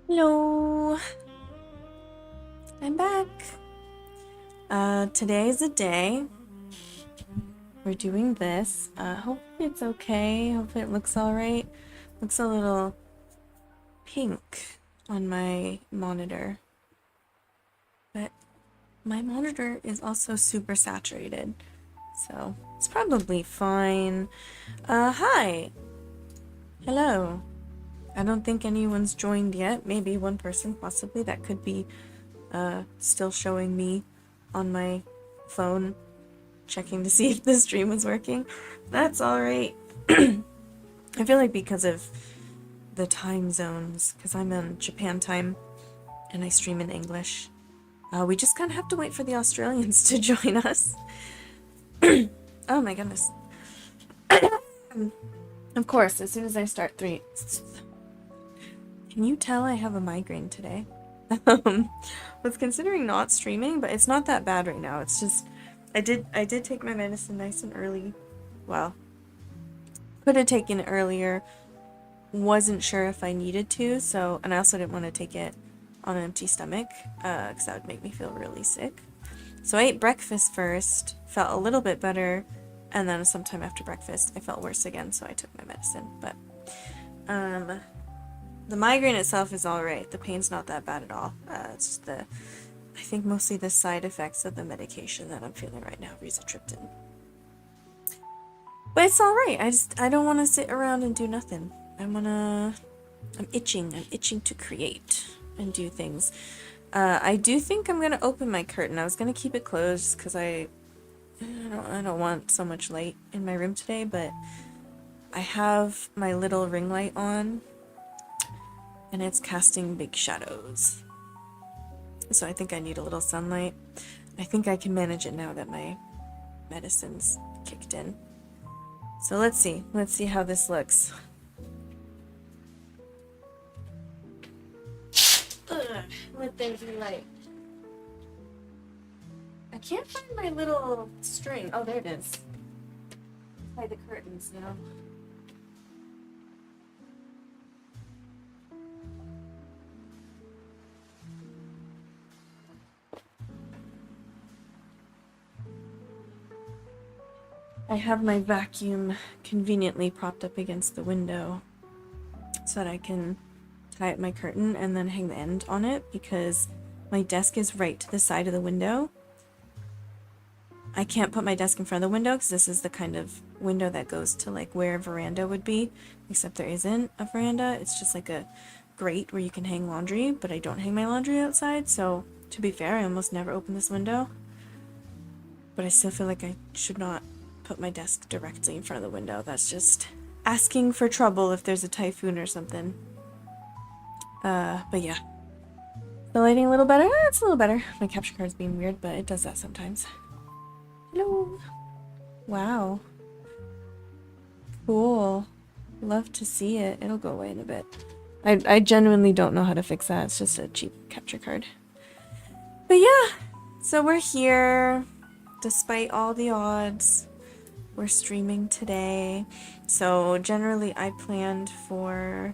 Hello, I'm back. Today is the day. We're doing this. Hopefully it's okay. Hopefully it looks alright. Looks a little pink on my monitor. But my monitor is also super saturated. So it's probably fine. Hi. Hello. I don't think anyone's joined yet. Maybe one person, possibly. That could be still showing me on my phone, checking to see if the stream was working. That's alright. I feel like because of the time zones, because I'm in Japan time and I stream in English, we just kind of have to wait for the Australians to join us. Oh my goodness. Of course, as soon as I start three. Can you tell I have a migraine today? Was considering not streaming, but it's not that bad right now. It's just I did take my medicine nice and early. Well, could have taken it earlier. Wasn't sure if I needed to, so, and I also didn't want to take it on an empty stomach, because that would make me feel really sick. So I ate breakfast first, felt a little bit better, and then sometime after breakfast I felt worse again, so I took my medicine. But the migraine itself is alright. The pain's not that bad at all. It's just I think mostly the side effects of the medication that I'm feeling right now, rizatriptan. But it's alright. I don't want to sit around and do nothing. I'm itching to create and do things. I do think I'm gonna open my curtain. I was gonna keep it closed because I don't want so much light in my room today, but I have my little ring light on and it's casting big shadows. So I think I need a little sunlight. I think I can manage it now that my medicine's kicked in. So let's see how this looks. Ugh, let there be light. I can't find my little string. Oh, there it is. By the curtains now. I have my vacuum conveniently propped up against the window so that I can tie up my curtain and then hang the end on it because my desk is right to the side of the window. I can't put my desk in front of the window because this is the kind of window that goes to like where a veranda would be, except there isn't a veranda. It's just like a grate where you can hang laundry, but I don't hang my laundry outside, so to be fair, I almost never open this window. But I still feel like I should not put my desk directly in front of the window. That's just asking for trouble if there's a typhoon or something. But yeah. The lighting a little better? It's a little better. My capture card's being weird, but it does that sometimes. Hello. Wow. Cool. Love to see it. It'll go away in a bit. I genuinely don't know how to fix that. It's just a cheap capture card. But yeah. So we're here. Despite all the odds. We're streaming today. So generally I planned for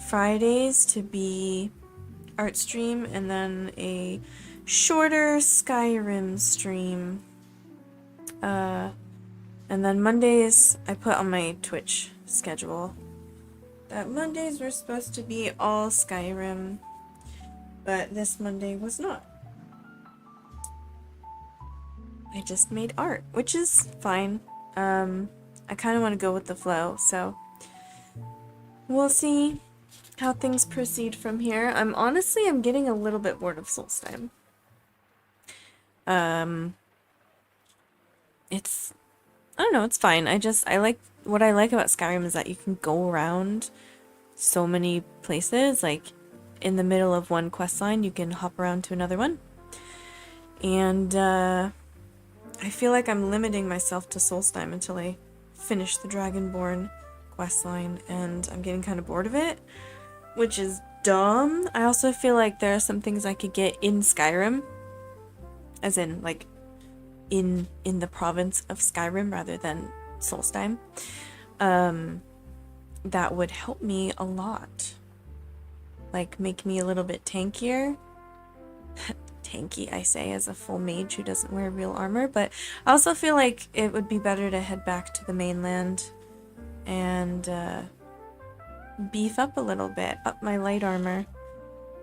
Fridays to be art stream and then a shorter Skyrim stream. And then Mondays I put on my Twitch schedule that Mondays were supposed to be all Skyrim, but this Monday was not. I just made art, which is fine. I kind of want to go with the flow, so we'll see how things proceed from here. I'm getting a little bit bored of Solstheim. I don't know, it's fine. What I like about Skyrim is that you can go around so many places. Like, in the middle of one quest line, you can hop around to another one. And, I feel like I'm limiting myself to Solstheim until I finish the Dragonborn questline, and I'm getting kind of bored of it, which is dumb. I also feel like there are some things I could get in Skyrim, as in, like, in the province of Skyrim rather than Solstheim, that would help me a lot. like make me a little bit tankier. Tanky, I say, as a full mage who doesn't wear real armor, but I also feel like it would be better to head back to the mainland and beef up a little bit, up my light armor.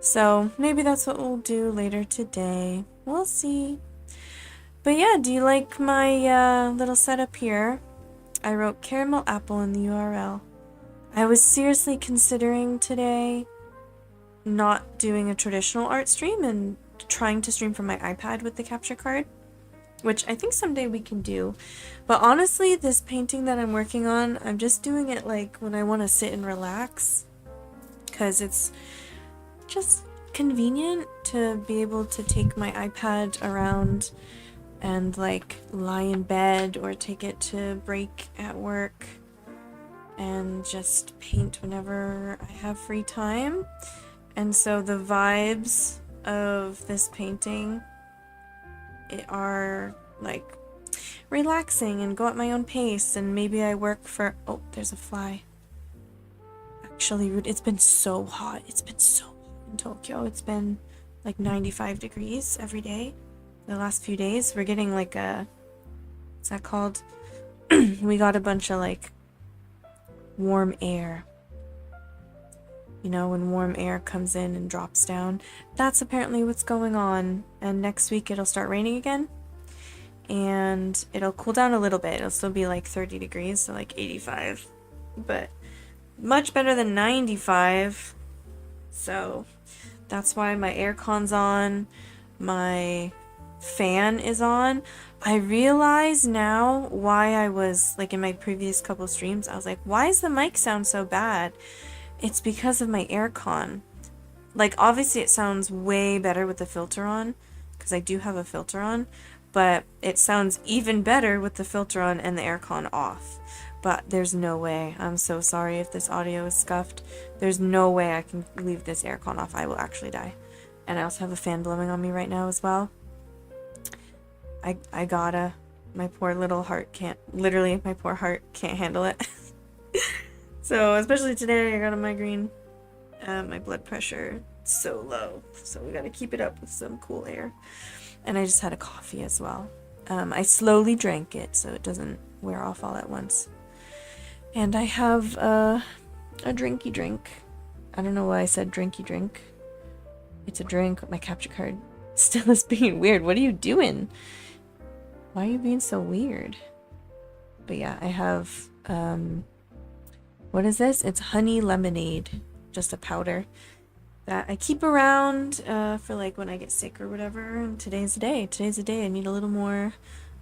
So maybe that's what we'll do later today. We'll see. But yeah, do you like my little setup here? I wrote caramel apple in the URL. I was seriously considering today not doing a traditional art stream and trying to stream from my iPad with the capture card, which I think someday we can do. But honestly, this painting that I'm working on, I'm just doing it like when I want to sit and relax, because it's just convenient to be able to take my iPad around and like lie in bed or take it to break at work and just paint whenever I have free time. And so the vibes of this painting are like relaxing and go at my own pace, and maybe I work for, oh, there's a fly. Actually, it's been so hot. It's been so hot in Tokyo. It's been like 95 degrees every day the last few days. We're getting like a, what's that called? We got a bunch of like warm air. You know, when warm air comes in and drops down. That's apparently what's going on. And next week it'll start raining again. And it'll cool down a little bit. It'll still be like 30 degrees, so like 85. But much better than 95. So that's why my aircon's on. My fan is on. I realize now why I was, like in my previous couple streams, I was like, why does the mic sound so bad? It's because of my aircon. Like, obviously it sounds way better with the filter on, because I do have a filter on, but it sounds even better with the filter on and the aircon off. But there's no way. I'm so sorry if this audio is scuffed. There's no way I can leave this aircon off. I will actually die. And I also have a fan blowing on me right now as well. I gotta. My poor little heart can't, literally, my poor heart can't handle it. So, especially today, I got a migraine. My blood pressure is so low, so we gotta keep it up with some cool air. And I just had a coffee as well. I slowly drank it, so it doesn't wear off all at once. And I have a drinky drink. I don't know why I said drinky drink. It's a drink. My capture card still is being weird. What are you doing? Why are you being so weird? But yeah, I have, what is this? It's honey lemonade, just a powder that I keep around for like when I get sick or whatever. And today's the day. Today's the day. I need a little more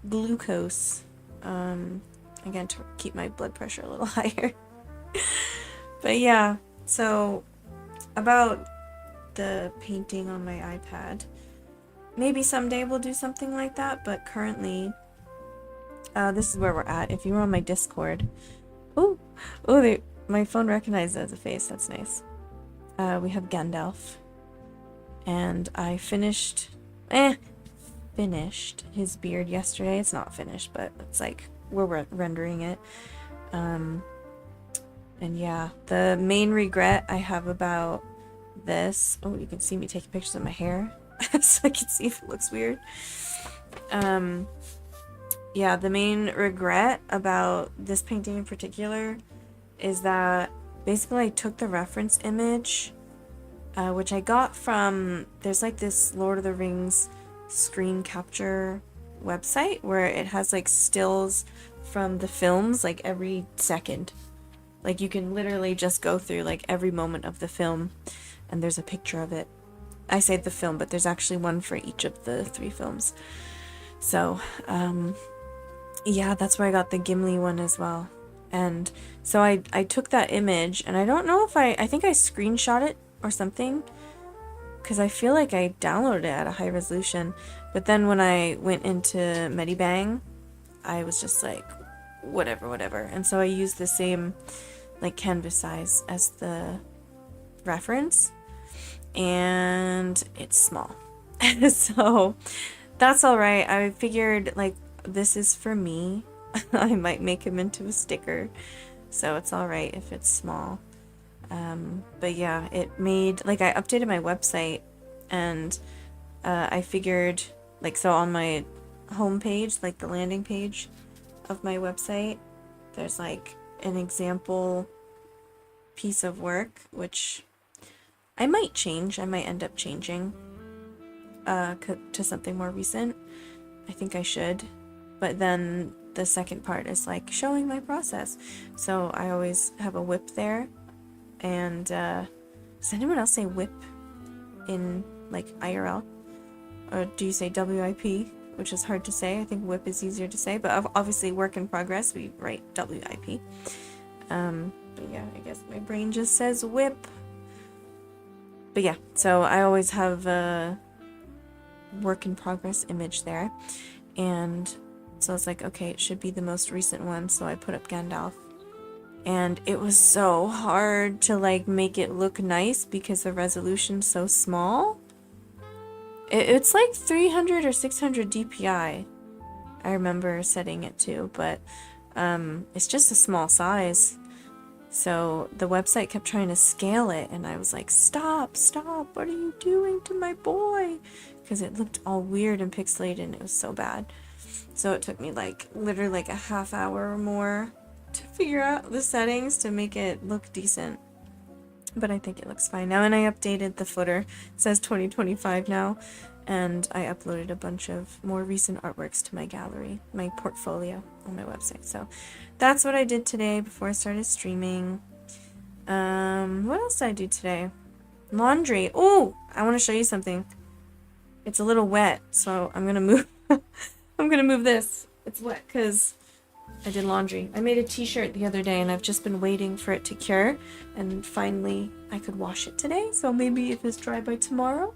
glucose, again, to keep my blood pressure a little higher. But yeah, so about the painting on my iPad. Maybe someday we'll do something like that, but currently, this is where we're at. If you were on my Discord, my phone recognized it as a face. That's nice. We have Gandalf, and I finished his beard yesterday. It's not finished, but it's like we're rendering it. And yeah, the main regret I have about this. Oh, you can see me taking pictures of my hair. So I can see if it looks weird. Yeah, the main regret about this painting in particular is that basically I took the reference image, which I got from, there's like this Lord of the Rings screen capture website where it has like stills from the films like every second. Like you can literally just go through like every moment of the film and there's a picture of it. I say the film, but there's actually one for each of the 3 films. So, yeah, that's where I got the Gimli one as well. And so I took that image, and I don't know if I think I screenshot it or something, because I feel like I downloaded it at a high resolution. But then when I went into Medibang, I was just like, whatever. And so I used the same, like, canvas size as the reference. And it's small. So that's all right. I figured like this is for me. I might make him into a sticker, so it's all right if it's small. But yeah, it made, like, I updated my website, and I figured, like, so on my homepage, like the landing page of my website, there's like an example piece of work, which I might change. I might end up changing to something more recent. I think I should. But then the second part is like showing my process. So I always have a whip there. And does anyone else say whip in like IRL? Or do you say WIP? Which is hard to say. I think whip is easier to say. But obviously work in progress, we write WIP. But yeah, I guess my brain just says whip. But yeah, so I always have a work in progress image there. And so it's like, okay, it should be the most recent one. So I put up Gandalf. And it was so hard to like make it look nice because the resolution's so small. It's like 300 or 600 DPI. I remember setting it to, but it's just a small size. So the website kept trying to scale it, and I was like, stop, what are you doing to my boy? Because it looked all weird and pixelated, and it was so bad. So it took me like literally like a half hour or more to figure out the settings to make it look decent. But I think it looks fine now, and I updated the footer. It says 2025 now, and I uploaded a bunch of more recent artworks to my gallery, my portfolio on my website. So that's what I did today before I started streaming. What else did I do today? Laundry. Oh, I want to show you something. It's a little wet, so I'm gonna move. I'm gonna move this. It's wet because I did laundry. I made a t-shirt the other day, and I've just been waiting for it to cure, and finally I could wash it today. So maybe if it's dry by tomorrow,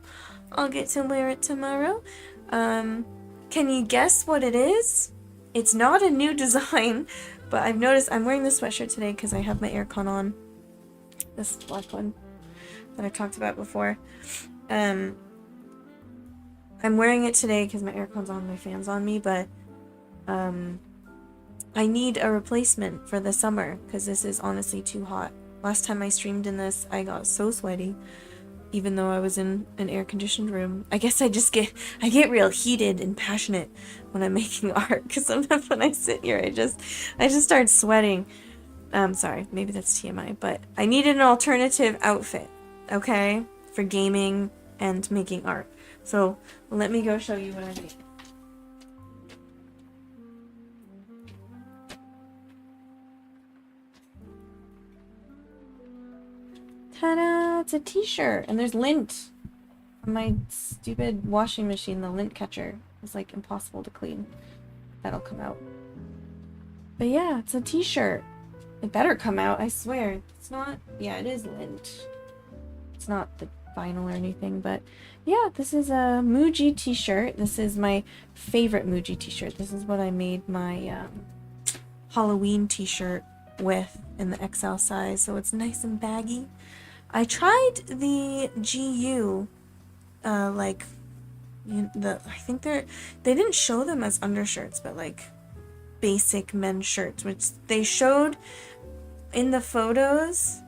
I'll get to wear it tomorrow. Can you guess what it is? It's not a new design, but I've noticed I'm wearing this sweatshirt today because I have my aircon on. This black one that I talked about before. I'm wearing it today because my aircon's on, my fan's on me, but I need a replacement for the summer because this is honestly too hot. Last time I streamed in this, I got so sweaty, even though I was in an air-conditioned room. I guess I get real heated and passionate when I'm making art, because sometimes when I sit here, I just start sweating. Sorry, maybe that's TMI, but I needed an alternative outfit, okay, for gaming and making art. So let me go show you what I made. Ta-da! It's a t-shirt, and there's lint on my stupid washing machine. The lint catcher is like impossible to clean. That'll come out. But yeah, it's a t-shirt. It better come out, I swear. It's not, yeah, it is lint. It's not the vinyl or anything, but yeah, this is a Muji t-shirt. This is my favorite Muji t-shirt. This is what I made my Halloween t-shirt with in the XL size, so it's nice and baggy. I tried the GU, I think they didn't show them as undershirts, but like basic men's shirts, which they showed in the photos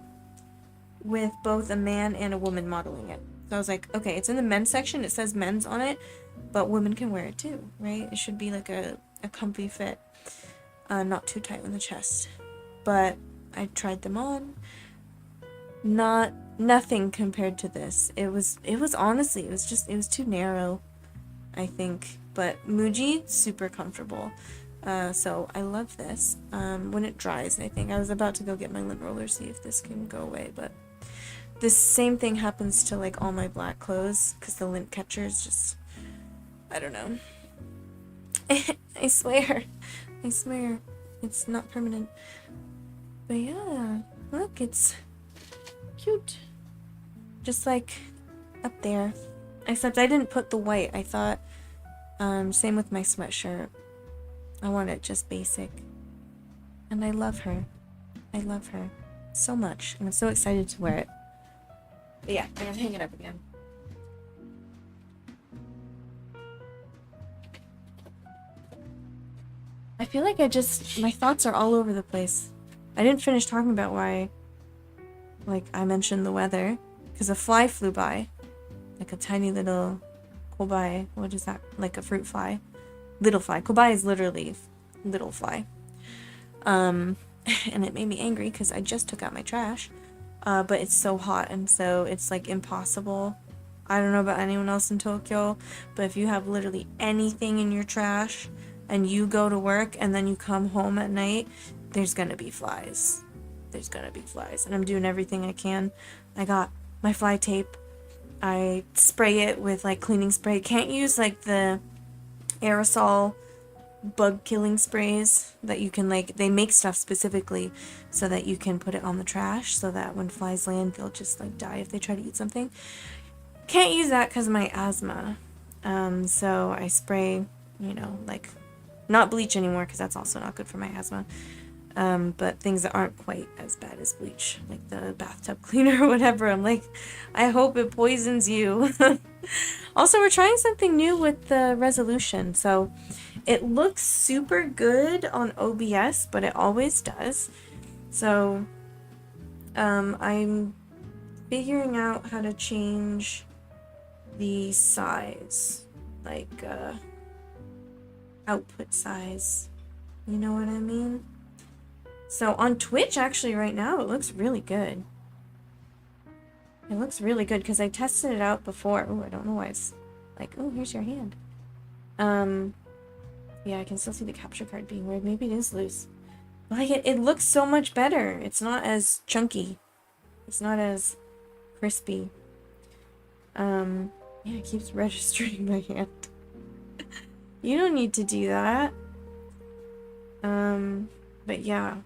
with both a man and a woman modeling it. So I was like, okay, it's in the men's section, it says men's on it, but women can wear it too, right? It should be like a comfy fit, not too tight on the chest. But I tried them on. Nothing compared to this. It was honestly, it was too narrow, I think. But Muji, super comfortable. So I love this. When it dries, I think. I was about to go get my lint roller, see if this can go away, but this same thing happens to like all my black clothes, because the lint catcher is just, I don't know. I swear, it's not permanent. But yeah, look, it's cute. Just like up there. Except I didn't put the white. I thought, same with my sweatshirt. I want it just basic. And I love her. I love her so much. And I'm so excited to wear it. But yeah, I'm gonna hang it up again. I feel like my thoughts are all over the place. I didn't finish talking about why like I mentioned the weather, because a fly flew by, like a tiny little cobai. What is that? Like a fruit fly, little fly. Cobai is literally little fly. And it made me angry because I just took out my trash, but it's so hot, and so it's like impossible. I don't know about anyone else in Tokyo, but if you have literally anything in your trash and you go to work and then you come home at night, there's gonna be flies. There's gonna be flies, and I'm doing everything I can. I got my fly tape. I spray it with like cleaning spray. Can't use like the aerosol bug killing sprays that you can, like, they make stuff specifically so that you can put it on the trash so that when flies land they'll just like die if they try to eat something. Can't use that because of my asthma. So I spray, you know, like, not bleach anymore because that's also not good for my asthma. But things that aren't quite as bad as bleach, like the bathtub cleaner or whatever. I'm like, I hope it poisons you. Also, we're trying something new with the resolution. So it looks super good on OBS, but it always does. So I'm figuring out how to change the size, like output size. You know what I mean? So on Twitch, actually, right now, it looks really good. It looks really good because I tested it out before. Oh, I don't know why it's like, oh, here's your hand. Yeah, I can still see the capture card being weird. Maybe it is loose. Like, it looks so much better. It's not as chunky. It's not as crispy. Yeah, it keeps registering my hand. You don't need to do that. But yeah,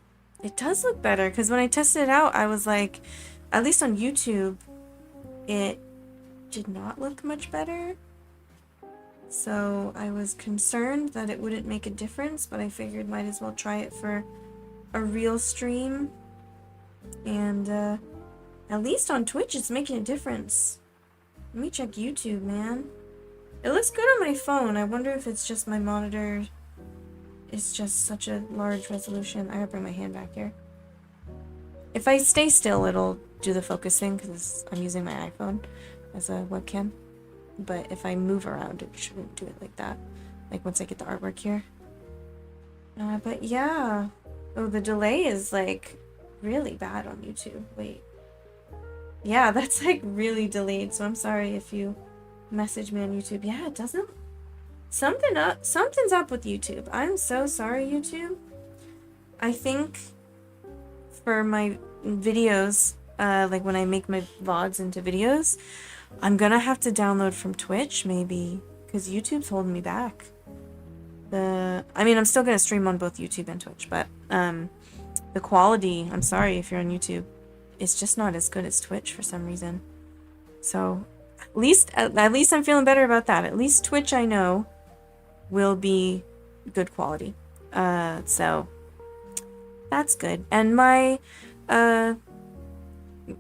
it does look better because when I tested it out, I was like, at least on YouTube, it did not look much better. So I was concerned that it wouldn't make a difference, but I figured might as well try it for a real stream. And at least on Twitch, it's making a difference. Let me check YouTube, man. It looks good on my phone. I wonder if it's just my monitor is just such a large resolution. I gotta bring my hand back here. If I stay still, it'll do the focusing because I'm using my iPhone as a webcam. But if I move around, it shouldn't do it like that. Like once I get the artwork here. But yeah. Oh, the delay is like really bad on YouTube. Wait. Yeah, that's like really delayed. So I'm sorry if you message me on YouTube. Yeah, it doesn't. Something's up with YouTube. I'm so sorry, YouTube. I think for my videos, like when I make my VODs into videos, I'm gonna have to download from Twitch, maybe, because YouTube's holding me back. I mean, I'm still gonna stream on both YouTube and Twitch, but the quality, I'm sorry if you're on YouTube, it's just not as good as Twitch for some reason. So at least I'm feeling better about that. At least Twitch, I know, will be good quality. So that's good. And my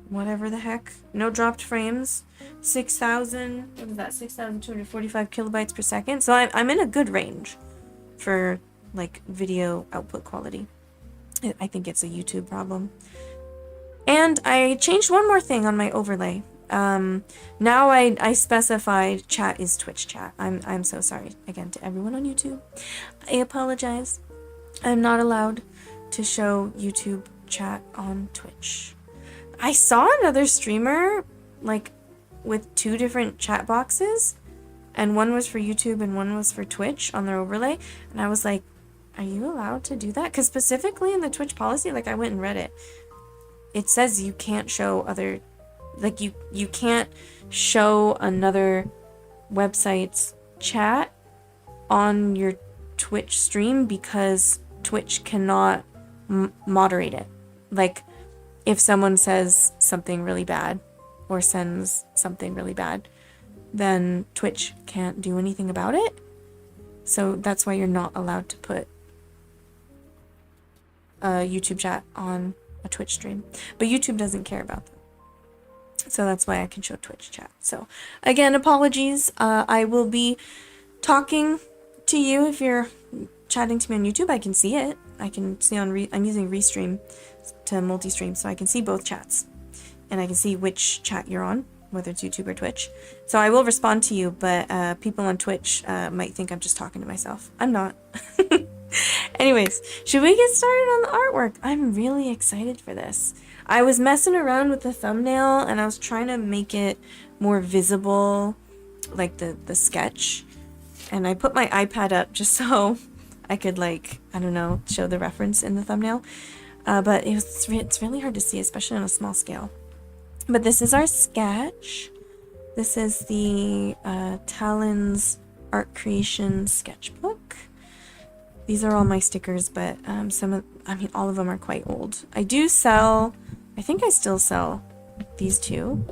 whatever the heck, no dropped frames, 6,000, what is that, 6,245 kilobytes per second. So I'm in a good range for like video output quality. I think it's a YouTube problem. And I changed one more thing on my overlay. Now I specified chat is Twitch chat. I'm so sorry again to everyone on YouTube. I apologize. I'm not allowed to show YouTube chat on Twitch. I saw another streamer like with 2 different chat boxes, and one was for YouTube and one was for Twitch on their overlay, and I was like, are you allowed to do that? Because specifically in the Twitch policy, like I went and read it, it says you can't show other, like you can't show another website's chat on your Twitch stream because Twitch cannot moderate it. Like if someone says something really bad or sends something really bad, then Twitch can't do anything about it. So that's why you're not allowed to put a YouTube chat on a Twitch stream. But YouTube doesn't care about that. So that's why I can show Twitch chat. So again, apologies. I will be talking to you if you're chatting to me on YouTube. I can see it. I can see on I'm using Restream to multi-stream, so I can see both chats. and I can see which chat you're on, whether it's YouTube or Twitch. So I will respond to you, but people on Twitch might think I'm just talking to myself. I'm not. Anyways, should we get started on the artwork? I'm really excited for this. I was messing around with the thumbnail and I was trying to make it more visible, like the sketch. And I put my iPad up just so I could, like, I don't know, show the reference in the thumbnail. But it's really hard to see, especially on a small scale. But this is our sketch. This is the Talon's Art Creation Sketchbook. These are all my stickers, but all of them are quite old. I do sell, I think I still sell these two.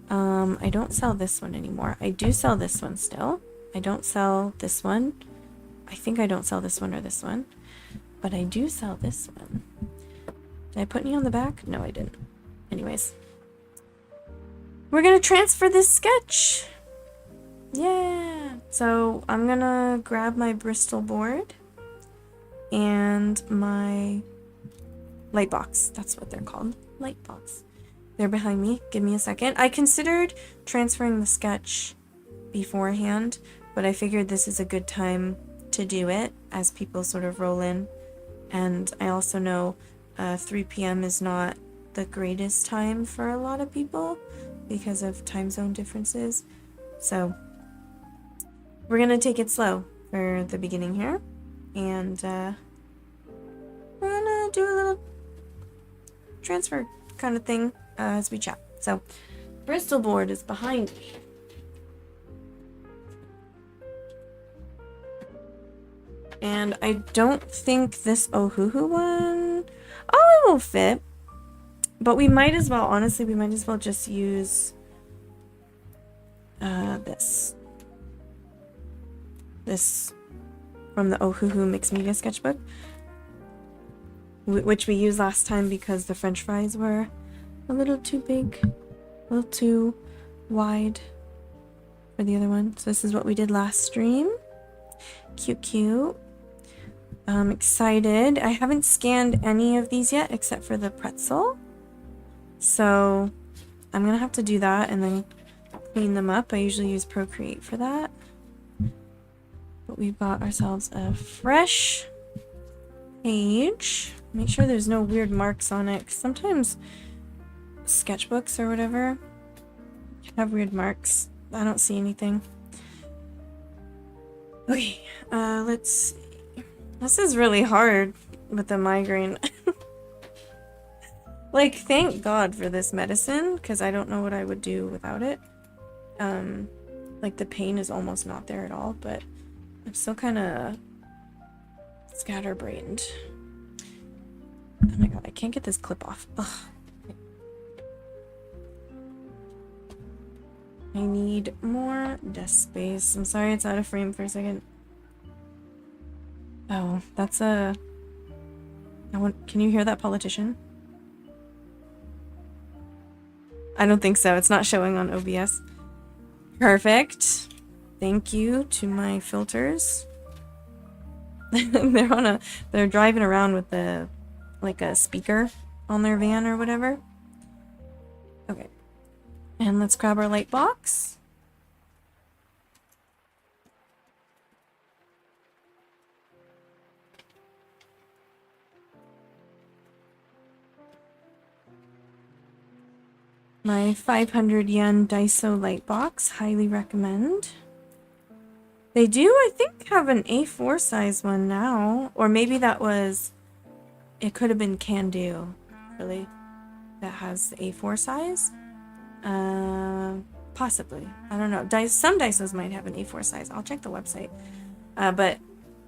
I don't sell this one anymore. I do sell this one still. I don't sell this one. I think I don't sell this one or this one. But I do sell this one. Did I put any on the back? No, I didn't. Anyways. We're gonna transfer this sketch. Yeah. So I'm gonna grab my Bristol board and my light box. That's what they're called. Light box. They're behind me. Give me a second. I considered transferring the sketch beforehand, but I figured this is a good time to do it as people sort of roll in. And I also know 3 p.m. is not the greatest time for a lot of people because of time zone differences. So we're gonna take it slow for the beginning here. And we're gonna do a little transfer kind of thing as we chat. So Bristol board is behind me. And I don't think this Ohuhu one... Oh, it will fit. But we might as well, honestly, we might as well just use this. This from the Ohuhu Mixed Media Sketchbook. Which we used last time because the French fries were a little too big. A little too wide for the other one. So this is what we did last stream. Cute, cute. I'm excited. I haven't scanned any of these yet except for the pretzel. So I'm gonna have to do that and then clean them up. I usually use Procreate for that. But we bought ourselves a fresh page. Make sure there's no weird marks on it. 'Cause sometimes sketchbooks or whatever have weird marks. I don't see anything. Okay, let's see. This is really hard with the migraine. Like, thank God for this medicine, because I don't know what I would do without it. Like, the pain is almost not there at all, but I'm still kind of scatterbrained. Oh my God, I can't get this clip off. Ugh. I need more desk space. I'm sorry it's out of frame for a second. Oh, that's a... Can you hear that politician? I don't think so. It's not showing on OBS. Perfect. Thank you to my filters. They're driving around with like a speaker on their van or whatever. Okay. And let's grab our light box. My 500 yen Daiso light box, highly recommend. They do, I think, have an A4 size one now. Or maybe that was... It could have been Can Do, really. That has the A4 size. Possibly. I don't know. Some Daisos might have an A4 size. I'll check the website. But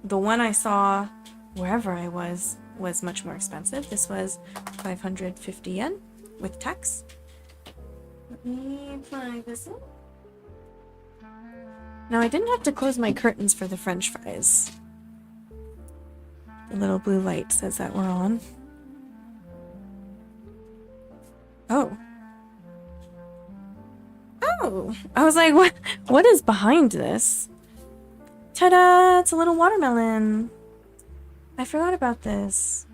the one I saw wherever I was much more expensive. This was 550 yen with tax. Let me plug this in. Now, I didn't have to close my curtains for the French fries. The little blue light says that we're on. Oh. Oh! I was like, what is behind this? Ta-da! It's a little watermelon! I forgot about this.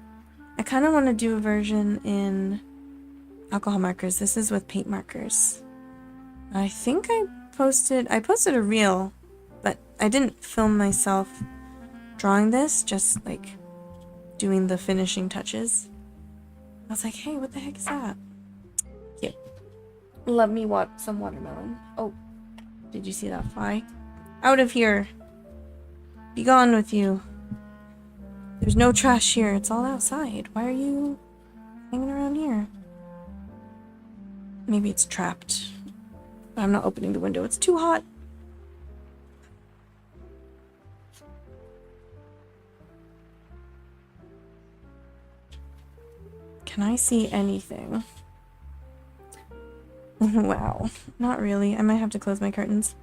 I kind of want to do a version in alcohol markers. This is with paint markers. I think I posted a reel, but I didn't film myself drawing this, just like doing the finishing touches. I was like, hey, what the heck is that? Cute. Love me some watermelon. Oh, did you see that fly? Out of here. Be gone with you. There's no trash here. It's all outside. Why are you hanging around here? Maybe it's trapped. I'm not opening the window. It's too hot. Can I see anything? Wow. Not really. I might have to close my curtains.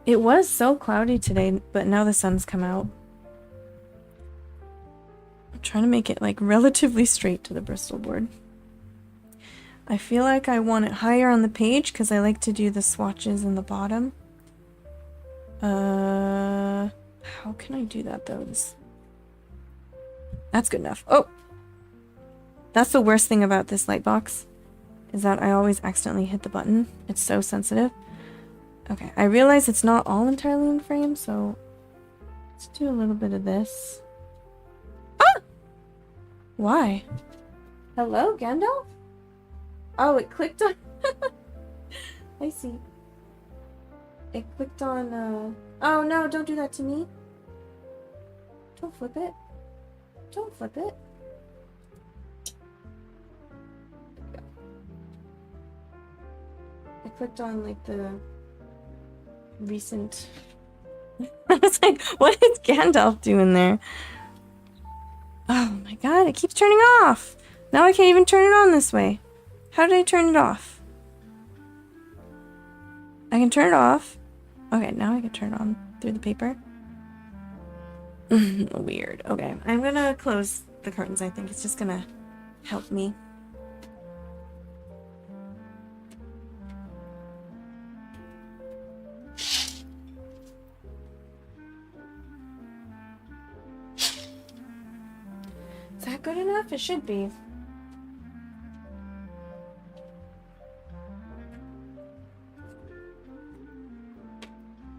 It was so cloudy today, but now the sun's come out. I'm trying to make it like relatively straight to the Bristol board. I feel like I want it higher on the page because I like to do the swatches in the bottom. How can I do that though? That's good enough. Oh! That's the worst thing about this light box, is that I always accidentally hit the button. It's so sensitive. Okay, I realize it's not all entirely in frame, so let's do a little bit of this. Ah! Why? Hello, Gandalf? Oh, it clicked on... I see. It clicked on, Oh, no, don't do that to me. Don't flip it. Don't flip it. I clicked on, like, the recent... I was like, what is Gandalf doing there? Oh my god, it keeps turning off! Now I can't even turn it on this way. How did I turn it off? I can turn it off. Okay, now I can turn it on through the paper. Weird. Okay, I'm gonna close the curtains. I think it's just gonna help me. Is that good enough? It should be.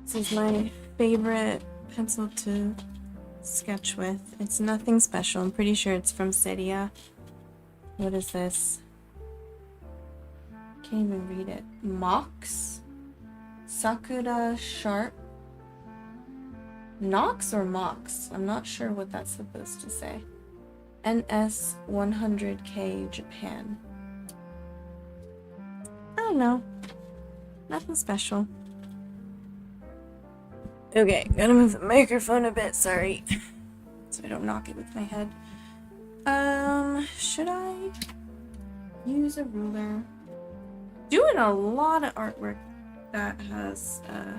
This is my favorite pencil to sketch with. It's nothing special. I'm pretty sure it's from Seria. What is this? Can't even read it. Mox? Sakura Sharp? Nox or Mox? I'm not sure what that's supposed to say. NS 100K Japan. I don't know. Nothing special. Okay, gotta move the microphone a bit, sorry. So I don't knock it with my head. Should I use a ruler? Doing a lot of artwork that has, a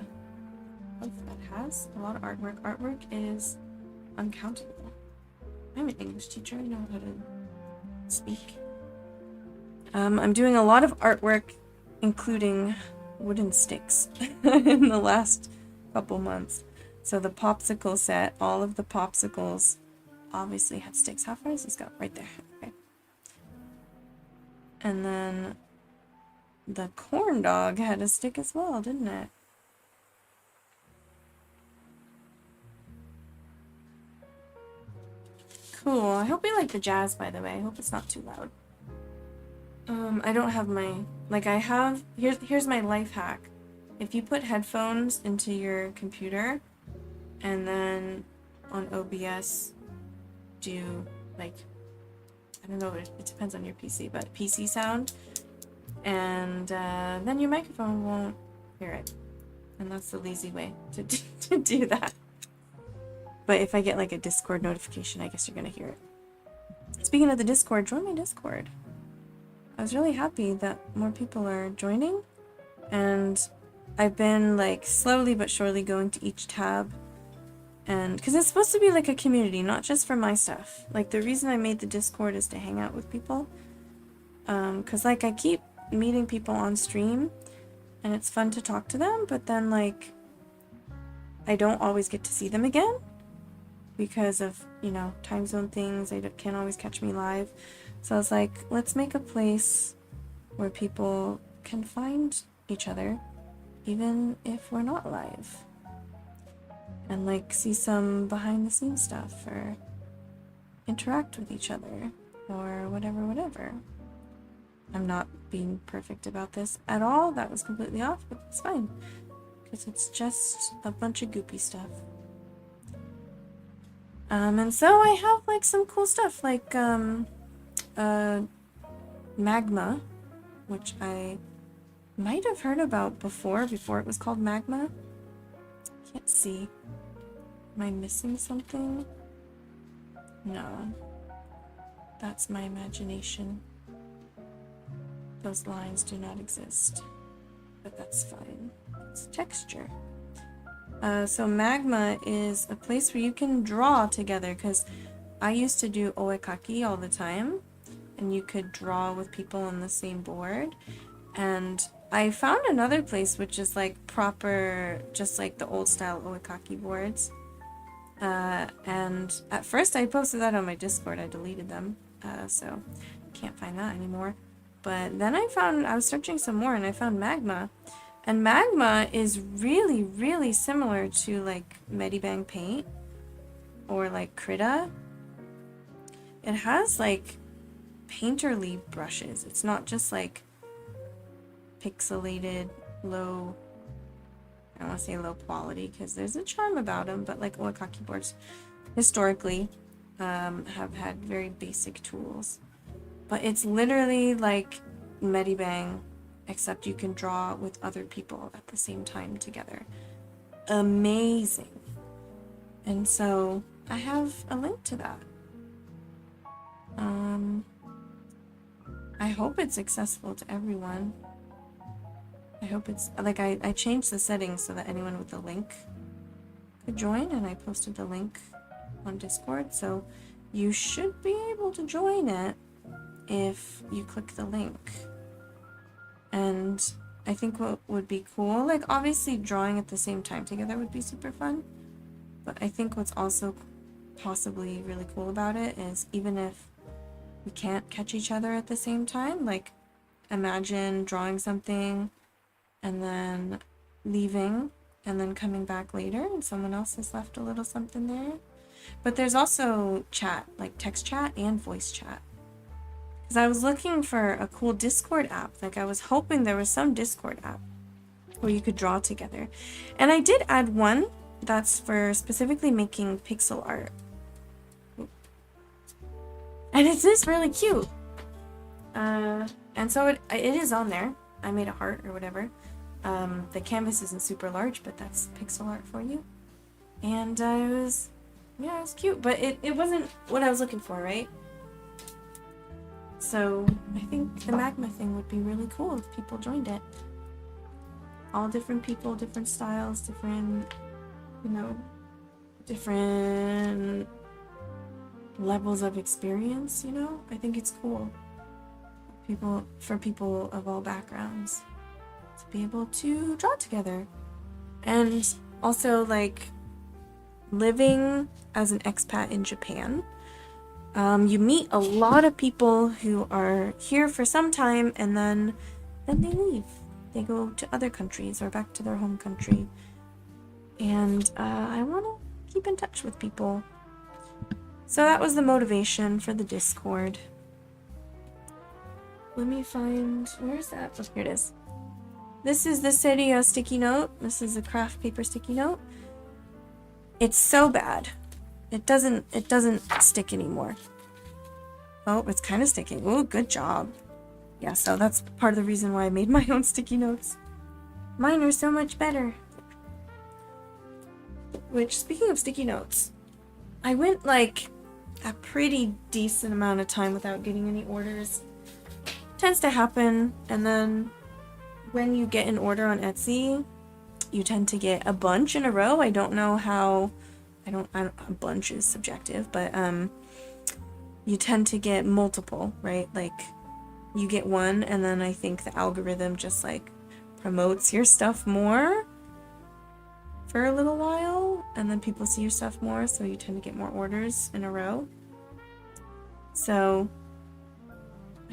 lot of artwork. Artwork is uncountable. I'm an English teacher, I know how to speak. I'm doing a lot of artwork, including wooden sticks, in the last couple months. So the popsicle set, all of the popsicles obviously had sticks. How far does this go? Right there. Okay. And then the corn dog had a stick as well, didn't it? Cool. I hope you like the jazz, by the way. I hope it's not too loud. I don't have my, like, I have, here's my life hack. If you put headphones into your computer and then on OBS do, like, I don't know, it depends on your PC, but PC sound, and then your microphone won't hear it. And that's the lazy way to do that. But if I get like a Discord notification, I guess you're gonna hear it. Speaking of the Discord, join my Discord. I was really happy that more people are joining, and I've been like slowly but surely going to each tab, and because it's supposed to be like a community, not just for my stuff. Like the reason I made the Discord is to hang out with people, because like I keep meeting people on stream and it's fun to talk to them, but then like I don't always get to see them again because of, you know, time zone things. They can't always catch me live. So I was like, let's make a place where people can find each other, even if we're not live. And like see some behind the scenes stuff or interact with each other or whatever. I'm not being perfect about this at all. That was completely off, but it's fine. Because it's just a bunch of goopy stuff. And so I have like some cool stuff like magma, which I might have heard about before it was called magma. Can't see. Am I missing something? No. That's my imagination. Those lines do not exist. But that's fine. It's texture. So magma is a place where you can draw together, because I used to do oekaki all the time, and you could draw with people on the same board. And I found another place which is like proper, just like the old style oekaki boards. And at first I posted that on my Discord. I deleted them, so can't find that anymore. But then I was searching some more and I found magma. And magma is really, really similar to like Medibang paint or like Krita. It has like painterly brushes. It's not just like pixelated, low, I don't want to say low quality because there's a charm about them, but like oekaki boards historically have had very basic tools. But it's literally like Medibang, except you can draw with other people at the same time together. Amazing. And so I have a link to that. I hope it's accessible to everyone. I hope it's like I changed the settings so that anyone with the link could join, and I posted the link on Discord, so you should be able to join it if you click the link. And I think what would be cool, like obviously drawing at the same time together would be super fun, but I think what's also possibly really cool about it is even if we can't catch each other at the same time, like imagine drawing something and then leaving and then coming back later and someone else has left a little something there. But there's also chat, like text chat and voice chat. Because I was looking for a cool Discord app. Like I was hoping there was some Discord app where you could draw together. And I did add one that's for specifically making pixel art. And it is really cute. And so it is on there. I made a heart or whatever. The canvas isn't super large, but that's pixel art for you. And it was cute, but it wasn't what I was looking for, right? So I think the magma thing would be really cool if people joined it. All different people, different styles, different, different levels of experience, I think it's cool. For people of all backgrounds to be able to draw together. And also like living as an expat in Japan, you meet a lot of people who are here for some time and then they leave. They go to other countries or back to their home country. And I want to keep in touch with people. So that was the motivation for the Discord. Let me find, where's that? Oh, here it is. This is the Seria sticky note. This is a craft paper sticky note. It's so bad. It doesn't stick anymore. Oh, it's kind of sticking. Oh, good job. Yeah, so that's part of the reason why I made my own sticky notes. Mine are so much better. Which, speaking of sticky notes, I went like a pretty decent amount of time without getting any orders. Tends to happen, and then when you get an order on Etsy, you tend to get a bunch in a row. I don't know how, a bunch is subjective, but you tend to get multiple, right? Like you get one and then I think the algorithm just like promotes your stuff more for a little while, and then people see your stuff more, so you tend to get more orders in a row. So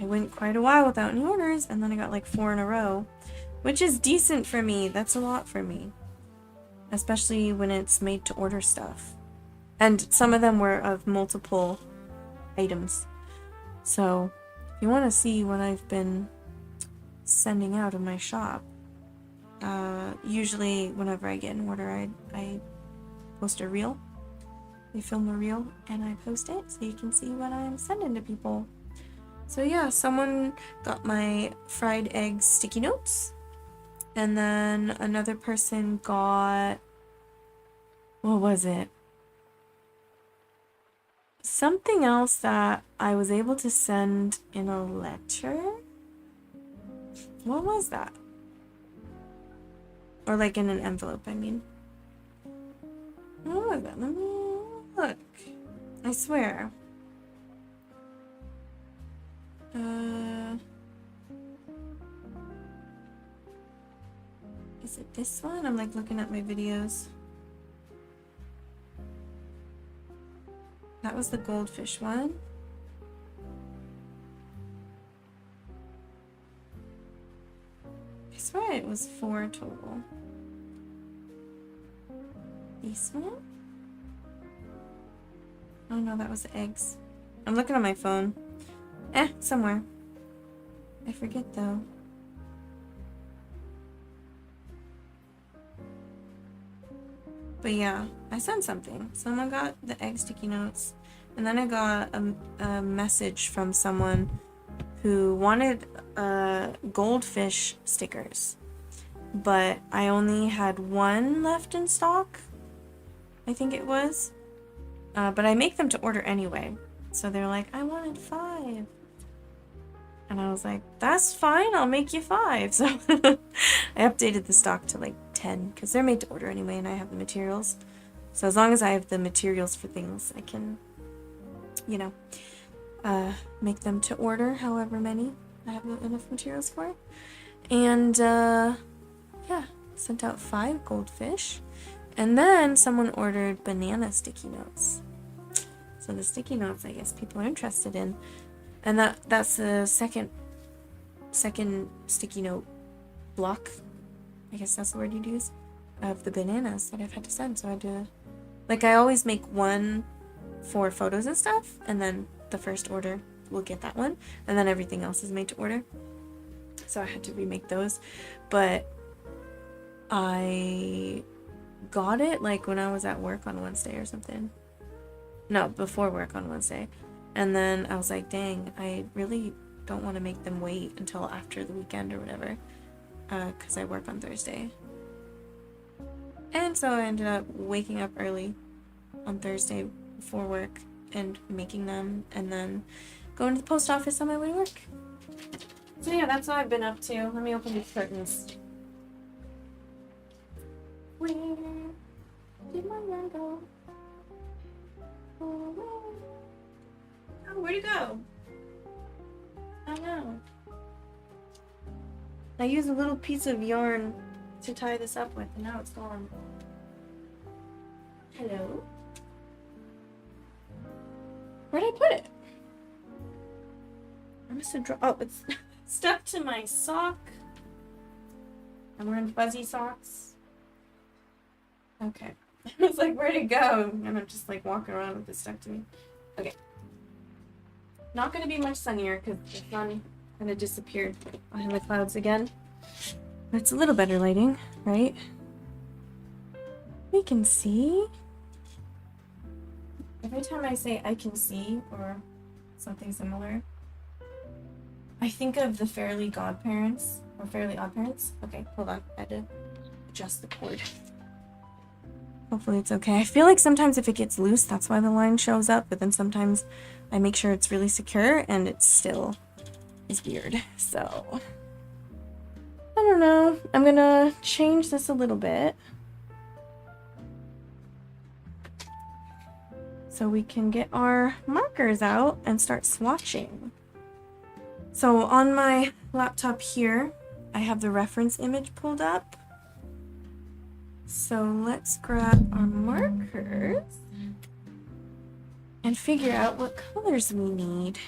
I went quite a while without any orders, and then I got like 4 in a row, which is decent for me. That's a lot for me, especially when it's made to order stuff. And some of them were of multiple items. So if you want to see what I've been sending out of my shop, usually whenever I get an order, I post a reel. I film a reel and I post it so you can see what I'm sending to people. So yeah, someone got my fried egg sticky notes, and then another person got, what was it? Something else that I was able to send in a letter? What was that? Or like in an envelope, I mean. What was that? Let me look. I swear. Is it this one? I'm like looking at my videos. That was the goldfish one. I swear it was 4 total. This one? Oh no, that was the eggs. I'm looking on my phone. Somewhere. I forget though. But yeah, I sent something. Someone got the egg sticky notes, and then I got a message from someone who wanted goldfish stickers, but I only had 1 left in stock, I think it was. But I make them to order anyway, so they're like, I wanted 5. And I was like, that's fine, I'll make you 5. So I updated the stock to like 10, because they're made to order anyway, and I have the materials. So as long as I have the materials for things, I can, you know, make them to order, however many I have enough materials for. And yeah, sent out 5 goldfish. And then someone ordered banana sticky notes. So the sticky notes, I guess people are interested in. And that's the second sticky note block, I guess that's the word you'd use, of the bananas that I've had to send. So I had to, like, I always make one for photos and stuff, and then the first order will get that one, and then everything else is made to order. So I had to remake those, but I got it like when I was at work on Wednesday or something. No, before work on Wednesday. And then I was like, dang, I really don't want to make them wait until after the weekend or whatever, because I work on Thursday. And so I ended up waking up early on Thursday before work and making them, and then going to the post office on my way to work. So yeah, that's what I've been up to. Let me open these curtains. Where did my yarn go? Oh, where'd it go? I know. I used a little piece of yarn to tie this up with, and now it's gone. Hello? Where'd I put it? I must have dropped. Oh, it's stuck to my sock. I'm wearing fuzzy socks. Okay. I was like, where'd it go? And I'm just like walking around with it stuck to me. Okay. Not gonna be much sunnier because the sun kind of disappeared behind the clouds again. But it's a little better lighting, right? We can see. Every time I say I can see or something similar, I think of the Fairly Godparents or Fairly Oddparents. Okay, hold on. I had to adjust the cord. Hopefully it's okay. I feel like sometimes if it gets loose, that's why the line shows up, but then sometimes I make sure it's really secure and it still is weird. So, I don't know. I'm gonna change this a little bit so we can get our markers out and start swatching. So on my laptop here, I have the reference image pulled up. So let's grab our markers and figure out what colors we need.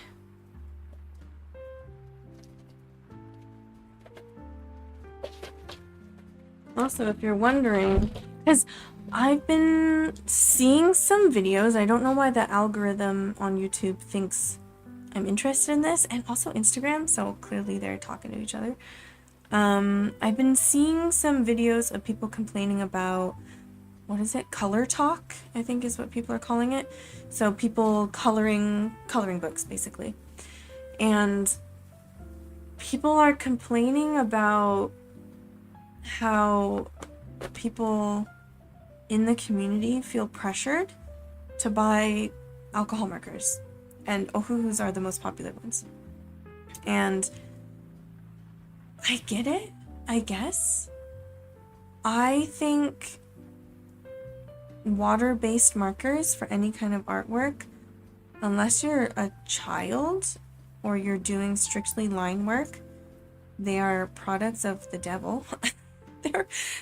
Also, if you're wondering, because I've been seeing some videos, I don't know why the algorithm on YouTube thinks I'm interested in this, and also Instagram, so clearly they're talking to each other. I've been seeing some videos of people complaining about, what is it, color talk, I think is what people are calling it. So people coloring books, basically. And people are complaining about how people in the community feel pressured to buy alcohol markers, and ohuhus are the most popular ones. And I get it, I guess. I think water-based markers for any kind of artwork, unless you're a child or you're doing strictly line work, they are products of the devil.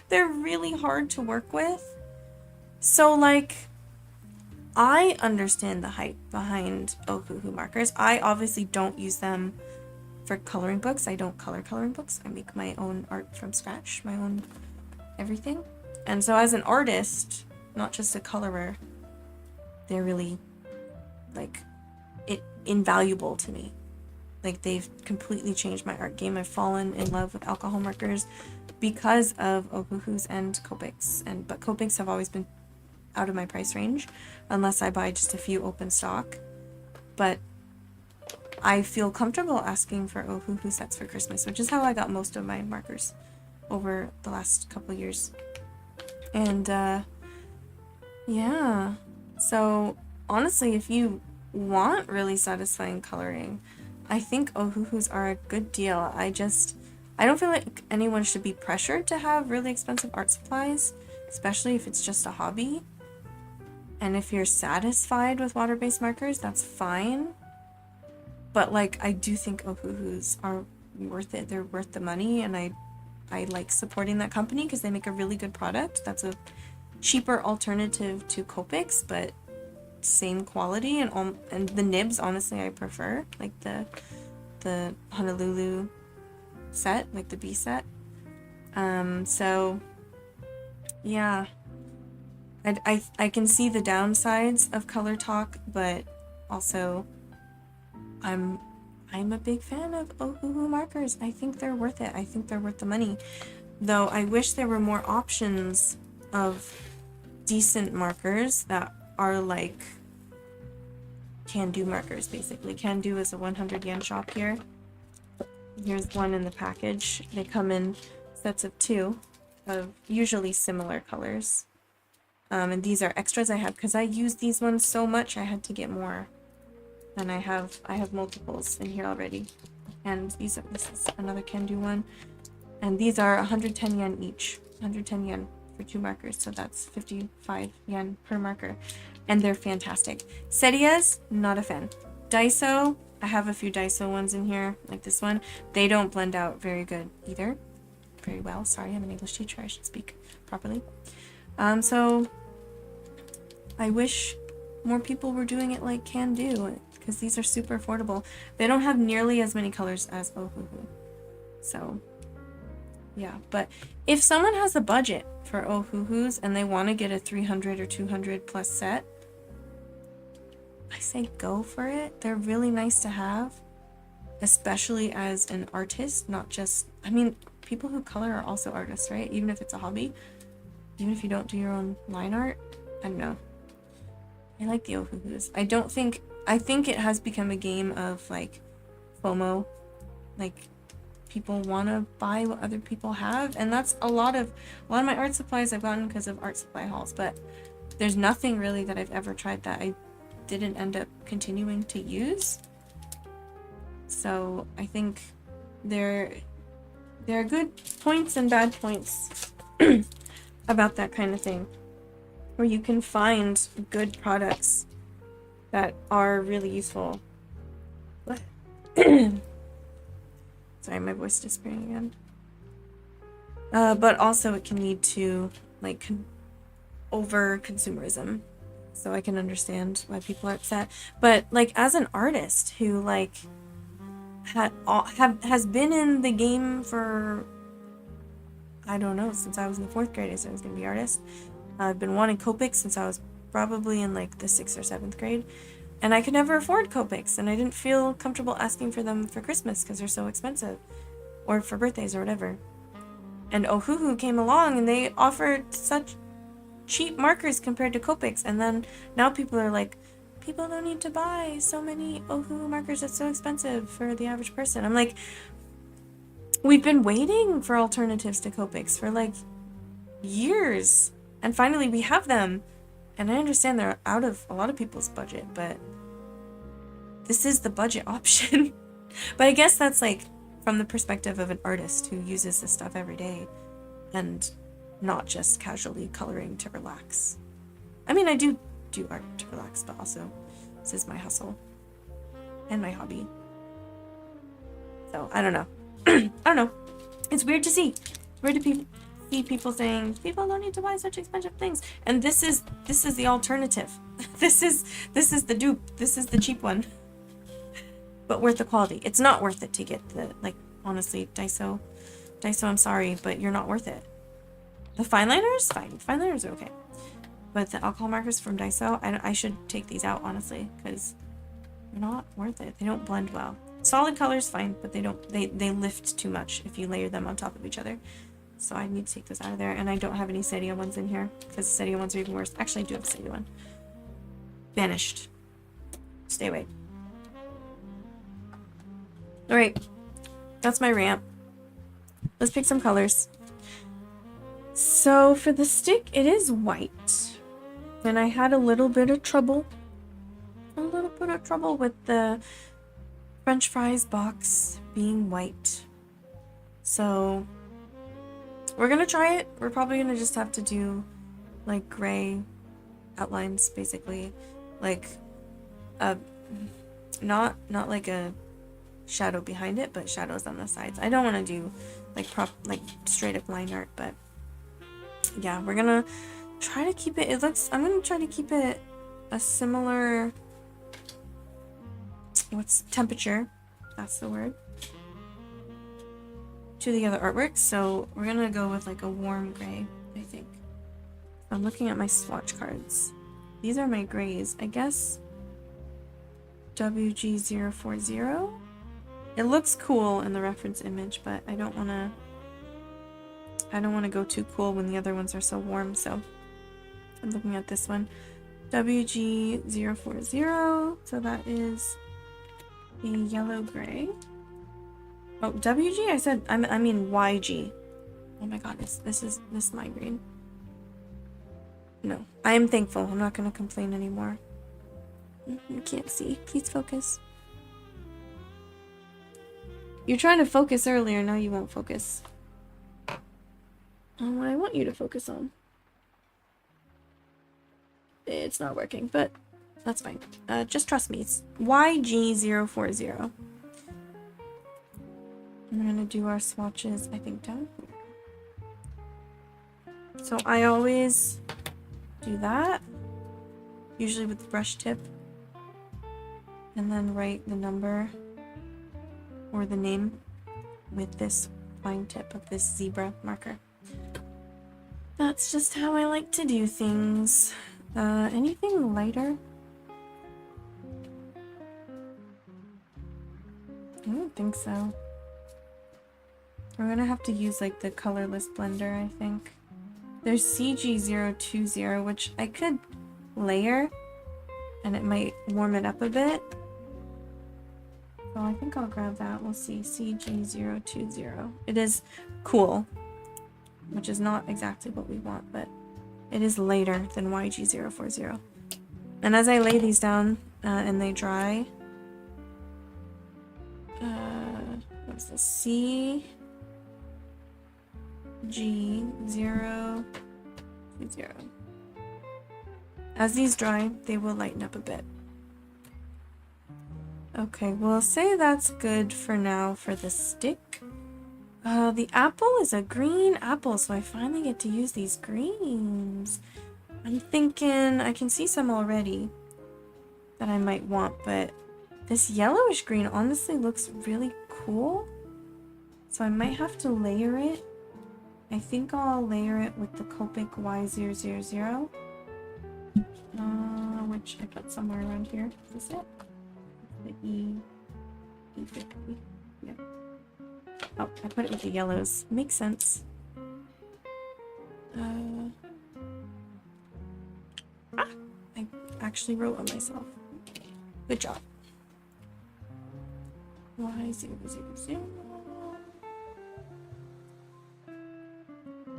they're really hard to work with. So like, I understand the hype behind ohuhu markers. I obviously don't use them for coloring books. I don't color coloring books. I make my own art from scratch, my own everything. And so as an artist, not just a colorer, they're really like invaluable to me. Like, they've completely changed my art game. I've fallen in love with alcohol markers because of ohuhus and Copics. But Copics have always been out of my price range unless I buy just a few open stock. But I feel comfortable asking for ohuhu sets for Christmas, which is how I got most of my markers over the last couple of years. And yeah, so honestly, if you want really satisfying coloring, I think ohuhus are a good deal. I don't feel like anyone should be pressured to have really expensive art supplies, especially if it's just a hobby. And if you're satisfied with water-based markers, that's fine. But like, I do think ohuhus are worth it. They're worth the money, and I like supporting that company because they make a really good product. That's a cheaper alternative to Copics, but same quality, and the nibs, honestly, I prefer, like the Honolulu set, like the B set. So yeah, I can see the downsides of color talk, but also I'm a big fan of ohuhu markers. I think they're worth it. I think they're worth the money, though I wish there were more options of decent markers that are like can-do markers, basically. Can-do is a 100 yen shop here. Here's one in the package. They come in sets of 2 of usually similar colors. And these are extras I have because I use these ones so much. I had to get more. And I have multiples in here already. And this is another can-do one. And these are 110 yen each. 110 yen for 2 markers, so that's 55 yen per marker. And they're fantastic. Setias, not a fan. Daiso, I have a few Daiso ones in here, like this one. They don't blend out very good either. Very well, sorry, I'm an English teacher, I should speak properly. So I wish more people were doing it like can-do, because these are super affordable. They don't have nearly as many colors as ohuhu. So yeah, but if someone has a budget for ohuhus and they want to get a 300 or 200 plus set, I say go for it. They're really nice to have, especially as an artist, not just, I mean, people who color are also artists, right? Even if it's a hobby, even if you don't do your own line art. I don't know. I like the ohuhus. I think it has become a game of like FOMO, like people want to buy what other people have, and that's a lot of my art supplies I've gotten because of art supply hauls, but there's nothing really that I've ever tried that I didn't end up continuing to use. So I think there are good points and bad points about that kind of thing, where you can find good products that are really useful. Sorry, my voice disappearing again. But also it can lead to like over consumerism. So I can understand why people are upset. But like, as an artist who like has been in the game for I don't know, since I was in the 4th grade. I said I was going to be an artist. I've been wanting Copics since I was probably in like the 6th or 7th grade. And I could never afford Copics, and I didn't feel comfortable asking for them for Christmas because they're so expensive. Or for birthdays or whatever. And Ohuhu came along and they offered such cheap markers compared to Copics. And then now people are like, people don't need to buy so many Ohuhu markers. It's so expensive for the average person. I'm like, we've been waiting for alternatives to Copics for like years. And finally we have them. And I understand they're out of a lot of people's budget, but this is the budget option. But I guess that's like from the perspective of an artist who uses this stuff every day and not just casually coloring to relax. I mean, I do art to relax, but also this is my hustle and my hobby. So I don't know. I don't know. It's weird to see. It's weird to see people saying people don't need to buy such expensive things, and this is the alternative. This is the dupe. This is the cheap one. But worth the quality. It's not worth it to get the, like, honestly, Daiso, I'm sorry, but you're not worth it. The fine liners? Fine. Fine liners are okay. But the alcohol markers from Daiso, I should take these out, honestly, because they're not worth it. They don't blend well. Solid colors, fine, but they lift too much if you layer them on top of each other. So I need to take those out of there, and I don't have any Seria ones in here, because the Seria ones are even worse. Actually, I do have a Seria one. Banished. Stay away. Alright, that's my ramp. Let's pick some colors. So for the stick, it is white. And I had a little bit of trouble. With the French fries box being white. So we're gonna try it. We're probably gonna just have to do like gray outlines, basically. Like not like a shadow behind it, but shadows on the sides. I don't want to do like straight up line art, but yeah, we're gonna try to keep it. I'm gonna try to keep it a similar temperature, that's the word, to the other artwork. So we're gonna go with like a warm gray, I think. I'm looking at my swatch cards. These are my grays. I guess WG040. It looks cool in the reference image, but I don't want to go too cool when the other ones are so warm, so I'm looking at this one. WG040, so that is the yellow gray. Oh, WG? I mean YG. Oh my god, this migraine. No, I am thankful. I'm not going to complain anymore. You can't see. Please focus. You're trying to focus earlier, now you won't focus on what I want you to focus on. It's not working, but that's fine. Just trust me. It's YG040. I'm gonna do our swatches, I think, down here. So I always do that, usually with the brush tip, and then write the number or the name with this fine tip of this zebra marker. That's just how I like to do things. Anything lighter? I don't think so. We're gonna have to use like the colorless blender, I think. There's CG020, which I could layer and it might warm it up a bit. So I think I'll grab that. We'll see. CG020. It is cool, which is not exactly what we want, but it is lighter than YG040. And as I lay these down and they dry, what's this? CG020. As these dry, they will lighten up a bit. Okay, we'll say that's good for now for the stick. The apple is a green apple, so I finally get to use these greens. I'm thinking I can see some already that I might want, but this yellowish green honestly looks really cool. So I might have to layer it, I think I'll layer it with the Copic Y000. Which I put somewhere around here. Is this it? The E50. Yep. Oh, I put it with the yellows. Makes sense. I actually wrote on myself. Good job. Y000.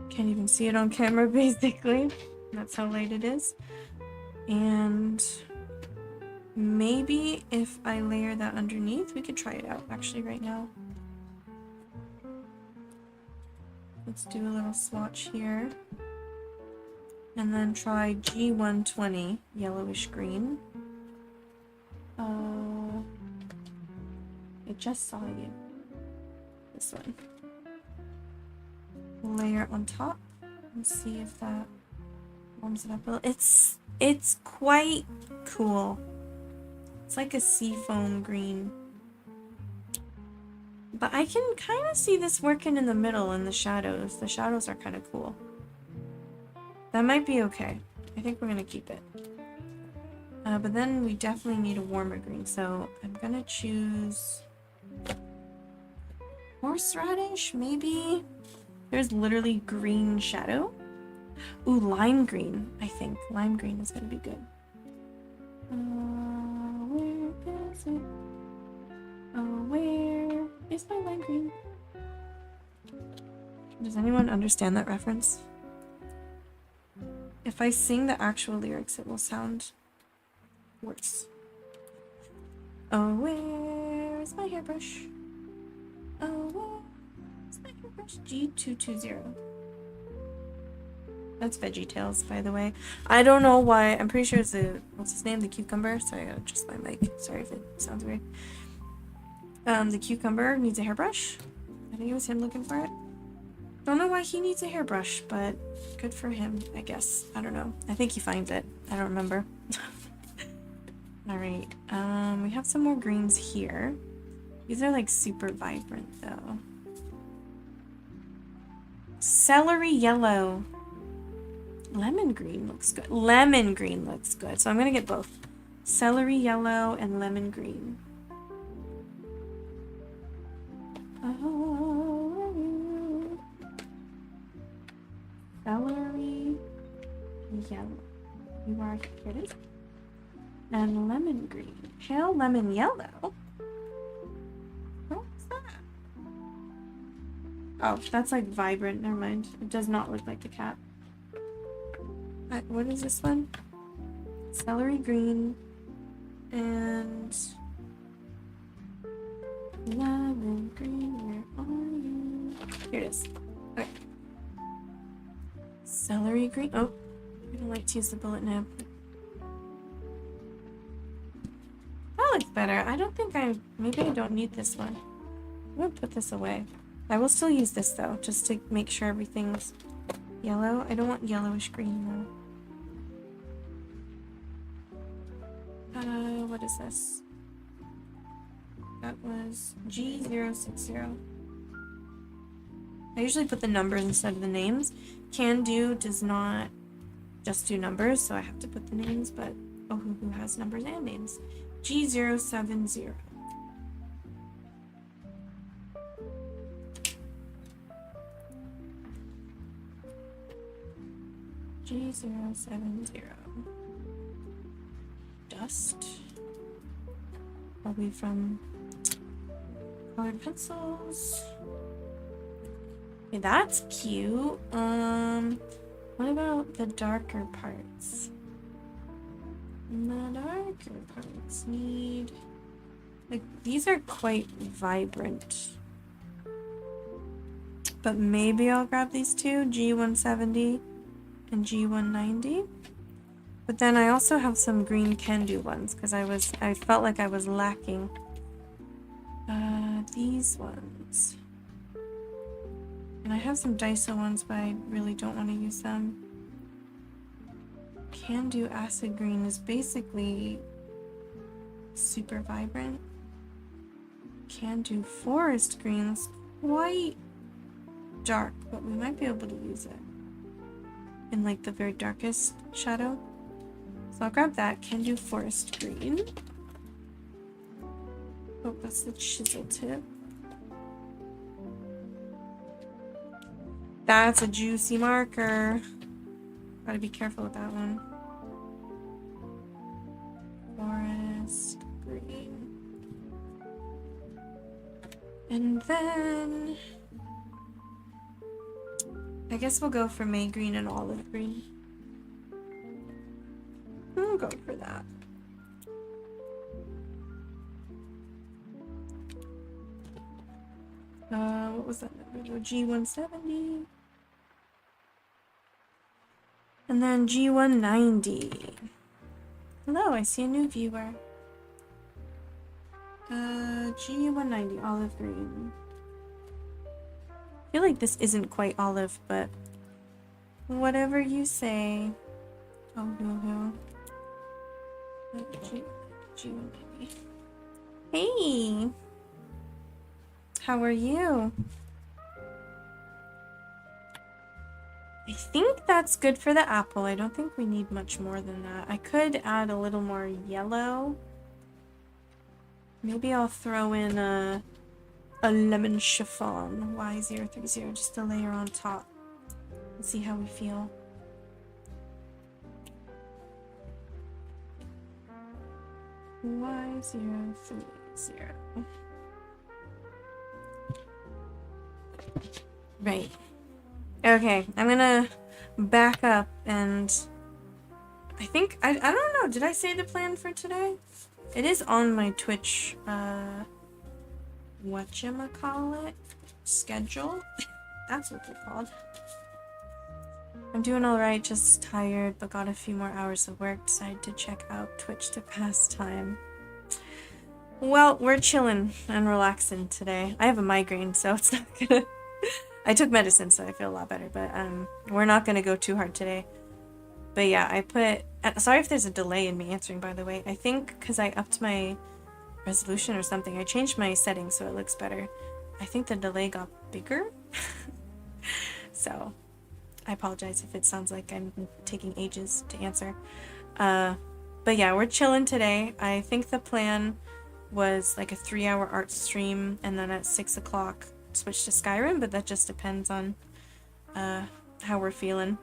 Can't even see it on camera, basically. That's how light it is. And maybe if I layer that underneath, we could try it out actually right now. Let's do a little swatch here. And then try G120, yellowish green. I just saw you. This one. Layer it on top and see if that warms it up a little. It's quite cool. It's like a seafoam green. But I can kind of see this working in the middle in the shadows. The shadows are kind of cool. That might be okay. I think we're going to keep it. But then we definitely need a warmer green. So I'm going to choose horseradish, maybe? There's literally green shadow. Ooh, lime green, I think. Lime green is going to be good. Where is it? Where is my lime green? Does anyone understand that reference? If I sing the actual lyrics, it will sound worse. Oh, where is my hairbrush? Oh, where is my hairbrush? G220. That's VeggieTales, by the way. I don't know why. I'm pretty sure it's a... What's his name? The cucumber? Sorry, I gotta adjust my mic. Sorry if it sounds weird. The cucumber needs a hairbrush. I think it was him looking for it. Don't know why he needs a hairbrush, but good for him, I guess. I don't know. I think he finds it. I don't remember. Alright. We have some more greens here. These are like super vibrant though. Celery yellow. Lemon green looks good. Lemon green looks good. So I'm gonna get both. Celery yellow and lemon green. Celery yellow. You are here it is. And lemon green. Pale lemon yellow. What's that? Oh, that's like vibrant. Never mind. It does not look like the cat. What is this one? Celery green and lemon green. Where are you? Here it is. Okay. Celery green. Oh, I don't like to use the bullet nib. That looks better. I don't think maybe I don't need this one. I'm gonna put this away. I will still use this though, just to make sure everything's yellow. I don't want yellowish green though. What is this? That was G060. I usually put the numbers instead of the names. Can do does not just do numbers, so I have to put the names, but Ohuhu has numbers and names. G070. G070. Dust. Probably from colored pencils. Okay, that's cute. What about the darker parts? The darker parts need... Like, these are quite vibrant. But maybe I'll grab these two, G170 and G190. But then I also have some green can-do ones because I felt like I was lacking. These ones. And I have some Daiso ones, but I really don't want to use them. Can-do acid green is basically super vibrant. Can-do forest green is quite dark, but we might be able to use it in like the very darkest shadow. So I'll grab that. Can do forest green. Oh, that's the chisel tip. That's a juicy marker. Gotta be careful with that one. Forest green. And then I guess we'll go for May green and olive green. We'll go for that. What was that number? G170. And then G190. Hello, I see a new viewer. G190, olive green. I feel like this isn't quite olive, but whatever you say. Oh, no. G190. Hey! How are you? I think that's good for the apple. I don't think we need much more than that. I could add a little more yellow. Maybe I'll throw in a lemon chiffon Y030 just a layer on top and see how we feel. Y030. Right. Okay, I'm gonna back up and I think I don't know, did I say the plan for today? It is on my Twitch whatchamacallit schedule. That's what they're called. I'm doing alright, just tired, but got a few more hours of work. Decided to check out Twitch to pass time. Well, we're chilling and relaxing today. I have a migraine, so it's not gonna... I took medicine, so I feel a lot better, but we're not gonna go too hard today. But yeah, I put... sorry if there's a delay in me answering, by the way. I think because I upped my resolution or something, I changed my settings so it looks better. I think the delay got bigger. So, I apologize if it sounds like I'm taking ages to answer. But yeah, we're chilling today. I think the plan was like a 3-hour art stream, and then at 6 o'clock switch to Skyrim, but that just depends on how we're feeling.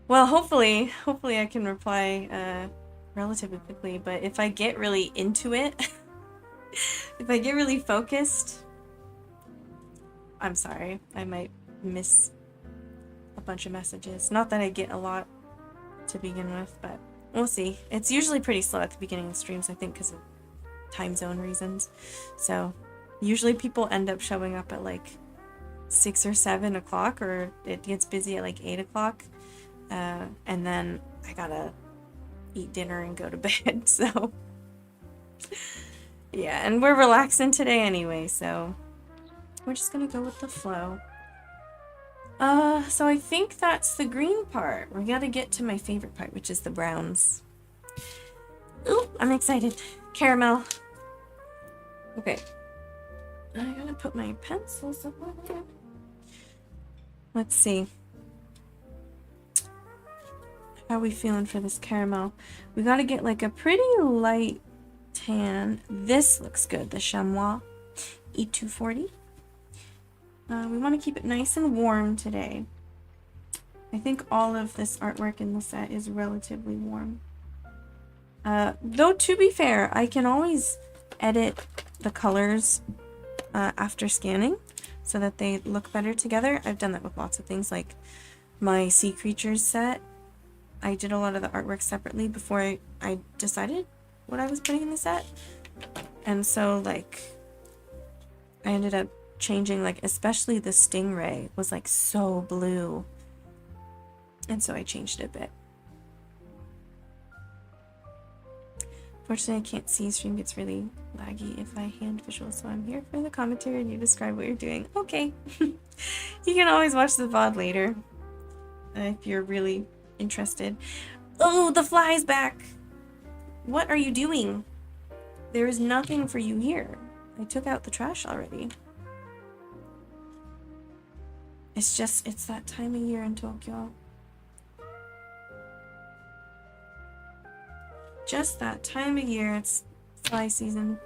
Well, hopefully I can reply relatively quickly, but if I get really into it, if I get really focused, I'm sorry, I might miss a bunch of messages. Not that I get a lot to begin with, but we'll see. It's usually pretty slow at the beginning of streams, I think, because of time zone reasons. So usually people end up showing up at like 6 or 7 o'clock, or it gets busy at like 8 o'clock. And then I gotta eat dinner and go to bed, so yeah, and we're relaxing today anyway, so we're just gonna go with the flow. So I think that's the green part. We gotta get to my favorite part, which is the browns. Ooh, I'm excited. Caramel. Okay. I gotta put my pencils away. Let's see. How are we feeling for this caramel? We gotta get like a pretty light tan. This looks good, the chamois E240. We want to keep it nice and warm today. I think all of this artwork in the set is relatively warm. Though to be fair, I can always edit the colors after scanning so that they look better together. I've done that with lots of things, like my sea creatures set. I did a lot of the artwork separately before I decided what I was putting in the set. And so, like, I ended up changing, like, especially the stingray was, like, so blue. And so I changed it a bit. Fortunately, I can't see. Stream gets really laggy if I hand visual, so I'm here for the commentary and you describe what you're doing. Okay. You can always watch the VOD later if you're really interested. Oh, the fly's back! What are you doing? There is nothing for you here. I took out the trash already. It's that time of year in Tokyo. Just that time of year. It's fly season.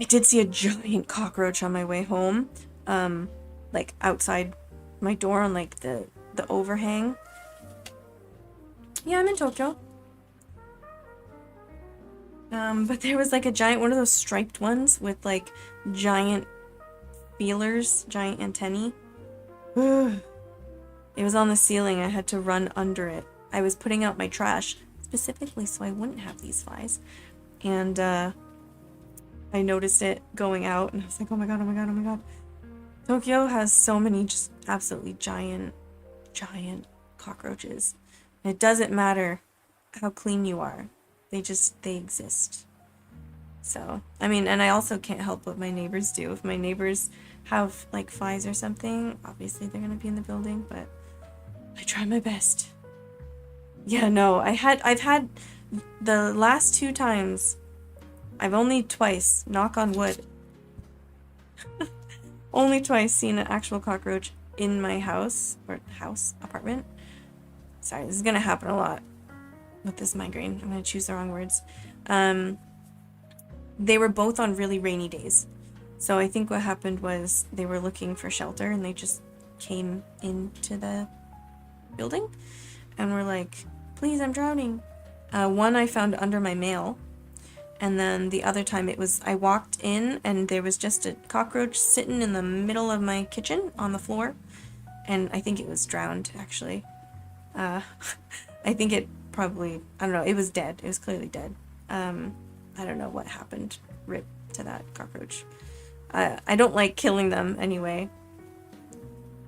I did see a giant cockroach on my way home. Like outside my door on like the overhang. Yeah, I'm in Tokyo. But there was like a giant one of those striped ones with like giant feelers, giant antennae. It was on the ceiling. I had to run under it. I was putting out my trash specifically so I wouldn't have these flies. And I noticed it going out and I was like, oh my god, oh my god, oh my god. Tokyo has so many just absolutely giant cockroaches. And it doesn't matter how clean you are. They exist. So, I mean, and I also can't help what my neighbors do. If my neighbors have like flies or something, obviously they're gonna be in the building, but I try my best. Yeah, no, I've had the last 2 times, I've only twice, knock on wood, only twice seen an actual cockroach in my house, or apartment. Sorry, this is gonna happen a lot with this migraine. I'm gonna choose the wrong words. They were both on really rainy days. So I think what happened was they were looking for shelter and they just came into the building and were like, please, I'm drowning. One I found under my mail. And then the other time I walked in and there was just a cockroach sitting in the middle of my kitchen on the floor. And I think it was drowned, actually. I think it probably, I don't know, it was dead. It was clearly dead. I don't know what happened. Rip to that cockroach. I don't like killing them anyway,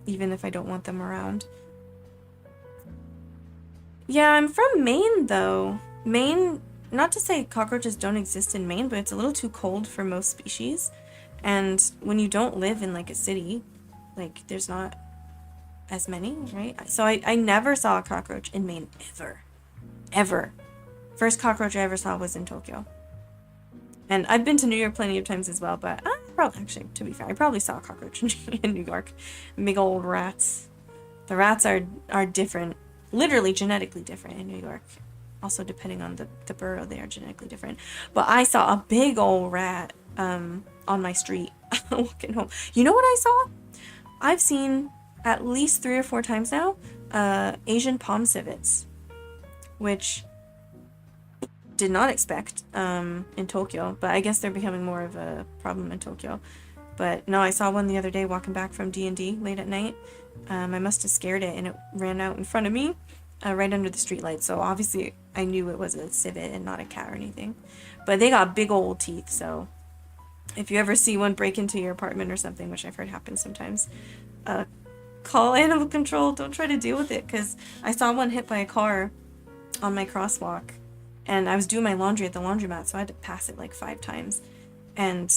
even if I don't want them around. Yeah, I'm from Maine, though. Maine, not to say cockroaches don't exist in Maine, but it's a little too cold for most species. And when you don't live in, like, a city, like, there's not as many, right? So I never saw a cockroach in Maine, ever. Ever. First cockroach I ever saw was in Tokyo. And I've been to New York plenty of times as well, but actually, to be fair, I probably saw a cockroach in New York. Big old rats. The rats are different, literally genetically different in New York. Also, depending on the borough, they are genetically different. But I saw a big old rat on my street walking home. You know what I saw? I've seen at least 3 or 4 times now Asian palm civets, which did not expect in Tokyo, but I guess they're becoming more of a problem in Tokyo. But no, I saw one the other day walking back from D&D late at night. I must have scared it and it ran out in front of me right under the streetlight. So obviously I knew it was a civet and not a cat or anything. But they got big old teeth, so if you ever see one break into your apartment or something, which I've heard happens sometimes, call animal control. Don't try to deal with it, because I saw one hit by a car on my crosswalk. And I was doing my laundry at the laundromat, so I had to pass it like 5 times. And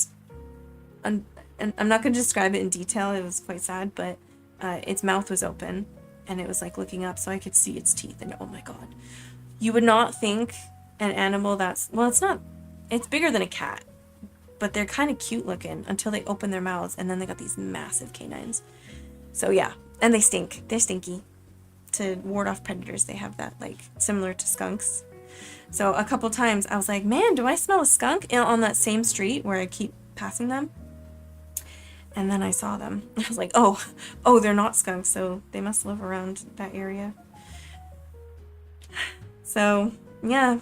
I'm not going to describe it in detail. It was quite sad, but its mouth was open and it was like looking up so I could see its teeth. And oh my god. You would not think an animal that's... Well, it's bigger than a cat, but they're kind of cute looking until they open their mouths and then they got these massive canines. So yeah, and they stink. They're stinky. To ward off predators, they have that, like, similar to skunks. So a couple times I was like, man, do I smell a skunk on that same street where I keep passing them? And then I saw them. I was like, oh, they're not skunks, so they must live around that area. So, yeah.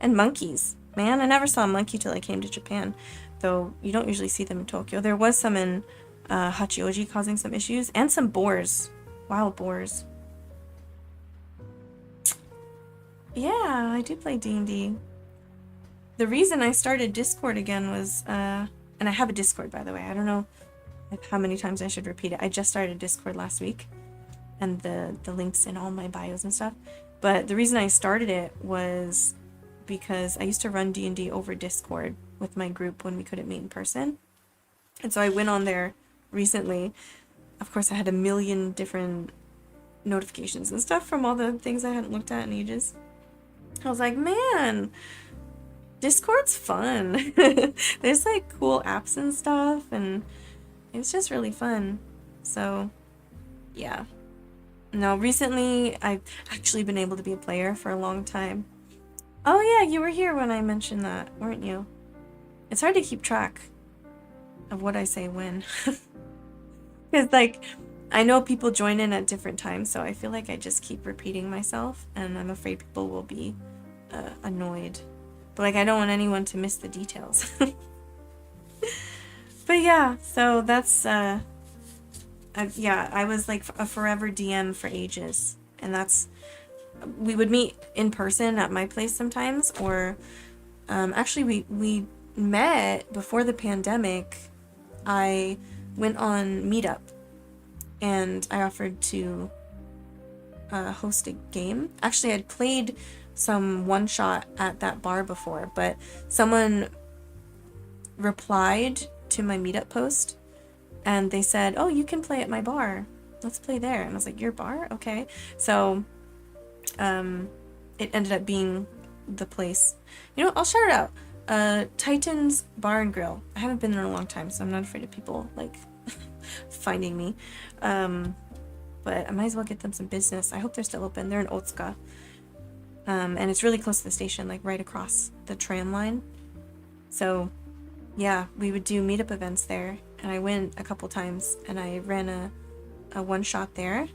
And monkeys. Man, I never saw a monkey till I came to Japan, though you don't usually see them in Tokyo. There was some in Hachioji causing some issues, and some boars. Wild boars. Yeah, I do play D&D. The reason I started Discord again was, and I have a Discord, by the way. I don't know how many times I should repeat it. I just started Discord last week, and the link's in all my bios and stuff. But the reason I started it was because I used to run D&D over Discord with my group when we couldn't meet in person. And so I went on there recently. Of course, I had a million different notifications and stuff from all the things I hadn't looked at in ages. I was like, man, Discord's fun. There's like cool apps and stuff, and it was just really fun. So Yeah. No, recently I've actually been able to be a player for a long time. Oh yeah, you were here when I mentioned that, weren't you? It's hard to keep track of what I say when. Because, like, I know people join in at different times, so I feel like I just keep repeating myself, and I'm afraid people will be annoyed. But, like, I don't want anyone to miss the details. But yeah, so that's, yeah, I was like a forever DM for ages. And that's, we would meet in person at my place sometimes, or actually, we met before the pandemic. I went on Meetup and I offered to host a game. Actually, I'd played some one shot at that bar before, but someone replied to my Meetup post and they said, "Oh, you can play at my bar. Let's play there." And I was like, "Your bar? Okay." So it ended up being the place. You know, I'll shout it out. Titan's Bar and Grill. I haven't been there in a long time, so I'm not afraid of people like finding me. But I might as well get them some business. I hope they're still open. They're in Otsuka. And it's really close to the station, like right across the tram line. So yeah, we would do meetup events there. And I went a couple times and I ran a one shot there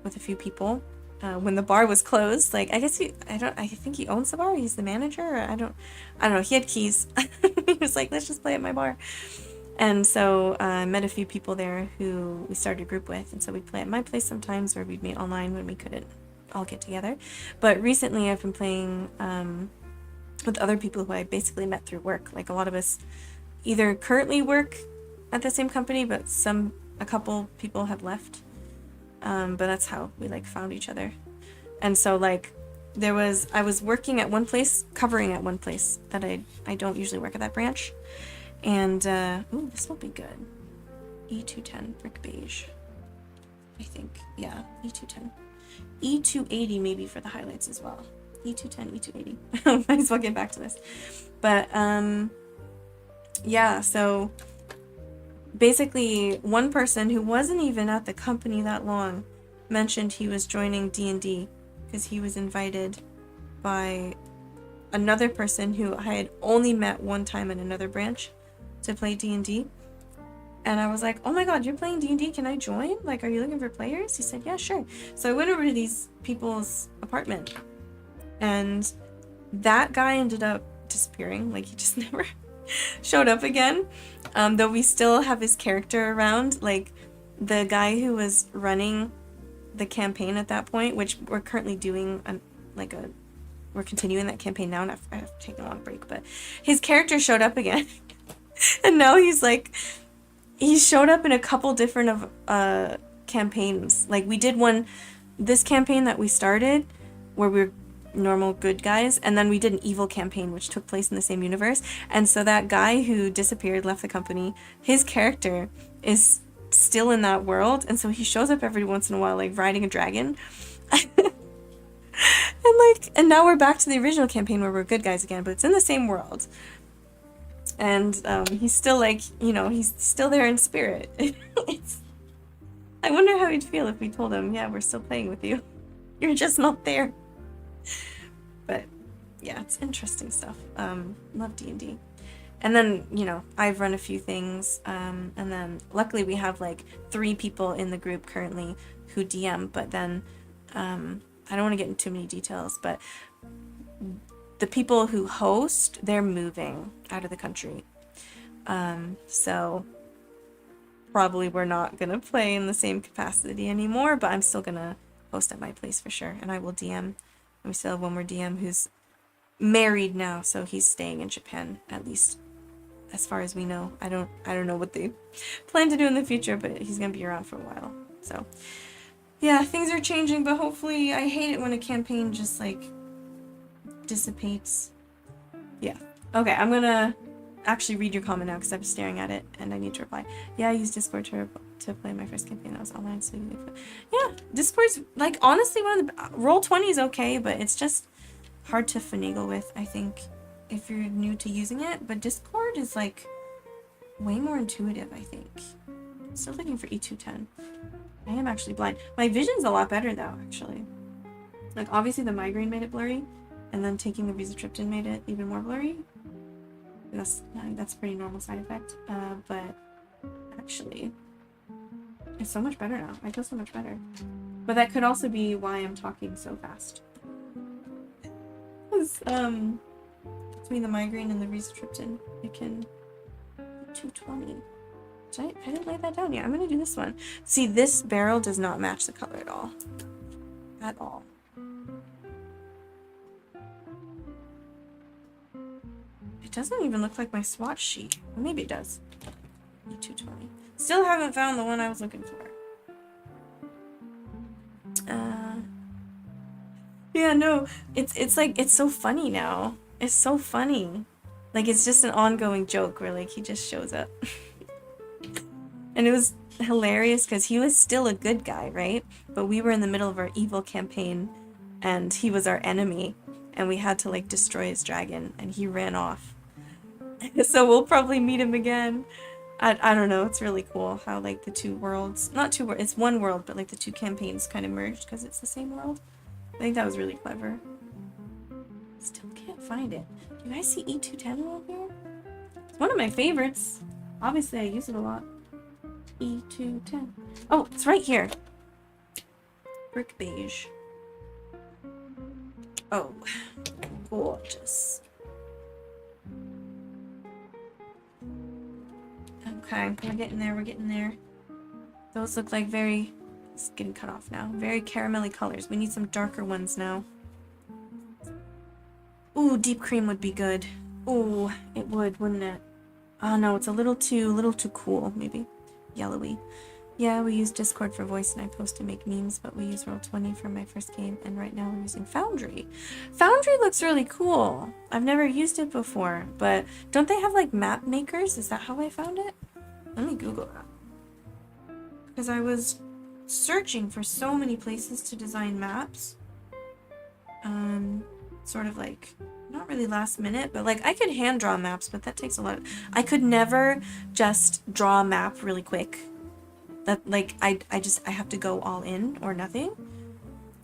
with a few people. When the bar was closed, like I think he owns the bar. He's the manager. Or I don't know. He had keys. He was like, "Let's just play at my bar." And so I met a few people there who we started a group with. And so we'd play at my place sometimes, or we'd meet online when we couldn't all get together. But recently I've been playing with other people who I basically met through work. Like a lot of us either currently work at the same company, but a couple people have left. But that's how we like found each other. And so like I was working at one place, covering at one place that I don't usually work at that branch. And, ooh, this will be good. E210, brick beige. I think, yeah, E210. E280 maybe for the highlights as well. E210, E280. Might as well get back to this. But, yeah, so basically one person who wasn't even at the company that long mentioned he was joining D&D because he was invited by another person who I had only met one time in another branch to play D&D. And I was like, "Oh my god, you're playing D&D, can I join? Like, are you looking for players?" He said, "Yeah, sure." So I went over to these people's apartment and that guy ended up disappearing. Like, he just never showed up again. Though we still have his character around. Like, the guy who was running the campaign at that point, which we're currently doing we're continuing that campaign now, and I've taken a long break, but his character showed up again. And now he showed up in a couple different of campaigns. Like, we did this campaign that we started where we were normal good guys, and then we did an evil campaign which took place in the same universe. And so that guy who disappeared, left the company, his character is still in that world, and so he shows up every once in a while, like riding a dragon. And now we're back to the original campaign where we're good guys again, but it's in the same world. And he's still like, he's still there in spirit. I wonder how he'd feel if we told him, "Yeah, we're still playing with you. You're just not there." But yeah, it's interesting stuff. Love D&D. And then, I've run a few things. And then luckily we have like 3 people in the group currently who DM, but then I don't want to get into too many details, but the people who host, they're moving out of the country. So probably we're not going to play in the same capacity anymore, but I'm still going to host at my place for sure. And I will DM. And we still have one more DM who's married now, so he's staying in Japan, at least as far as we know. I don't know what they plan to do in the future, but he's going to be around for a while. So yeah, things are changing, but hopefully, I hate it when a campaign just like dissipates. Yeah. Okay, I'm gonna actually read your comment now because I'm staring at it and I need to reply. "Yeah, I used Discord to play my first campaign. That was online, so yeah, Discord's like honestly one of the Roll20 is okay, but it's just hard to finagle with, I think, if you're new to using it. But Discord is like way more intuitive, I think. Still looking for E210. I am actually blind. My vision's a lot better though, actually. Like, obviously the migraine made it blurry, and then taking the rizatriptan made it even more blurry. That's a pretty normal side effect. But actually, it's so much better now. I feel so much better. But that could also be why I'm talking so fast. Because, between the migraine and the rizatriptan, it can... 220. I didn't lay that down yet. I'm gonna do this one. See, this barrel does not match the color at all. At all. It doesn't even look like my swatch sheet. Well, maybe it does. 220. Still haven't found the one I was looking for. Yeah, no. It's like, it's so funny now. It's so funny. Like, it's just an ongoing joke where, like, he just shows up. And it was hilarious because he was still a good guy, right? But we were in the middle of our evil campaign, and he was our enemy, and we had to, like, destroy his dragon, and he ran off. So we'll probably meet him again. I don't know, it's really cool how, like, the two worlds, not two worlds, it's one world, but, like, the two campaigns kind of merged because it's the same world. I think that was really clever. Still can't find it. Do you guys see E210 over here? It's one of my favorites. Obviously, I use it a lot. E210. Oh, it's right here. Brick beige. Oh, gorgeous. Okay, we're getting there, we're getting there. Those look like very... It's getting cut off now. Very caramelly colors. We need some darker ones now. Ooh, deep cream would be good. Ooh, it would, wouldn't it? Oh no, it's a little too cool, maybe. Yellowy. Yeah, we use Discord for voice and I post to make memes, but we use Roll20 for my first game, and right now we're using Foundry. Foundry looks really cool. I've never used it before, but don't they have like map makers? Is that how I found it? Let me Google that. Because I was searching for so many places to design maps. Sort of like, not really last minute, but like I could hand draw maps, but that takes a lot. I could never just draw a map really quick. That like I have to go all in or nothing.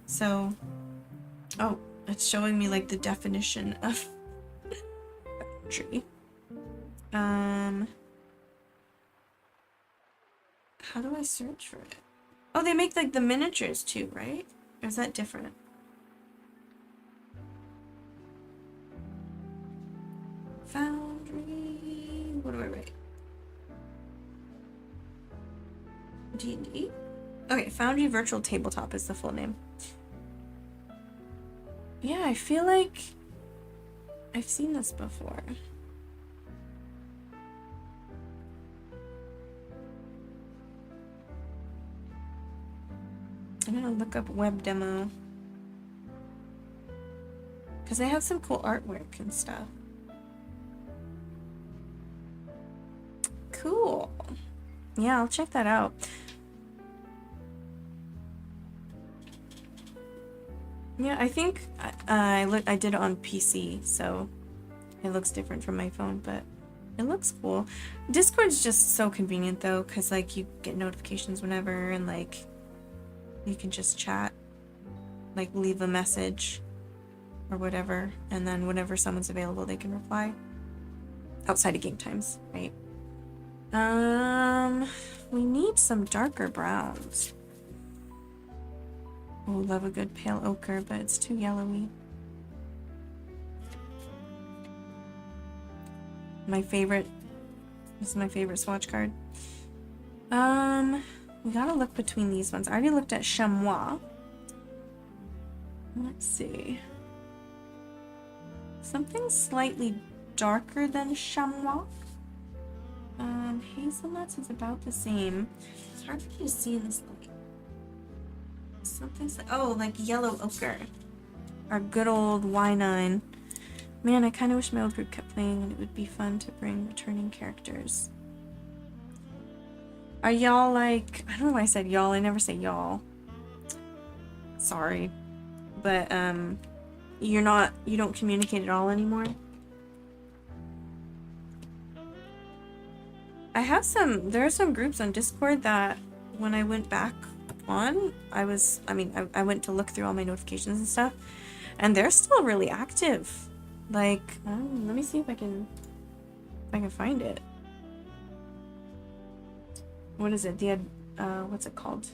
So, oh, it's showing me like the definition of Foundry. How do I search for it? Oh, they make like the miniatures too, right? Or is that different? Foundry. What do I write? D&D? Okay, Foundry Virtual Tabletop is the full name. Yeah, I feel like I've seen this before. I'm gonna look up web demo. Because they have some cool artwork and stuff. Cool. Yeah, I'll check that out. Yeah, I think I did it on PC, so it looks different from my phone, but it looks cool. Discord's just so convenient though, because like you get notifications whenever, and like you can just chat, like leave a message or whatever, and then whenever someone's available they can reply. Outside of game times, right? We need some darker browns. Oh, love a good pale ochre, but it's too yellowy. My favorite. This is my favorite swatch card. We gotta look between these ones. I already looked at Chamois. Let's see. Something slightly darker than Chamois. Hazelnuts is about the same. It's hard for you to see in this light. Something's like, oh, like yellow ochre. Our good old Y9. Man, I kind of wish my old group kept playing, and it would be fun to bring returning characters. Are y'all like, I don't know why I said y'all, I never say y'all. Sorry. But, you don't communicate at all anymore? There are some groups on Discord that when I went back on, I went to look through all my notifications and stuff, and they're still really active. Like, let me see if I can find it. What is it? What's it called?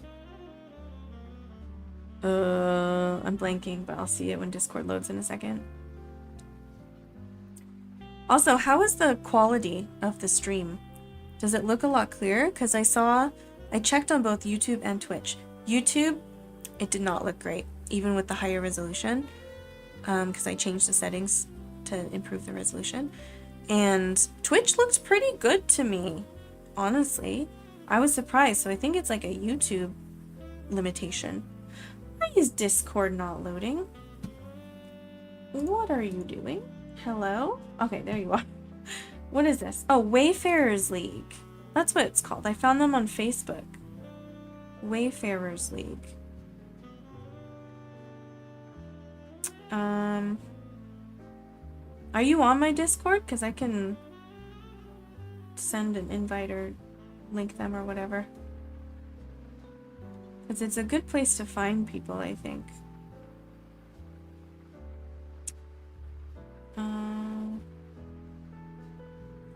I'm blanking, but I'll see it when Discord loads in a second. Also, how is the quality of the stream? Does it look a lot clearer? Because I checked on both YouTube and Twitch. YouTube, it did not look great, even with the higher resolution, because I changed the settings to improve the resolution. And Twitch looked pretty good to me, honestly. I was surprised, so I think it's like a YouTube limitation. Why is Discord not loading? What are you doing? Hello? Okay, there you are. What is this? Oh, Wayfarers League. That's what it's called. I found them on Facebook. Wayfarers League. Are you on my Discord? Because I can send an invite or link them or whatever. Because it's a good place to find people, I think.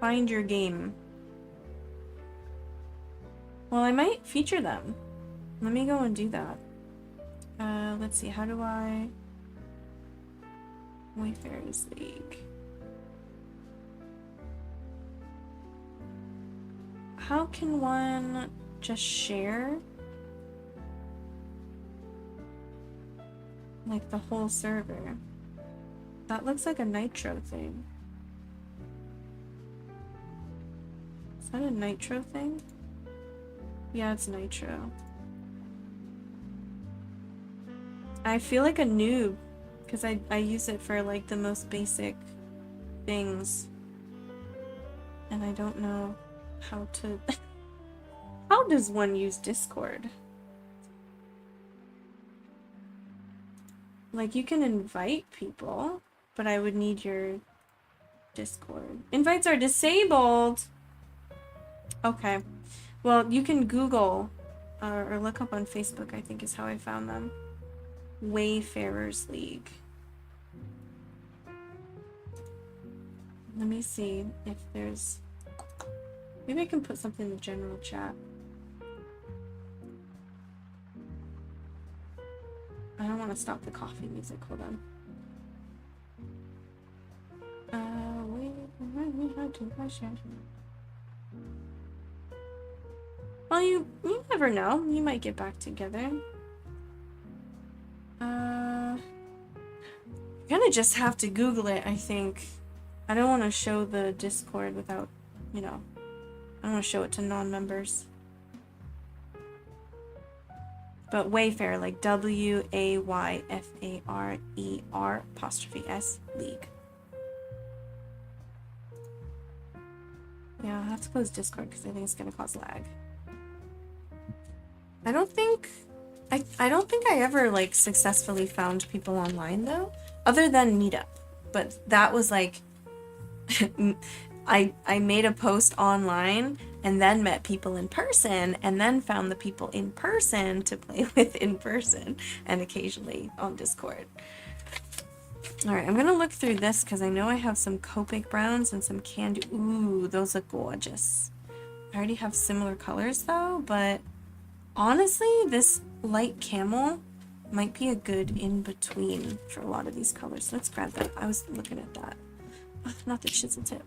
Find your game. Well, I might feature them. Let me go and do that. Let's see, how do I... Wayfarers League. How can one just share? Like the whole server. That looks like a Nitro thing. Is that a Nitro thing? Yeah, it's Nitro. I feel like a noob because I use it for like the most basic things. And I don't know how to... How does one use Discord? Like, you can invite people, but I would need your Discord. Invites are disabled! Okay. Well, you can Google or look up on Facebook, I think is how I found them. Wayfarers League. Let me see if there's... Maybe I can put something in the general chat. I don't want to stop the coffee music. Hold on. Well, you never know. You might get back together. You're gonna just have to Google it, I think. I don't want to show the Discord without, you know, I don't want to show it to non-members. But Wayfarer, like WAYFARER''S League. Yeah, I'll have to close Discord because I think it's gonna cause lag. I don't think I ever like successfully found people online though, other than Meetup. But that was like I made a post online and then met people in person and then found the people in person to play with in person and occasionally on Discord. All right, I'm gonna look through this because I know I have some Copic browns and some candy. Ooh, those look gorgeous. I already have similar colors though, but honestly, this light camel might be a good in-between for a lot of these colors. So let's grab that. I was looking at that. Oh, not the chisel tip.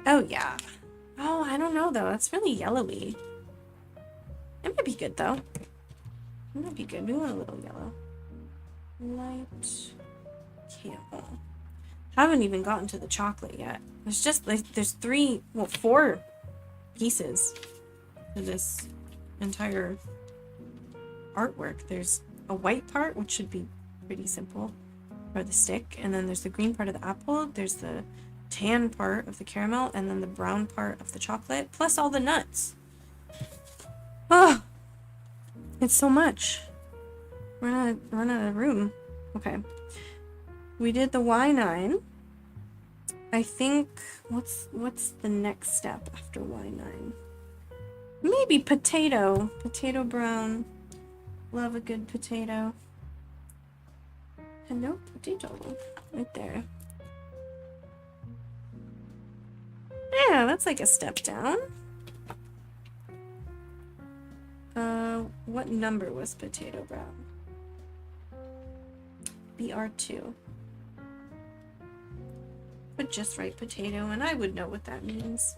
Oh, yeah. Oh, I don't know, though. That's really yellowy. It might be good, though. It might be good. We want a little yellow. Light camel. Haven't even gotten to the chocolate yet. There's just, there's four pieces to this entire artwork. There's a white part, which should be pretty simple, or the stick, and then there's the green part of the apple, there's the tan part of the caramel, and then the brown part of the chocolate, plus all the nuts. Oh, it's so much. We're gonna run out of room. Okay. We did the Y9. I think, what's the next step after Y9? Maybe potato. Potato brown. Love a good potato. Hello, potato. Right there. Yeah, that's like a step down. What number was potato brown? BR2. But just write potato and I would know what that means.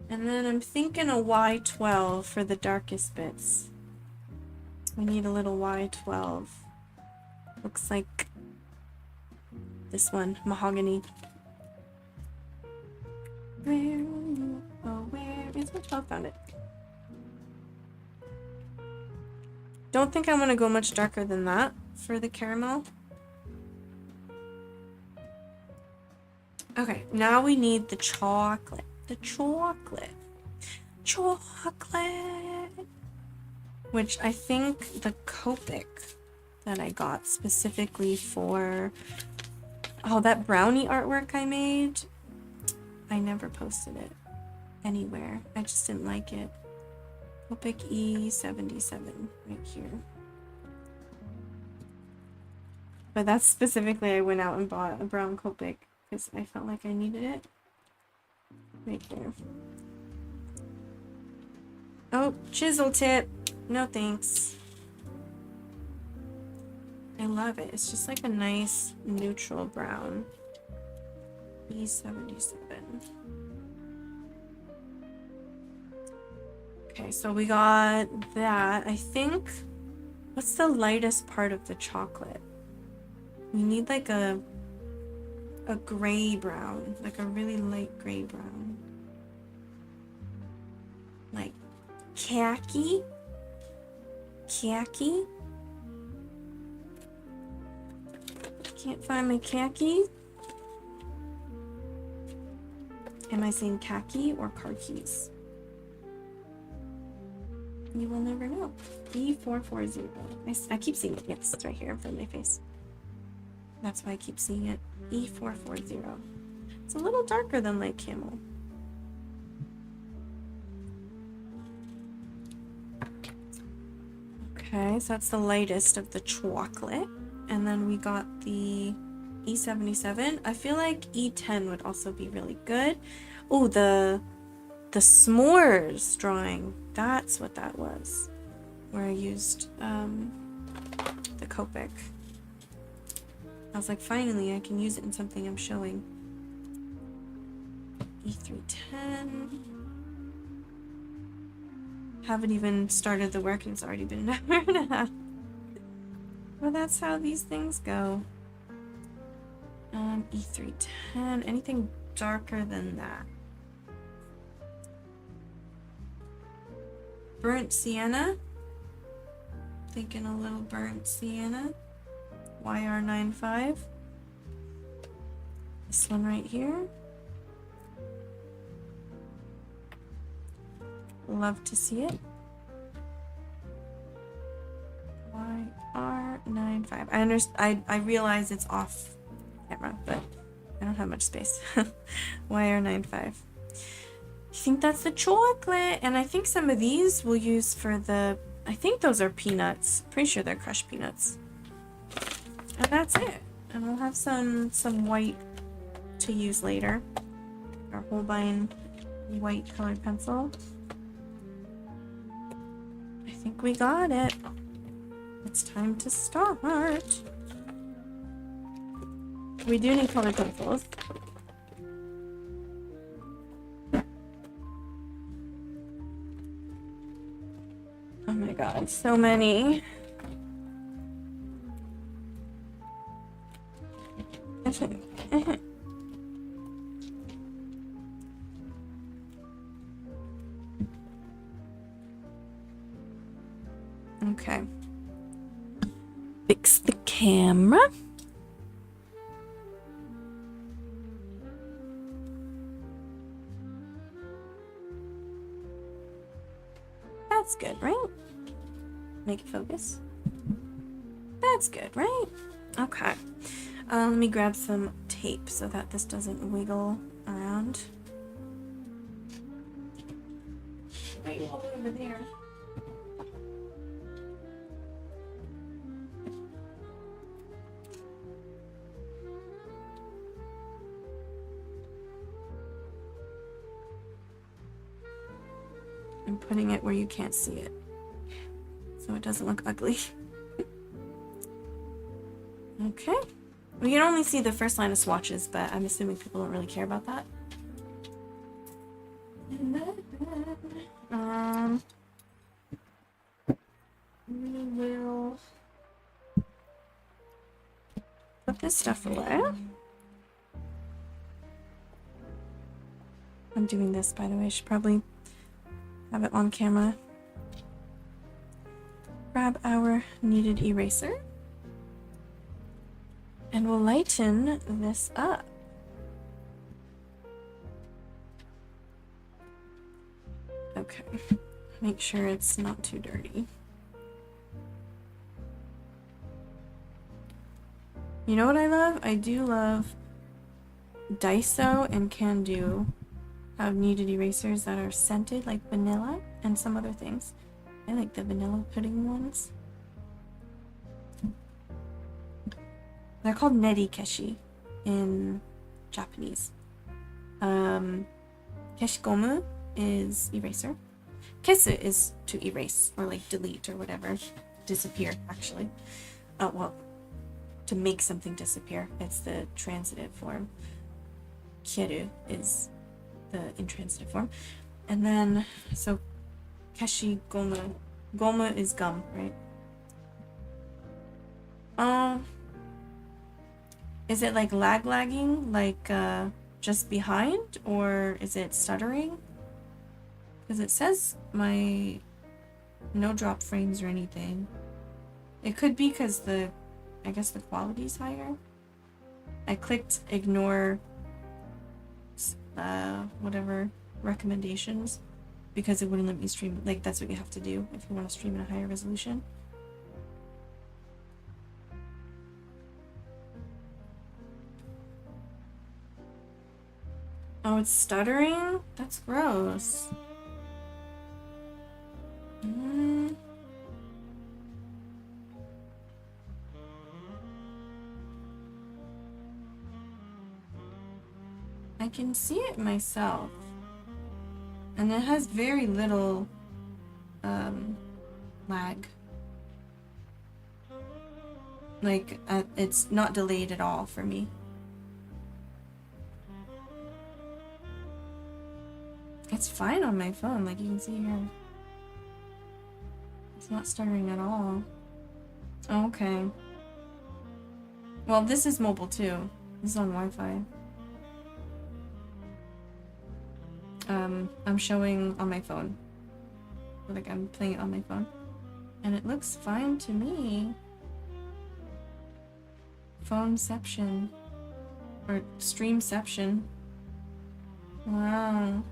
And then I'm thinking a Y12 for the darkest bits. We need a little Y12. Looks like this one, mahogany. Where are you? Oh, where is my 12? Found it. Don't think I want to go much darker than that for the caramel. Okay, now we need the chocolate. The chocolate. Chocolate. Which I think the Copic that I got specifically for... Oh, that brownie artwork I made. I never posted it anywhere. I just didn't like it. Copic E77 right here. But that's specifically I went out and bought a brown Copic because I felt like I needed it. Right there. Oh, chisel tip. No thanks. I love it. It's just like a nice neutral brown. E77. Okay, so we got that. I think, what's the lightest part of the chocolate? We need like a gray brown, like a really light gray brown. Like khaki? Khaki? Can't find my khaki. Am I saying khaki or car keys? You will never know. E440. I keep seeing it. Yes, it's right here in front of my face. That's why I keep seeing it. E440. It's a little darker than light camel. Okay, so that's the lightest of the chocolate. And then we got the E77. I feel like E10 would also be really good. Oh, the s'mores drawing. That's what that was. Where I used the Copic. I was like, finally, I can use it in something I'm showing. E310. Haven't even started the work and it's already been an hour and a half. Well, that's how these things go. E310. Anything darker than that? Burnt sienna. Thinking a little burnt sienna. YR95. This one right here. Love to see it. YR95. I realize it's off camera, but I don't have much space. YR95. I think that's the chocolate, and I think some of these we'll use for the... I think those are peanuts. Pretty sure they're crushed peanuts. And that's it. And we'll have some white to use later. Our Holbein white colored pencil. I think we got it. It's time to start. We do need colored pencils. Oh my god, so many. Okay. Fix the camera. That's good, right? Make it focus. That's good, right? Okay. Let me grab some tape so that this doesn't wiggle around. Wiggle, over there. I'm putting it where you can't see it, so it doesn't look ugly. Okay. We can only see the first line of swatches, but I'm assuming people don't really care about that. We will put this stuff away. I'm doing this, by the way. I should probably have it on camera. Grab our kneaded eraser. And we'll lighten this up. Okay. Make sure it's not too dirty. You know what I love? I do love Daiso and Can-Do have kneaded erasers that are scented like vanilla and some other things. I like the vanilla pudding ones. They're called neri keshi in Japanese. Keshigomu is eraser. Kesu is to erase or like delete or whatever. Disappear, actually. Well, to make something disappear. It's the transitive form. Kieru is the intransitive form. And then, so keshigomu. Gomu is gum, right? Is it like lagging, like just behind, or is it stuttering? Because it says my no drop frames or anything. It could be because I guess the quality's higher. I clicked ignore whatever recommendations because it wouldn't let me stream. Like, that's what you have to do if you want to stream in a higher resolution. Oh, it's stuttering? That's gross. I can see it myself. And it has very little lag. Like, it's not delayed at all for me. It's fine on my phone, like you can see here. It's not stuttering at all. Okay. Well, this is mobile too. This is on Wi-Fi. I'm showing on my phone. Like, I'm playing it on my phone. And it looks fine to me. Phoneception. Or streamception. Wow.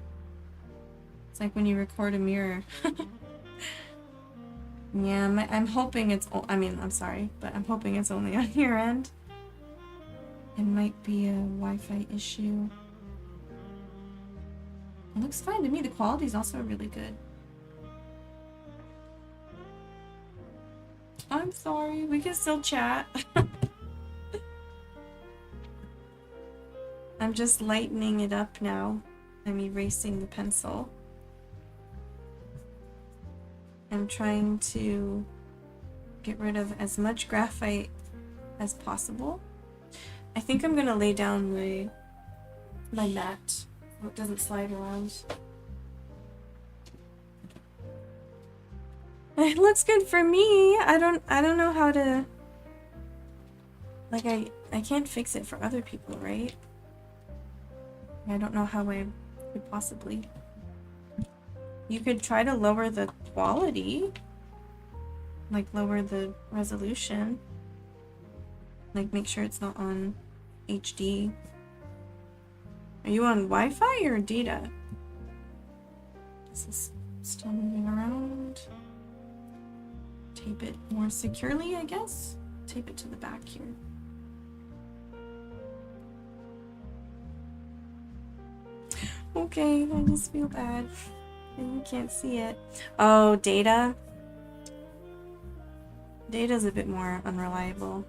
It's like when you record a mirror. Yeah, I'm hoping it's... I mean, I'm sorry, but I'm hoping it's only on your end. It might be a Wi-Fi issue. It looks fine to me. The quality is also really good. I'm sorry. We can still chat. I'm just lightening it up now. I'm erasing the pencil. I'm trying to get rid of as much graphite as possible. I think I'm gonna lay down my mat so it doesn't slide around. It looks good for me. I don't know how to, like, I can't fix it for other people, right? I don't know how I could possibly. You could try to lower the quality, like lower the resolution, like make sure it's not on HD. Are you on Wi-Fi or data? This is still moving around. Tape it more securely, I guess. Tape it to the back here. Okay, I just feel bad. And you can't see it. Oh, data. Data's a bit more unreliable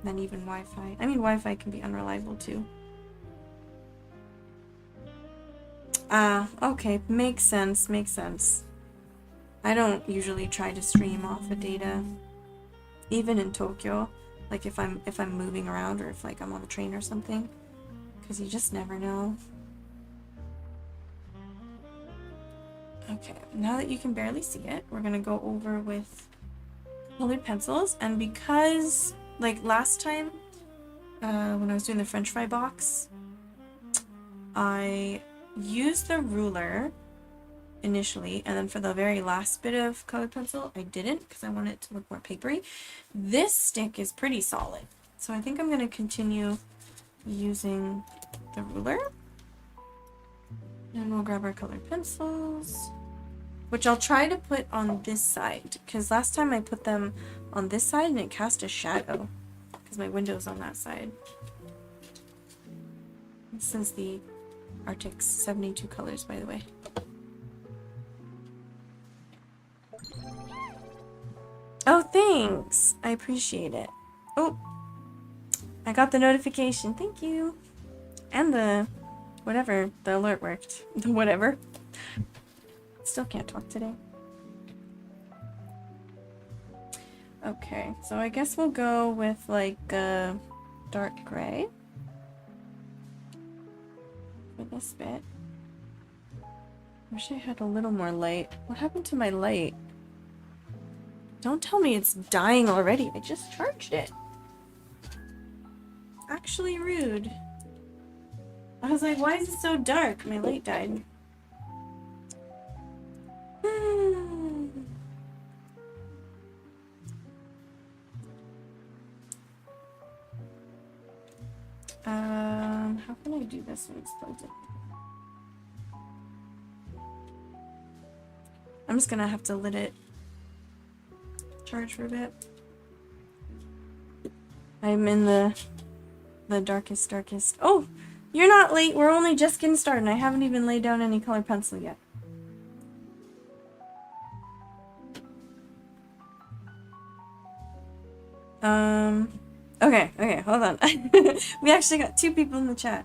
than even Wi-Fi. I mean, Wi-Fi can be unreliable too. Ah, okay. Makes sense. Makes sense. I don't usually try to stream off of data, even in Tokyo. Like if I'm moving around or if like I'm on a train or something, because you just never know. Okay, now that you can barely see it, we're gonna go over with colored pencils. And because like last time, when I was doing the French fry box, I used the ruler initially, and then for the very last bit of colored pencil I didn't, because I want it to look more papery. This stick is pretty solid, so I think I'm going to continue using the ruler, and we'll grab our colored pencils, which I'll try to put on this side, because last time I put them on this side and it cast a shadow because my window's on that side. This is the Arctic's 72 colors, by the way. Oh, thanks! I appreciate it. Oh! I got the notification. Thank you! And the... whatever. The alert worked. The whatever. Still can't talk today. Okay, so I guess we'll go with, like, dark gray. For this bit. Wish I had a little more light. What happened to my light? Don't tell me it's dying already. I just charged it. Actually rude. I was like, why is it so dark? My light died. How can I do this when it's plugged in? I'm just gonna have to let it charge for a bit. I'm in the darkest. Oh, you're not late. We're only just getting started. I haven't even laid down any colored pencil yet. Okay, hold on. We actually got 2 people in the chat.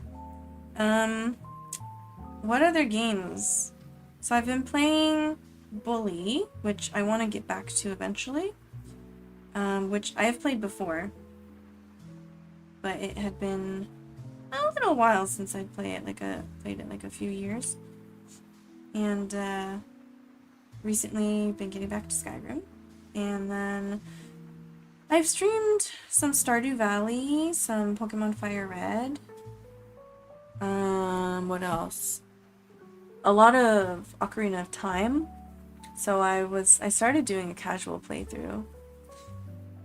What other games? So I've been playing Bully, which I want to get back to eventually. Which I have played before. But it had been a little while since I played it like a few years. And recently been getting back to Skyrim. And then I've streamed some Stardew Valley, some Pokemon Fire Red. What else? A lot of Ocarina of Time. So I started doing a casual playthrough.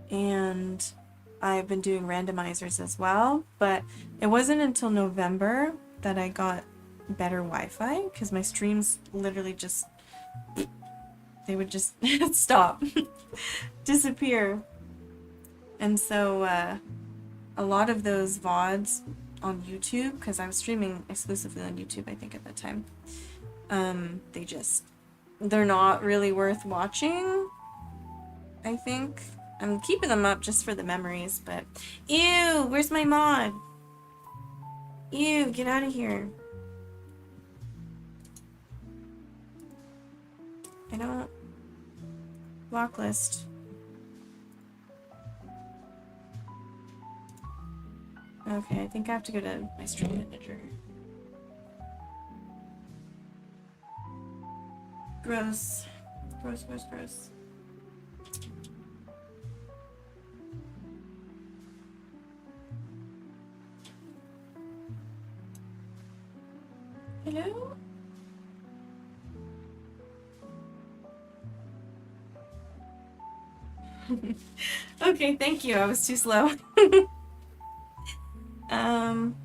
And I've been doing randomizers as well, but it wasn't until November that I got better Wi-Fi, because my streams literally just, they would just stop, disappear. And so a lot of those VODs on YouTube, because I was streaming exclusively on YouTube, I think at that time, they're not really worth watching, I think. I'm keeping them up just for the memories, but... Ew! Where's my mod? Ew, get out of here. I don't... Block list. Okay, I think I have to go to my stream manager. Gross. Gross. Hello? Okay, thank you. I was too slow.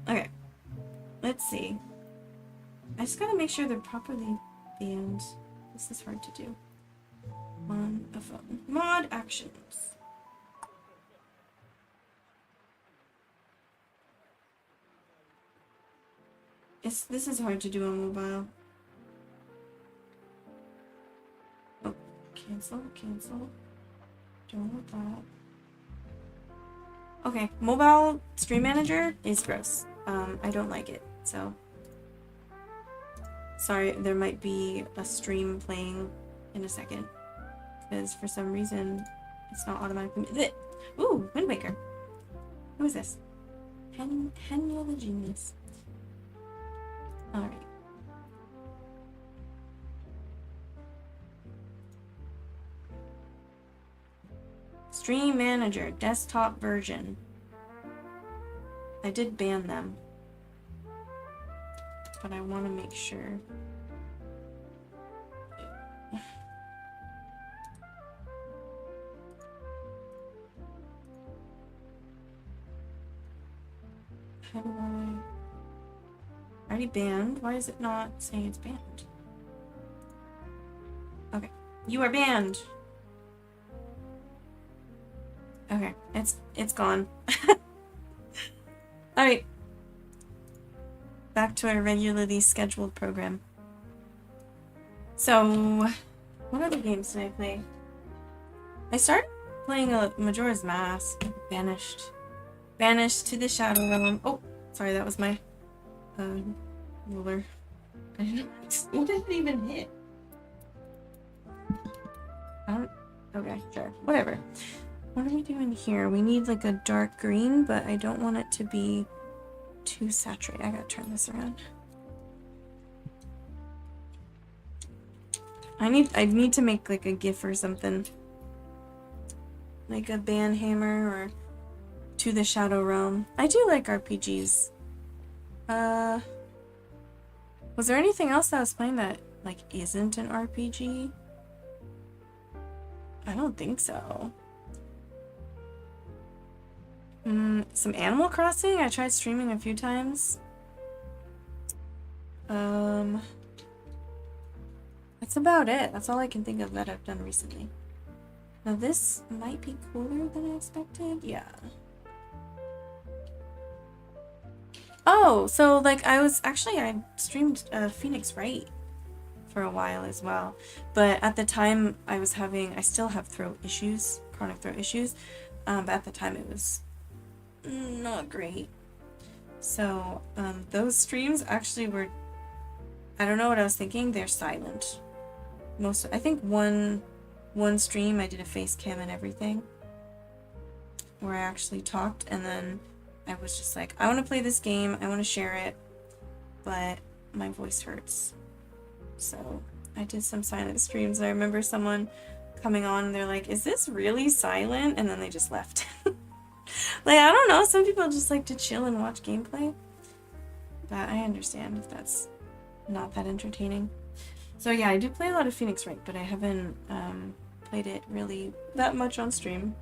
Okay. Let's see. I just gotta make sure they're properly banned. This is hard to do. On a phone. Mod actions. This is hard to do on mobile. Cancel, cancel. Don't want that. Okay, mobile stream manager is gross. I don't like it, so. Sorry, there might be a stream playing in a second. Because for some reason, it's not automatically. Ooh, Wind Waker. Who is this? Henry the Genius. Alright. Stream Manager, desktop version. I did ban them. But I want to make sure. How do I already banned? Why is it not saying it's banned? Okay. You are banned. Okay, it's gone. Alright. Back to our regularly scheduled program. So, what other games did I play? I started playing a Majora's Mask. Banished. Banished to the Shadow Realm. Oh, sorry, that was my ruler. I didn't know what did it even hit? I don't. Okay, sure. Whatever. What are we doing here? We need like a dark green, but I don't want it to be too saturated. I gotta turn this around. I need to make like a GIF or something. Like a Banhammer or To the Shadow Realm. I do like RPGs. Was there anything else that I was playing that like isn't an RPG? I don't think so. Some Animal Crossing? I tried streaming a few times. That's about it. That's all I can think of that I've done recently. Now this might be cooler than I expected. Yeah. Oh, so like I streamed Phoenix Wright for a while as well. But at the time I still have throat issues, chronic throat issues. But at the time it was not great. So those streams actually were, I don't know what I was thinking, they're silent. I think one stream I did a face cam and everything where I actually talked, and then I was just like, I want to play this game, I want to share it, but my voice hurts. So I did some silent streams. I remember someone coming on and they're like, is this really silent? And then they just left. Like, I don't know, some people just like to chill and watch gameplay. But I understand if that's not that entertaining. So yeah, I do play a lot of Phoenix Wright, but I haven't played it really that much on stream.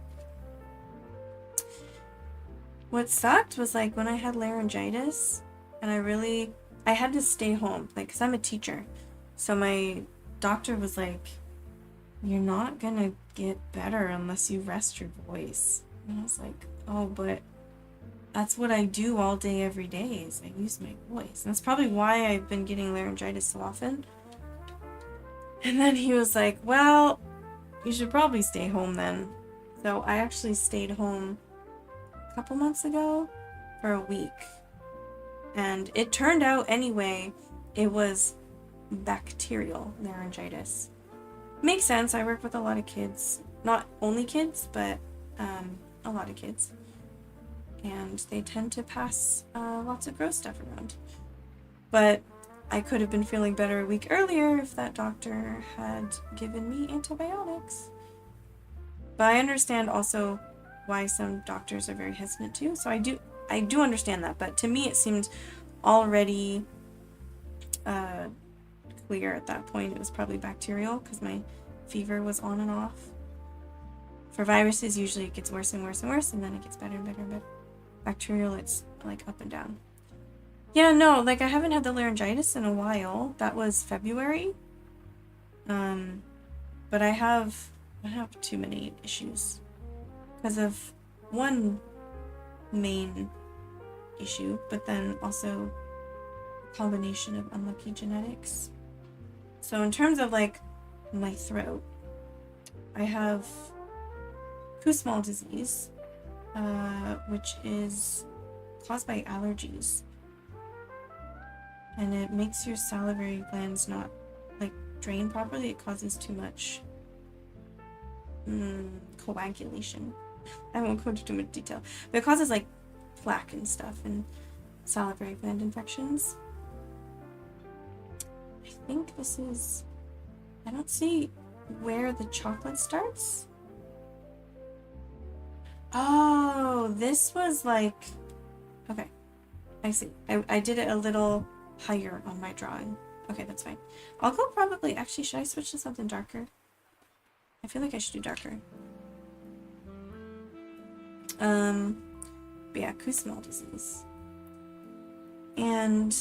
What sucked was like when I had laryngitis and I had to stay home, like, because I'm a teacher. So my doctor was like, you're not gonna get better unless you rest your voice. And I was like, oh, but that's what I do all day, every day, is I use my voice. And that's probably why I've been getting laryngitis so often. And then he was like, well, you should probably stay home then. So I actually stayed home a couple months ago for a week. And it turned out anyway, it was bacterial laryngitis. Makes sense, I work with a lot of kids. Not only kids, but a lot of kids. And they tend to pass lots of gross stuff around. But I could have been feeling better a week earlier if that doctor had given me antibiotics. But I understand also why some doctors are very hesitant too. So I do understand that. But to me it seemed already clear at that point. It was probably bacterial because my fever was on and off. For viruses, usually it gets worse and worse and worse, and then it gets better and better and better. Bacterial, it's like up and down. Yeah, no, like I haven't had the laryngitis in a while. That was February. But I have too many issues because of one main issue, but then also a combination of unlucky genetics. So in terms of like my throat, I have Kussmaul disease, which is caused by allergies. And it makes your salivary glands not, like, drain properly. It causes too much coagulation. I won't go into too much detail. But it causes, like, plaque and stuff and salivary gland infections. I think this is... I don't see where the chocolate starts. Oh, this was like... Okay, I see. I did it a little higher on my drawing. Okay, that's fine. I'll go probably... Actually, should I switch to something darker? I feel like I should do darker. But yeah, Kussmaul disease. And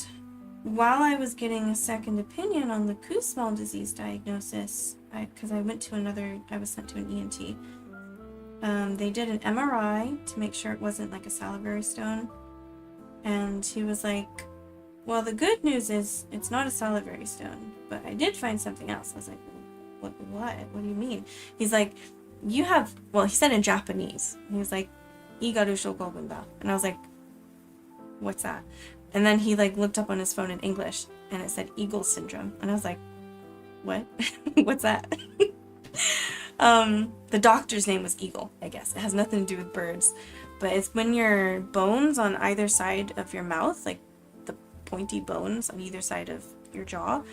while I was getting a second opinion on the Kussmaul disease diagnosis, because I was sent to an ENT. They did an MRI to make sure it wasn't like a salivary stone. And he was like, well, the good news is it's not a salivary stone, but I did find something else. I was like, what? What do you mean? He's like, you have, well, he said in Japanese. He was like, Igaru Shokogunda. And I was like, what's that? And then he like looked up on his phone in English and it said Eagle syndrome. And I was like, what? What's that? The doctor's name was Eagle, I guess. It has nothing to do with birds. But it's when your bones on either side of your mouth, like the pointy bones on either side of your jaw,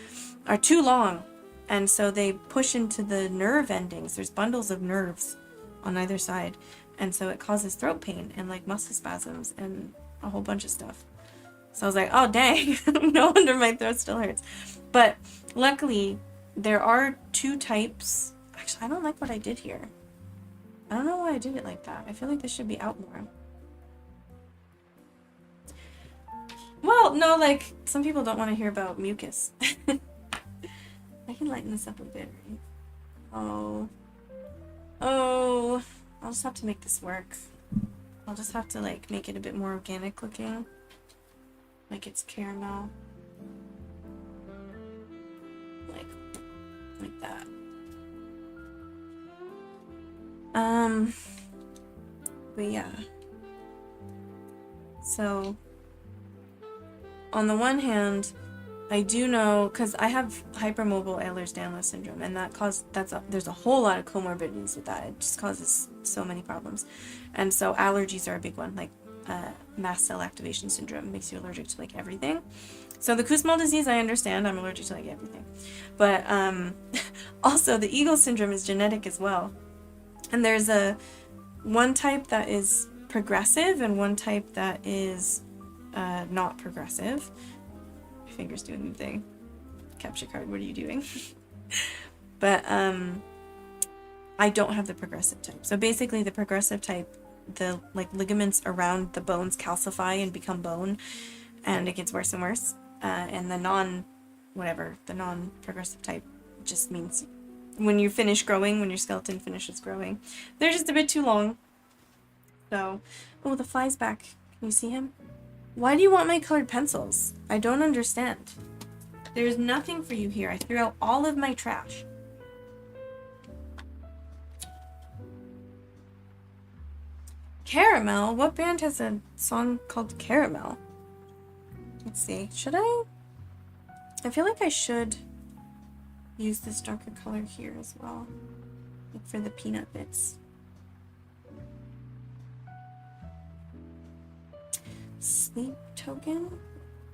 are too long. And so they push into the nerve endings. There's bundles of nerves on either side. And so it causes throat pain and like muscle spasms and a whole bunch of stuff. So I was like, oh dang, no wonder my throat still hurts. But luckily, there are two types. Actually, I don't like what I did here. I don't know why I did it like that. I feel like this should be out more. Well, no, like, some people don't want to hear about mucus. I can lighten this up a bit, right? Oh, I'll just have to make this work. I'll just have to, like, make it a bit more organic looking. Like it's caramel. Like that. But yeah. So, on the one hand, I do know, because I have hypermobile Ehlers-Danlos syndrome, and there's a whole lot of comorbidities with that. It just causes so many problems. And so allergies are a big one, like mast cell activation syndrome makes you allergic to like everything. So the Kussmaul disease, I understand, I'm allergic to like everything. But also the Eagle syndrome is genetic as well. And there's one type that is progressive and one type that is not progressive. My finger's doing the thing. Capture card, what are you doing? But I don't have the progressive type. So basically the progressive type, the like ligaments around the bones calcify and become bone, and it gets worse and worse. And the non-progressive type just means when you finish growing, when your skeleton finishes growing, they're just a bit too long. So, oh, the fly's back. Can you see him? Why do you want my colored pencils? I don't understand. There's nothing for you here. I threw out all of my trash. Caramel? What band has a song called Caramel? Let's see. Should I? I feel like I should use this darker color here as well. Like for the peanut bits. Sleep Token?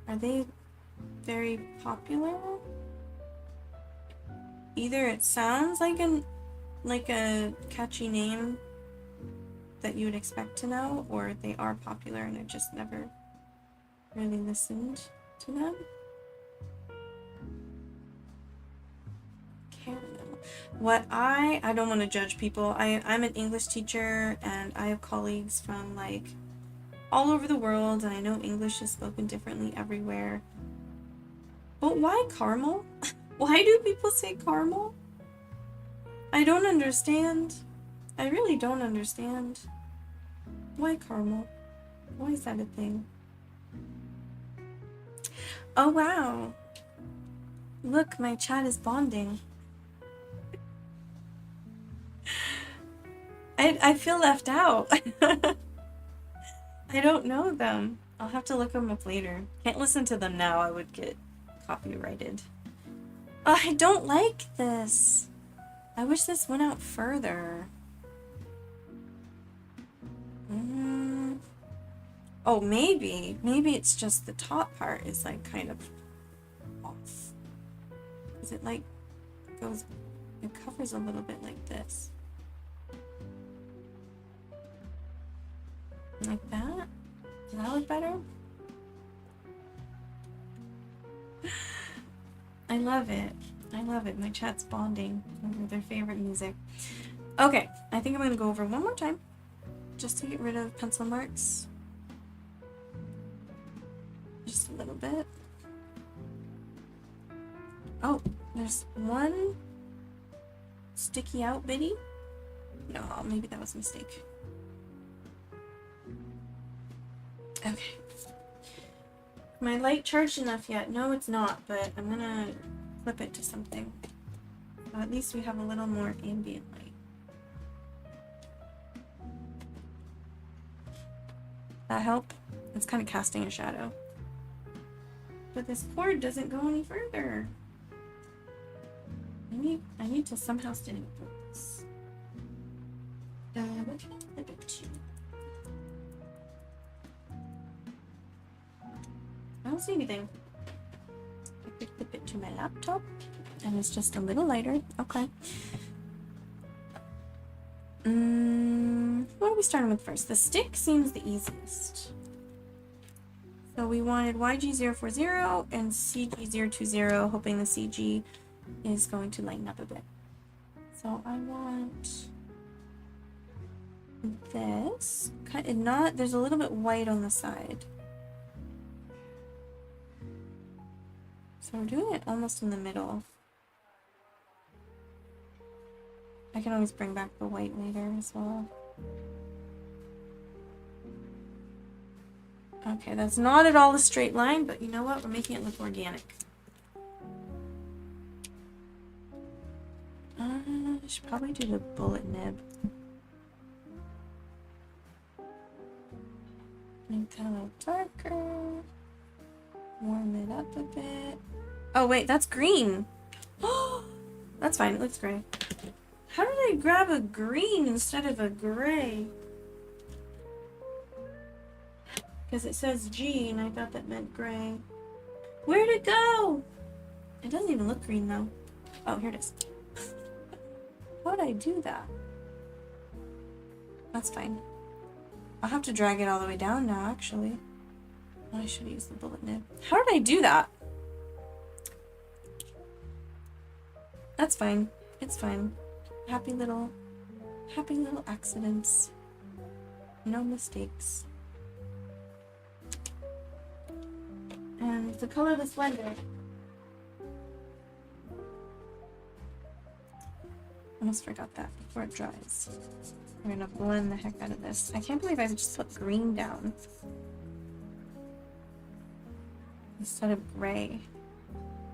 Are they very popular? Either it sounds like a catchy name that you would expect to know, or they are popular and I've just never really listened to them. Caramel. What I don't want to judge people. I'm an English teacher and I have colleagues from like all over the world, and I know English is spoken differently everywhere. But why caramel? Why do people say caramel? I don't understand. I really don't understand. Why caramel? Why is that a thing? Oh wow. Look, my chat is bonding. I feel left out. I don't know them. I'll have to look them up later. Can't listen to them now, I would get copyrighted. Oh, I don't like this. I wish this went out further. Oh, maybe. Maybe it's just the top part is like kind of off. Because it like goes, it covers a little bit like this. Like that? Does that look better? I love it. I love it. My chat's bonding over their favorite music. Okay, I think I'm going to go over one more time just to get rid of pencil marks. Just a little bit. Oh, there's one sticky out bitty. No, maybe that was a mistake. Okay. My light charged enough yet? No, it's not, but I'm gonna flip it to something. So at least we have a little more ambient light. That help? It's kind of casting a shadow. But this cord doesn't go any further. I need to somehow stand up this. What can I flip it to? I don't see anything. I could flip it to my laptop, and it's just a little lighter. Okay. What are we starting with first? The stick seems the easiest. So we wanted YG040 and CG020, hoping the CG is going to lighten up a bit. So I want this. There's a little bit white on the side. So we're doing it almost in the middle. I can always bring back the white later as well. Okay, that's not at all a straight line, but you know what? We're making it look organic. I should probably do the bullet nib. Make that a little darker. Warm it up a bit. Oh wait, that's green. Oh, that's fine. It looks gray. How did I grab a green instead of a gray? Because it says G and I thought that meant gray. Where'd it go? It doesn't even look green though. Oh, here it is. How would I do that? That's fine. I'll have to drag it all the way down now, actually. Oh, I should use the bullet nib. How did I do that? That's fine. It's fine. Happy little accidents. No mistakes. And the colorless blender. Almost forgot that before it dries. We're gonna blend the heck out of this. I can't believe I just put green down instead of gray.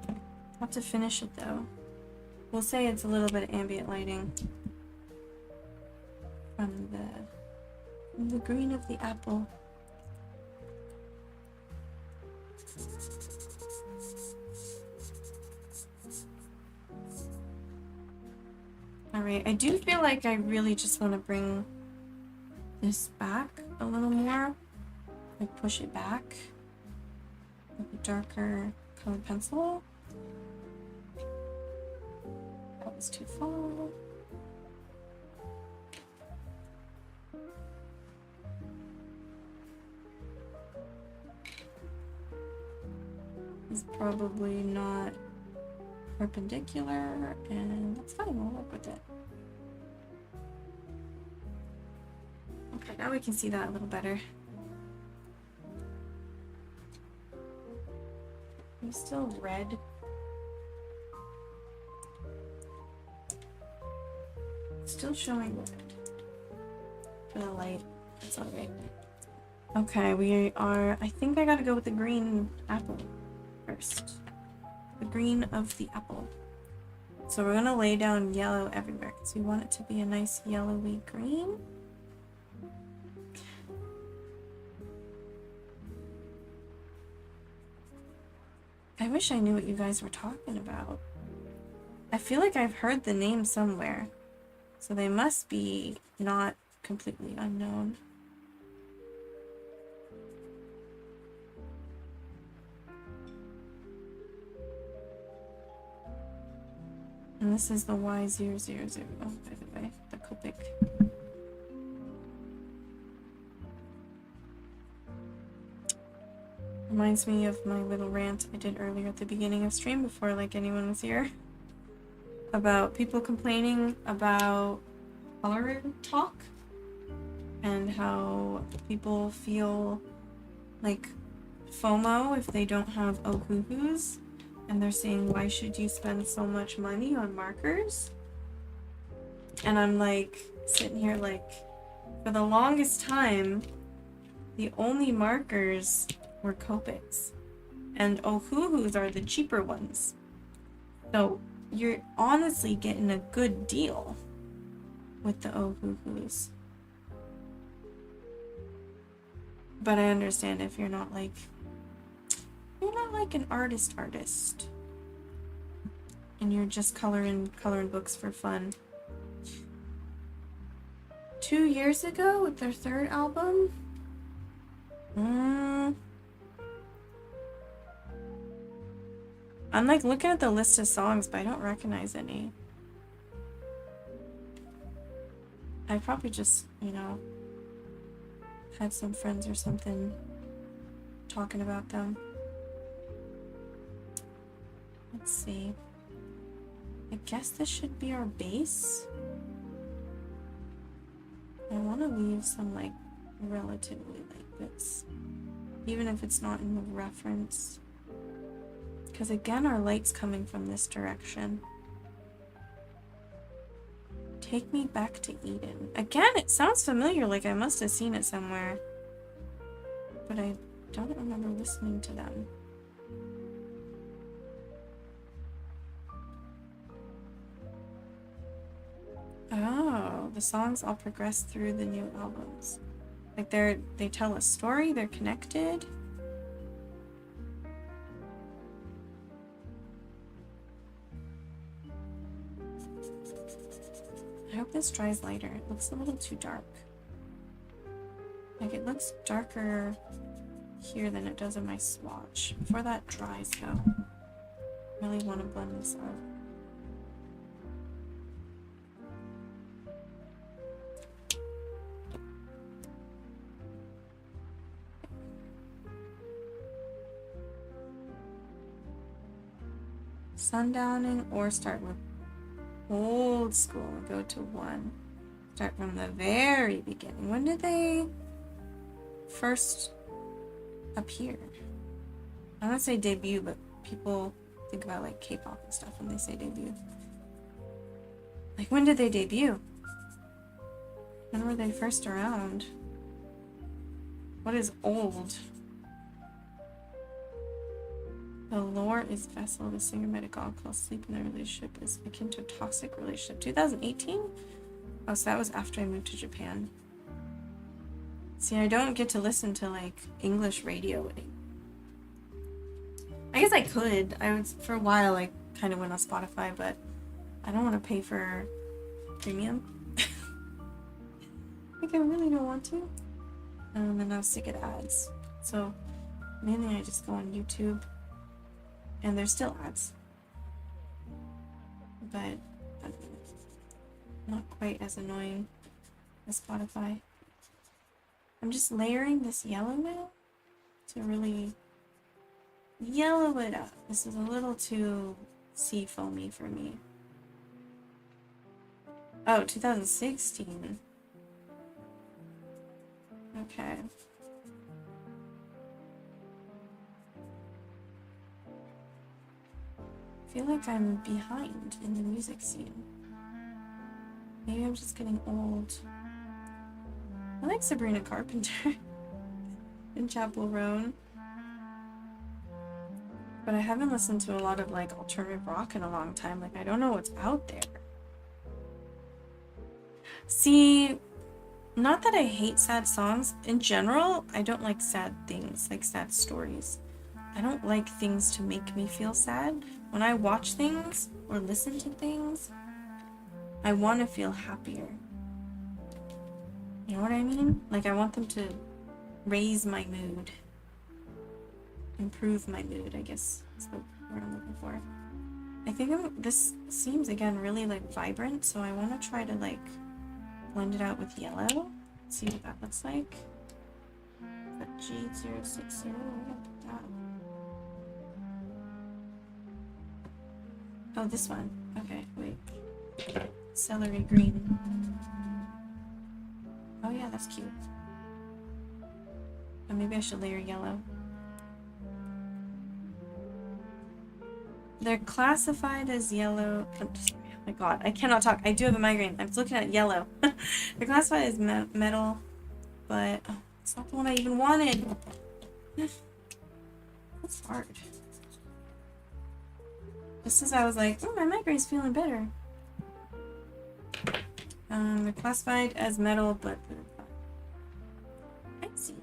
I'll have to finish it though. We'll say it's a little bit of ambient lighting from the green of the apple. Alright, I do feel like I really just want to bring this back a little more. Like push it back with a darker colored pencil. That was too far. It's probably not perpendicular, and that's fine, we'll work with it. Okay, now we can see that a little better. I'm still red. Still showing red for the light. That's alright. Okay, we are. I think I gotta go with the green apple first. The green of the apple. So we're gonna lay down yellow everywhere because we want it to be a nice yellowy green. I wish I knew what you guys were talking about. I feel like I've heard the name somewhere, so they must be not completely unknown. And this is the Y000, by the way, the Copic. Reminds me of my little rant I did earlier at the beginning of stream before like anyone was here. About people complaining about color talk and how people feel like FOMO if they don't have ohuhus. And they're saying, why should you spend so much money on markers? And I'm like, sitting here like, for the longest time, the only markers were Copics. And ohuhus are the cheaper ones. So you're honestly getting a good deal with the ohuhus. But I understand if you're not like an artist and you're just coloring books for fun. 2 years ago with their third album, I'm like looking at the list of songs, but I don't recognize any. I probably just, had some friends or something talking about them. Let's see. I guess this should be our base. I want to leave some like relatively like this, even if it's not in the reference. Because again, our light's coming from this direction. Take me back to Eden. Again, it sounds familiar, like I must have seen it somewhere. But I don't remember listening to them. Oh, the songs all progress through the new albums. Like they tell a story, they're connected. I hope this dries lighter. It looks a little too dark. Like it looks darker here than it does in my swatch. Before that dries though, I really want to blend this out. Sundowning or start with old school and go to 1. Start from the very beginning. When did they first appear? I don't want to say debut, but people think about like K-pop and stuff when they say debut. Like when did they debut? When were they first around? What is old? The lore is vessel. The singer made a god called sleep in a relationship is akin to a toxic relationship. 2018? Oh, so that was after I moved to Japan. See, I don't get to listen to like English radio. I guess I could. For a while I kind of went on Spotify, but I don't want to pay for premium. Like I really don't want to. And I was sick of ads. So mainly I just go on YouTube. And there's still ads. But not quite as annoying as Spotify. I'm just layering this yellow now to really yellow it up. This is a little too sea foamy for me. Oh, 2016. Okay. I feel like I'm behind in the music scene. Maybe I'm just getting old. I like Sabrina Carpenter and Chapel Roan. But I haven't listened to a lot of like alternative rock in a long time. Like I don't know what's out there. See, not that I hate sad songs. In general, I don't like sad things, like sad stories. I don't like things to make me feel sad. When I watch things or listen to things, I want to feel happier. You know what I mean? Like I want them to raise my mood. Improve my mood, I guess is the word I'm looking for. I think this seems, again, really like vibrant, so I want to try to like blend it out with yellow. See what that looks like. That G060, that. Oh, this one. Okay, wait. Celery green. Oh yeah, that's cute. Oh, maybe I should layer yellow. They're classified as yellow. Oh my god, I cannot talk. I do have a migraine. I'm looking at yellow. They're classified as metal, but oh, it's not the one I even wanted. That's hard. Just as I was like, oh, my migraine's feeling better. They're classified as metal, but I see.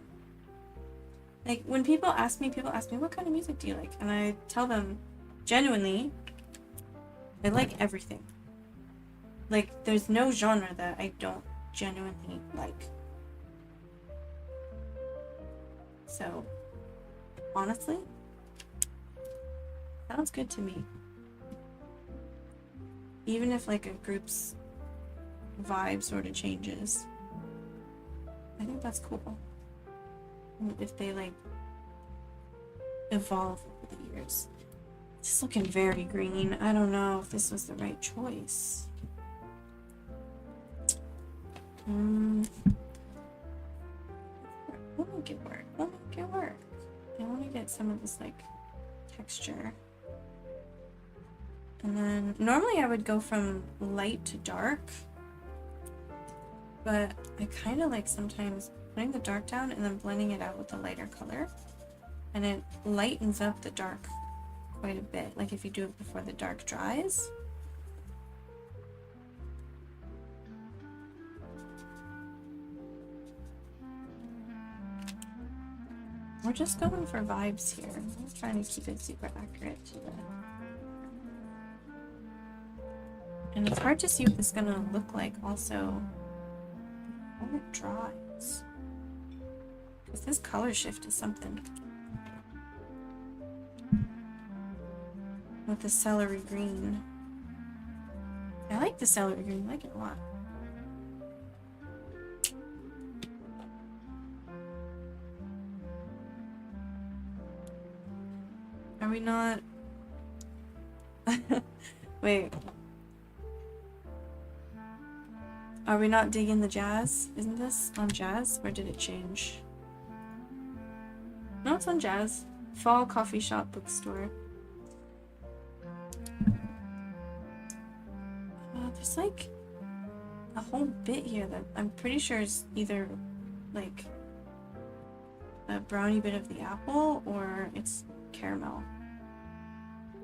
Like when people ask me, what kind of music do you like? And I tell them, genuinely, I like everything. Like there's no genre that I don't genuinely like. So, honestly, sounds good to me. Even if like a group's vibe sort of changes, I think that's cool. If they like evolve over the years. It's looking very green. I don't know if this was the right choice. We'll make it work. We'll make it work. I want to get some of this like texture. And then normally I would go from light to dark, but I kind of like sometimes putting the dark down and then blending it out with the lighter color, and it lightens up the dark quite a bit, like if you do it before the dark dries. We're just going for vibes here. I'm trying to keep it super accurate to the... And it's hard to see what this is gonna look like also when it dries. Because this color shift is something. With the celery green. I like the celery green, I like it a lot. Are we not... Wait. Are we not digging the jazz? Isn't this on jazz? Or did it change? No, it's on jazz. Fall coffee shop bookstore. There's like a whole bit here that I'm pretty sure is either like a brownie bit of the apple or it's caramel.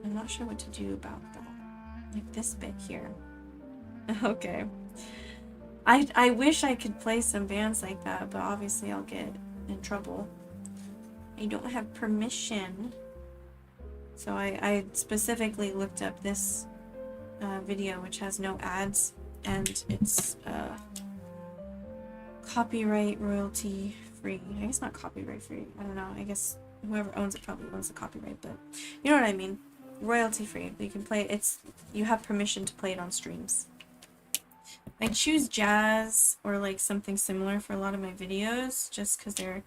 I'm not sure what to do about that. Like this bit here. Okay. I wish I could play some bands like that, but obviously I'll get in trouble. I don't have permission. So I specifically looked up this video, which has no ads, and it's copyright royalty free. I guess not copyright free. I don't know. I guess whoever owns it probably owns the copyright, but you know what I mean. Royalty free. You can play it. You have permission to play it on streams. I choose jazz or like something similar for a lot of my videos just because they're,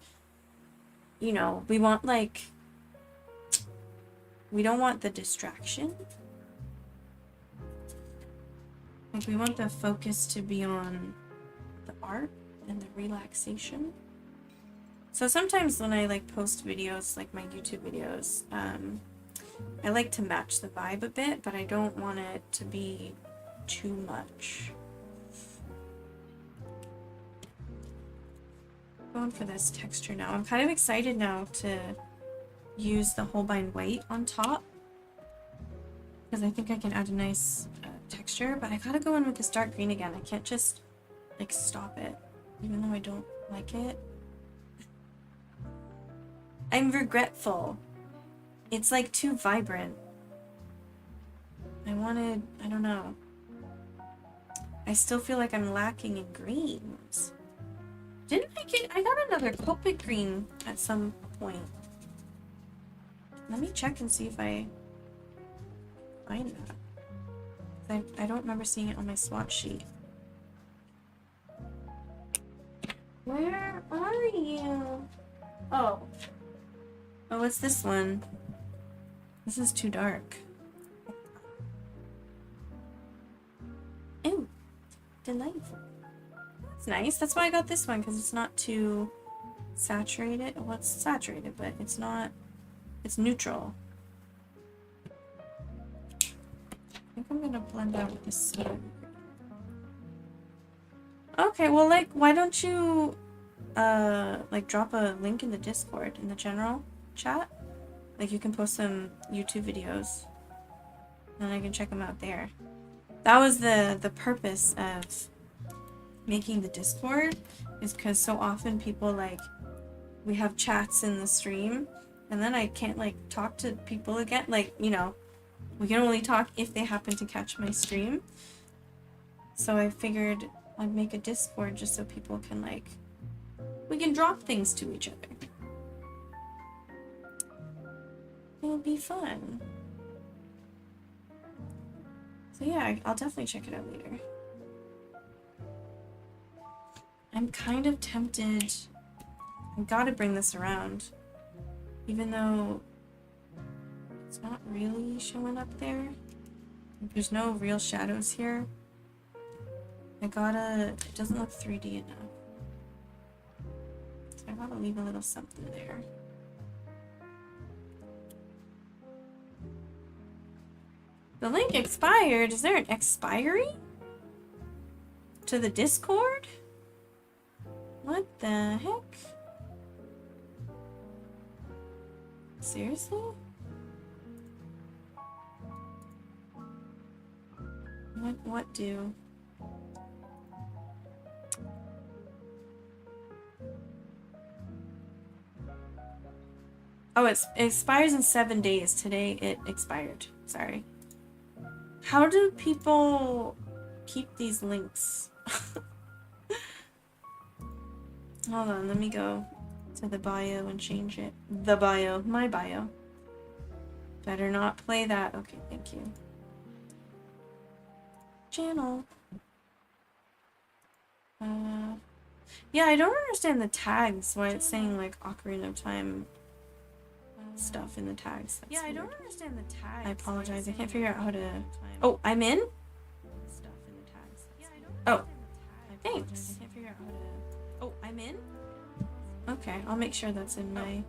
you know, we want like, we don't want the distraction. Like we want the focus to be on the art and the relaxation. So sometimes when I like post videos, like my YouTube videos, I like to match the vibe a bit, but I don't want it to be too much. Going for this texture now. I'm kind of excited now to use the Holbein white on top because I think I can add a nice texture, but I gotta go in with this dark green again. I can't just like stop it, even though I don't like it. I'm regretful. It's like too vibrant. I don't know. I still feel like I'm lacking in greens. Didn't I got another Copic green at some point. Let me check and see if I find that. I don't remember seeing it on my swatch sheet. Where are you? Oh. Oh, what's this one? This is too dark. Ew. Delightful. That's nice. That's why I got this one, because it's not too saturated. Well, it's saturated, but it's not... It's neutral. I think I'm gonna blend out with this one. Okay, well, like, why don't you, like, drop a link in the Discord, in the general chat? Like, you can post some YouTube videos, and I can check them out there. That was the purpose of making the Discord, is because so often people, like, we have chats in the stream, and then I can't, like, talk to people again. Like, you know, we can only talk if they happen to catch my stream. So I figured I'd make a Discord just so people can, like, we can drop things to each other. It'll be fun. So yeah, I'll definitely check it out later. I'm kind of tempted. I gotta bring this around. Even though it's not really showing up there. There's no real shadows here. It doesn't look 3D enough. So I gotta leave a little something there. The link expired? Is there an expiry? To the Discord? What the heck? Seriously? What do? Oh, it expires in 7 days. Today it expired. Sorry. How do people keep these links? Hold on, let me go to the bio and change it. The bio. My bio. Better not play that. Okay, thank you. Channel. Yeah, I don't understand the tags, why it's saying like Ocarina of Time stuff in the tags. That's weird. Don't understand the tags. I apologize. I can't figure out how to... Oh, I'm in? Stuff in the tags. Oh, thanks. I can't figure out how to... Oh, I'm in? Okay, I'll make sure that's in my...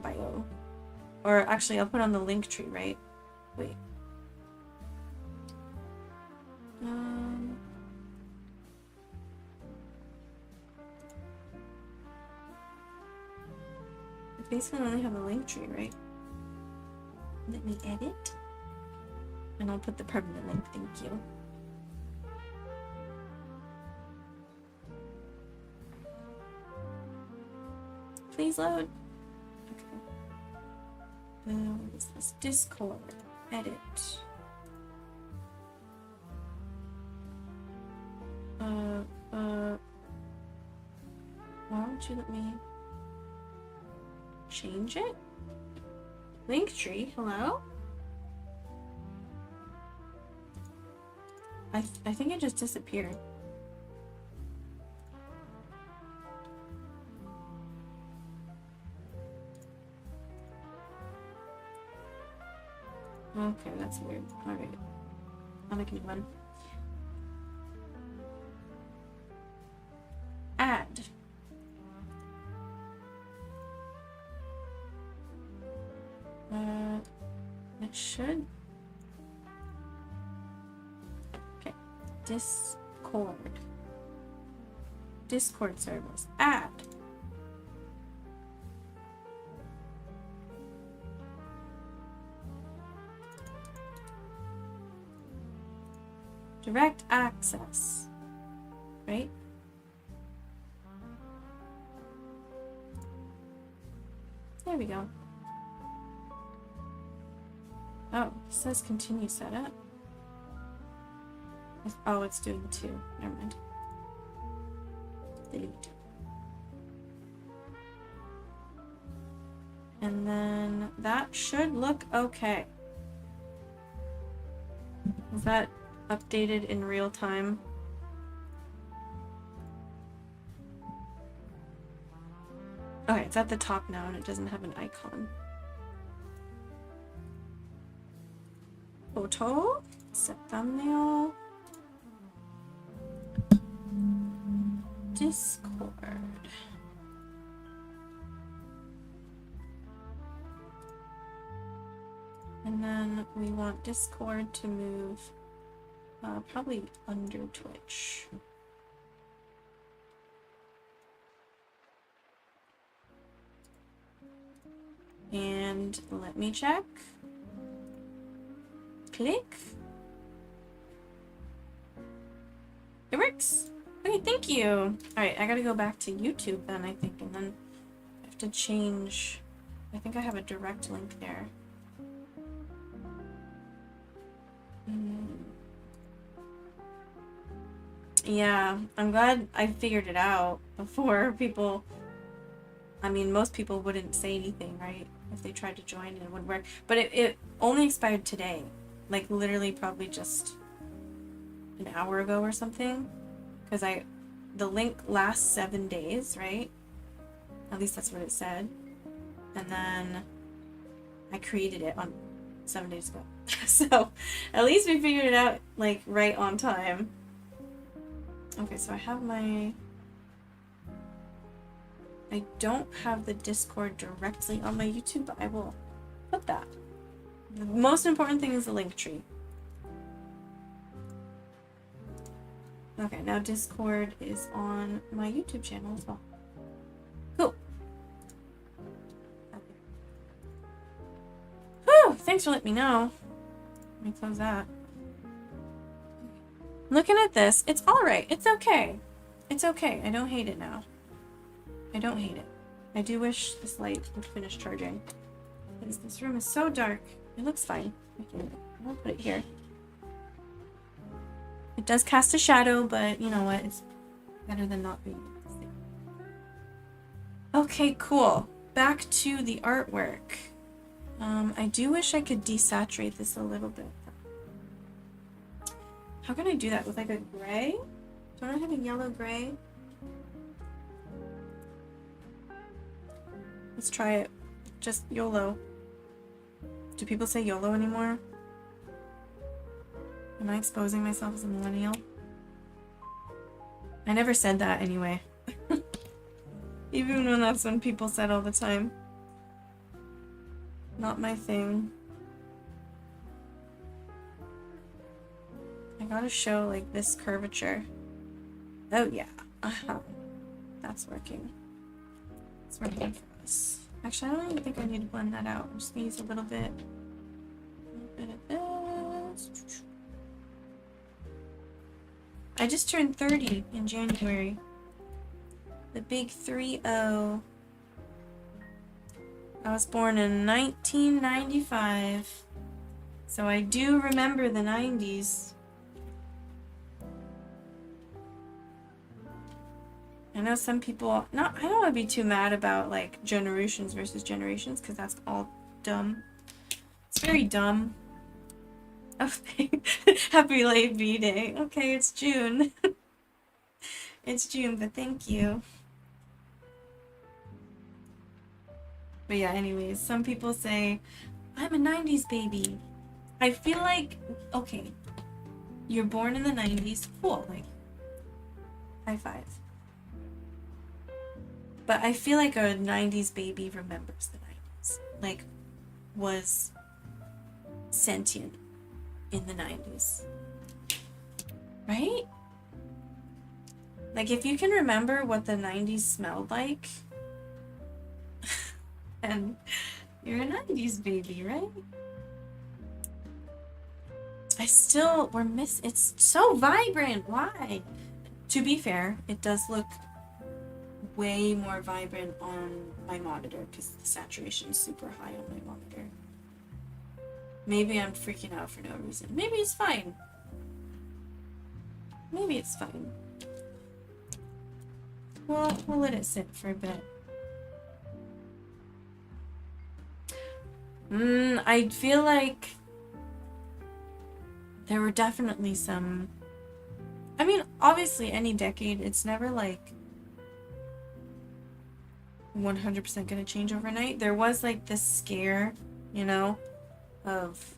bio. Or actually, I'll put on the link tree, right? Wait. I basically only have a link tree, right? Let me edit. And I'll put the permanent link, thank you. Please load. Okay. What is this? Discord. Edit. Why don't you let me change it? Linktree, hello? I think it just disappeared. Okay, that's weird. Alright. I'll make a new one. Add. It should. Okay. Discord. Discord service. Add. Direct access. Right? There we go. Oh, it says continue setup. Oh, it's doing 2. Never mind. Delete. And then that should look okay. Is that updated in real time? Okay, it's at the top now and it doesn't have an icon. Photo, set thumbnail, Discord. And then we want Discord to move probably under Twitch. And let me check. Click. It works. Okay, thank you. All right, I gotta go back to YouTube then, I think, and then I have to change. I think I have a direct link there. Yeah, I'm glad I figured it out before people. I mean, most people wouldn't say anything, right? If they tried to join, it wouldn't work. But it only expired today. Like, literally probably just an hour ago or something. Because the link lasts 7 days, right? At least that's what it said. And then I created it on 7 days ago. So, at least we figured it out, like, right on time. Okay, so I have my... I don't have the Discord directly on my YouTube, but I will put that. The most important thing is the link tree. Okay, now Discord is on my YouTube channel as well. Cool. Whew, thanks for letting me know. Let me close that. Looking at this, it's alright. It's okay. It's okay. I don't hate it now. I don't hate it. I do wish this light would finish charging. Because this room is so dark. It looks fine. I'll put it here. It does cast a shadow, but you know what? It's better than not being able to see. Okay, cool. Back to the artwork. I do wish I could desaturate this a little bit. How can I do that? With like a gray? Don't I have a yellow gray? Let's try it. Just YOLO. Do people say YOLO anymore? Am I exposing myself as a millennial? I never said that anyway. Even when that's when people said all the time. Not my thing. I gotta show like this curvature. Oh yeah. That's working. It's working for us. Actually, I don't even think I need to blend that out. I'm just gonna use a little bit of this. I just turned 30 in January. The big 3-0. I was born in 1995. So I do remember the 90s. I know some people, I don't want to be too mad about like generations versus generations because that's all dumb. It's very dumb. Oh, happy late B-Day. Okay, it's June. It's June, but thank you. But yeah, anyways, some people say, I'm a 90s baby. I feel like, okay, you're born in the 90s, cool, like, high five. But I feel like a 90s baby remembers the 90s. Like, was sentient in the 90s. Right? Like, if you can remember what the 90s smelled like, and you're a 90s baby, right? It's so vibrant. Why? To be fair, it does look way more vibrant on my monitor because the saturation is super high on my monitor. Maybe I'm freaking out for no reason. Maybe it's fine. Maybe it's fine. Well, we'll let it sit for a bit. I feel like there were definitely some... I mean, obviously, any decade, it's never, like, 100% gonna change overnight. There was, like, this scare, you know, of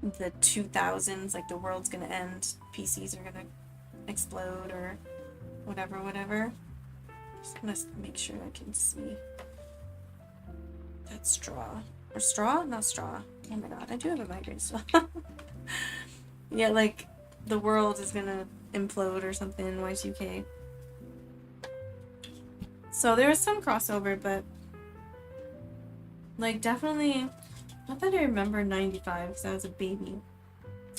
the 2000s, like, the world's gonna end, PCs are gonna explode, or whatever. Just gonna make sure I can see that straw. Or straw? Not straw. Oh my god, I do have a migraine still. Yeah, like, the world is gonna implode or something, Y2K. So there was some crossover, but, like, definitely, not that I remember 95, because I was a baby,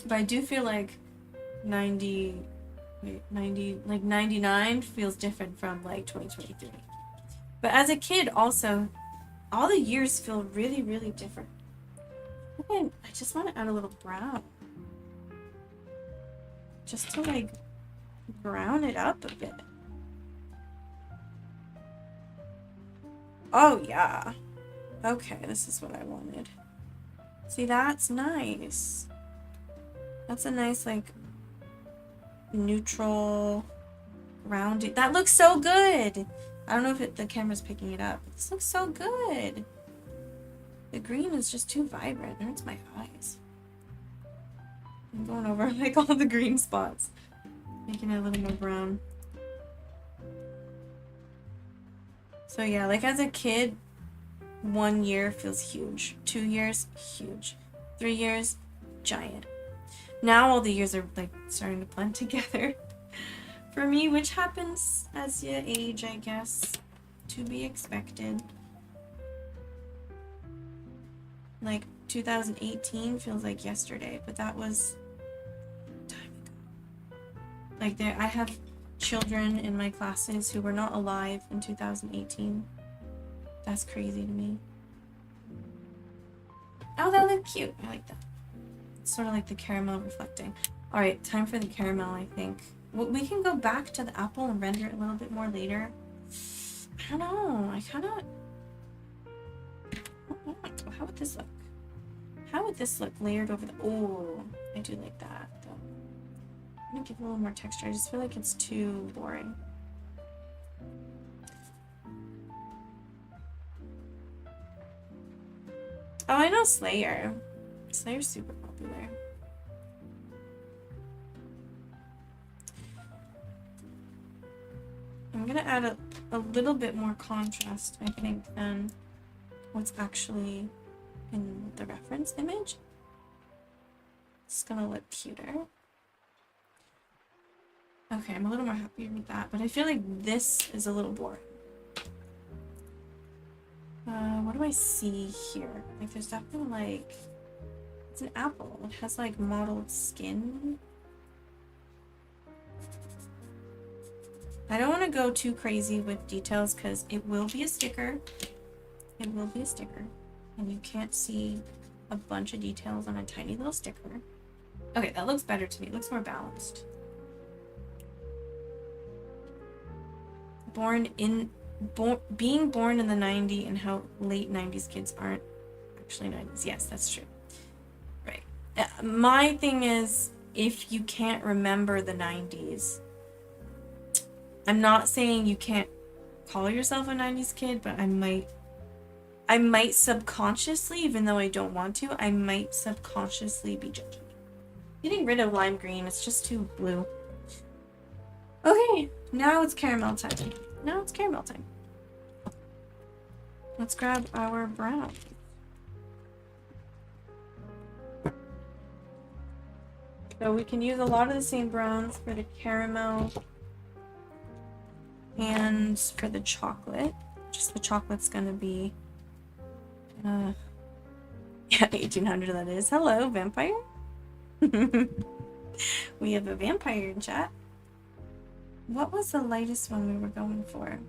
but I do feel like 99 feels different from, like, 2023. But as a kid, also, all the years feel really, really different. I just want to add a little brown. Just to, like, brown it up a bit. Oh, yeah. Okay, this is what I wanted. See, that's nice. That's a nice, like, neutral, rounded... That looks so good! I don't know if the camera's picking it up. This looks so good! The green is just too vibrant. It hurts my eyes. I'm going over, like, all the green spots. Making it a little more brown. So yeah, like, as a kid, 1 year feels huge. 2 years, huge. 3 years, giant. Now all the years are, like, starting to blend together. For me, which happens as you age, I guess. To be expected. Like, 2018 feels like yesterday, but that was time ago. Like, I have children in my classes who were not alive in 2018. That's crazy to me. Oh, that looked cute. I like that. It's sort of like the caramel reflecting. Alright, time for the caramel, I think. Well, we can go back to the apple and render it a little bit more later. I don't know. I kind of... How would this look? How would this look layered over the... Oh, I do like that, though. I'm gonna give it a little more texture. I just feel like it's too boring. Oh, I know Slayer. Slayer's super popular. I'm gonna add a little bit more contrast, I think, than what's actually in the reference image. It's gonna look cuter. Okay, I'm a little more happy with that, but I feel like this is a little boring. What do I see here? Like, there's definitely, like, it's an apple. It has, like, mottled skin. I don't want to go too crazy with details because it will be a sticker. It will be a sticker. And you can't see a bunch of details on a tiny little sticker. Okay, that looks better to me. It looks more balanced. Being born in the 90s and how late 90s kids aren't actually 90s. Yes, that's true. Right. My thing is, if you can't remember the 90s, I'm not saying you can't call yourself a 90s kid, but I might subconsciously, even though I don't want to, I might subconsciously be judging. Getting rid of lime green, it's just too blue. Okay, now it's caramel time. Now it's caramel time. Let's grab our brown. So we can use a lot of the same browns for the caramel and for the chocolate. Just the chocolate's gonna be yeah, 1800 that is. Hello, vampire. We have a vampire in chat. What was the lightest one we were going for?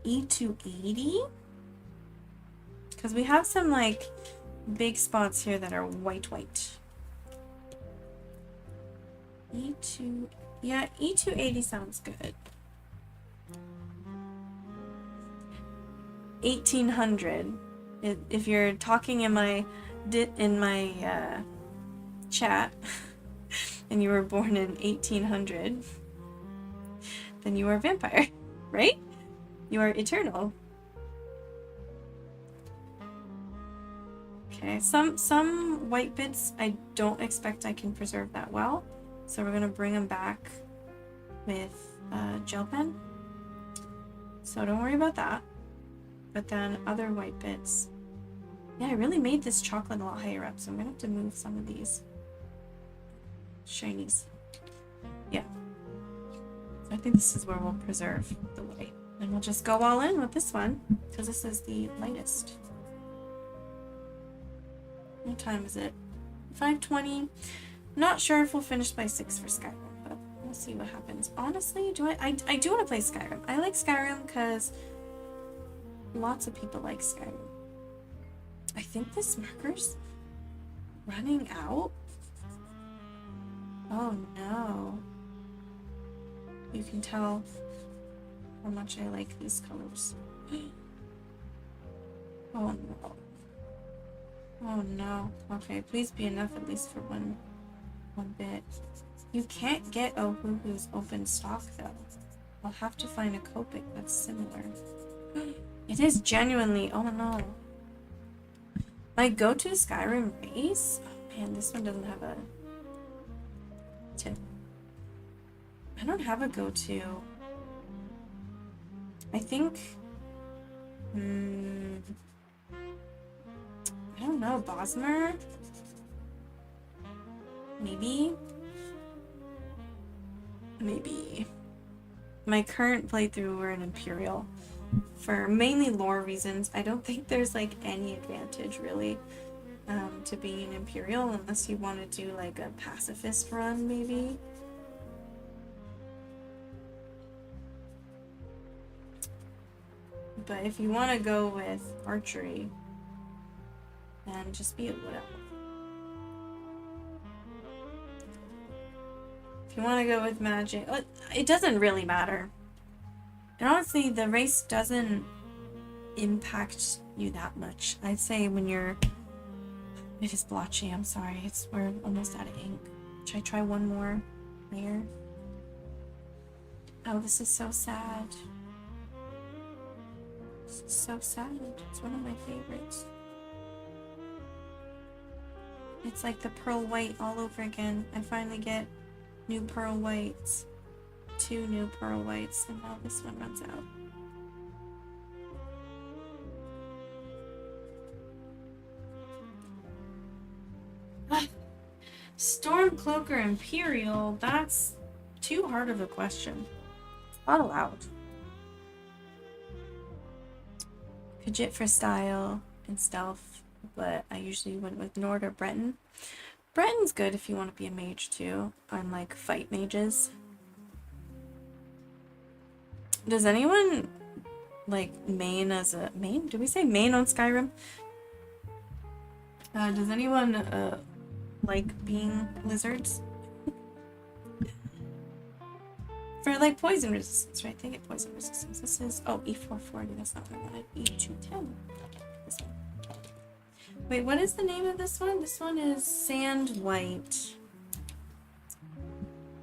E280? Because we have some like big spots here that are white. E2, yeah, E280 sounds good. 1800. If you're talking in my chat and you were born in 1800, then you are a vampire, right? You are eternal. Okay, some white bits I don't expect I can preserve that well, so we're gonna bring them back with gel pen. So don't worry about that. But then other white bits. Yeah, I really made this chocolate a lot higher up, so I'm gonna have to move some of these shinies. Yeah. So I think this is where we'll preserve the white. And we'll just go all in with this one, because this is the lightest. What time is it? 5:20. Not sure if we'll finish by 6 for Skyrim, but we'll see what happens. Honestly, I do want to play Skyrim. I like Skyrim because lots of people like Skyrim. I think this marker's running out. Oh no. You can tell how much I like these colors. Oh no. Oh no. Okay, please be enough at least for one bit. You can't get Ohuhu's open stock though. I'll have to find a Copic that's similar. It is genuinely, oh no. My go-to Skyrim race? Oh man, this one doesn't have a tip. I don't have a go-to. I think, I don't know, Bosmer? Maybe? Maybe. My current playthrough, we're an Imperial. For mainly lore reasons, I don't think there's like any advantage really to being an Imperial unless you want to do like a pacifist run maybe. But if you want to go with archery, then just be a wood elf. If you want to go with magic, it doesn't really matter. And honestly, the race doesn't impact you that much. I'd say when you're... It is blotchy, I'm sorry. We're almost out of ink. Should I try one more layer? Oh, this is so sad. This is so sad. It's one of my favorites. It's like the pearl white all over again. I finally get new pearl whites. 2 new pearl whites, and now this one runs out. Stormcloak or Imperial? That's too hard of a question. Not allowed. Fidget for style and stealth, but I usually went with Nord or Breton. Breton's good if you want to be a mage too, on like fight mages. Does anyone like main as a main? Do we say main on Skyrim? Does anyone like being lizards? For like poison resistance, right? They get poison resistance. This is E440. That's not what I wanted. E210. This one. Wait, what is the name of this one? This one is Sand White.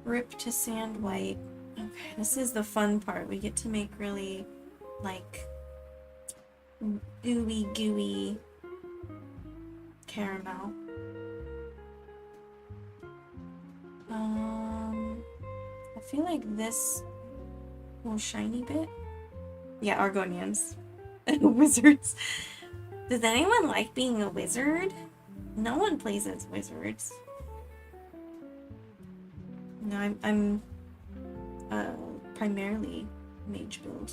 Rip to Sand White. Okay, this is the fun part. We get to make really, like, gooey caramel. I feel like this little shiny bit. Yeah, Argonians. Wizards. Does anyone like being a wizard? No one plays as wizards. No, I'm primarily mage build.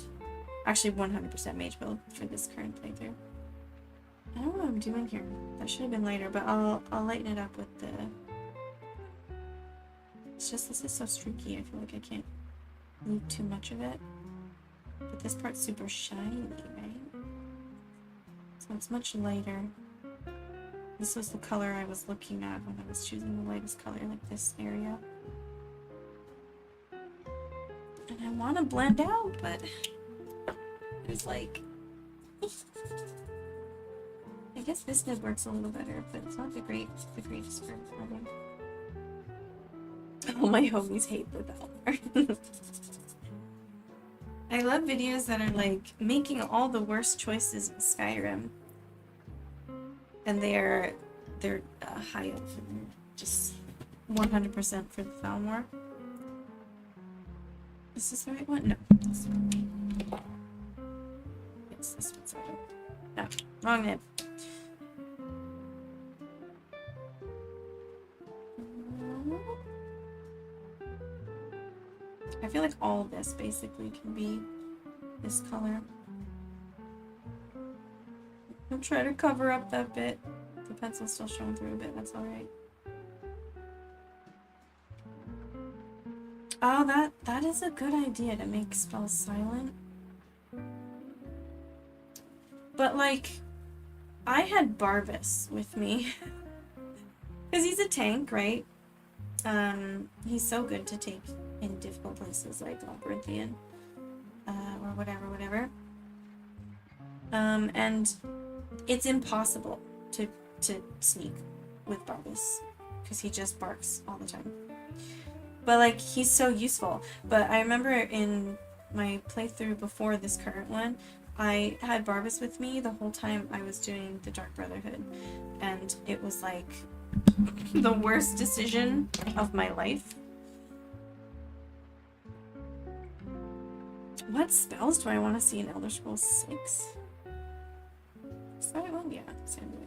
Actually, 100% mage build for this current playthrough. I don't know what I'm doing here. That should have been lighter, but I'll lighten it up with the... It's just, this is so streaky, I feel like I can't leave too much of it. But this part's super shiny, right? So it's much lighter. This was the color I was looking at when I was choosing the lightest color, like this area. And I want to blend out, but it's like... I guess this nib works a little better, but it's not the greatest for blending. All my homies hate the Valor. I love videos that are like making all the worst choices in Skyrim, and they're high elf and they're just 100% for the Falmor. Is this the right one? No, this one. Yes, this one's right. No, wrong nib. I feel like all of this basically can be this color. I'll try to cover up that bit. The pencil's still showing through a bit, that's alright. Oh, that is a good idea to make spells silent. But like, I had Barbas with me. Because he's a tank, right? He's so good to take in difficult places like Labyrinthian, or whatever. And it's impossible to sneak with Barbas because he just barks all the time. But like, he's so useful. But I remember in my playthrough before this current one, I had Barbas with me the whole time I was doing the Dark Brotherhood, and it was like the worst decision of my life. What spells do I want to see in Elder Scrolls 6? Is that one? Yeah, same way.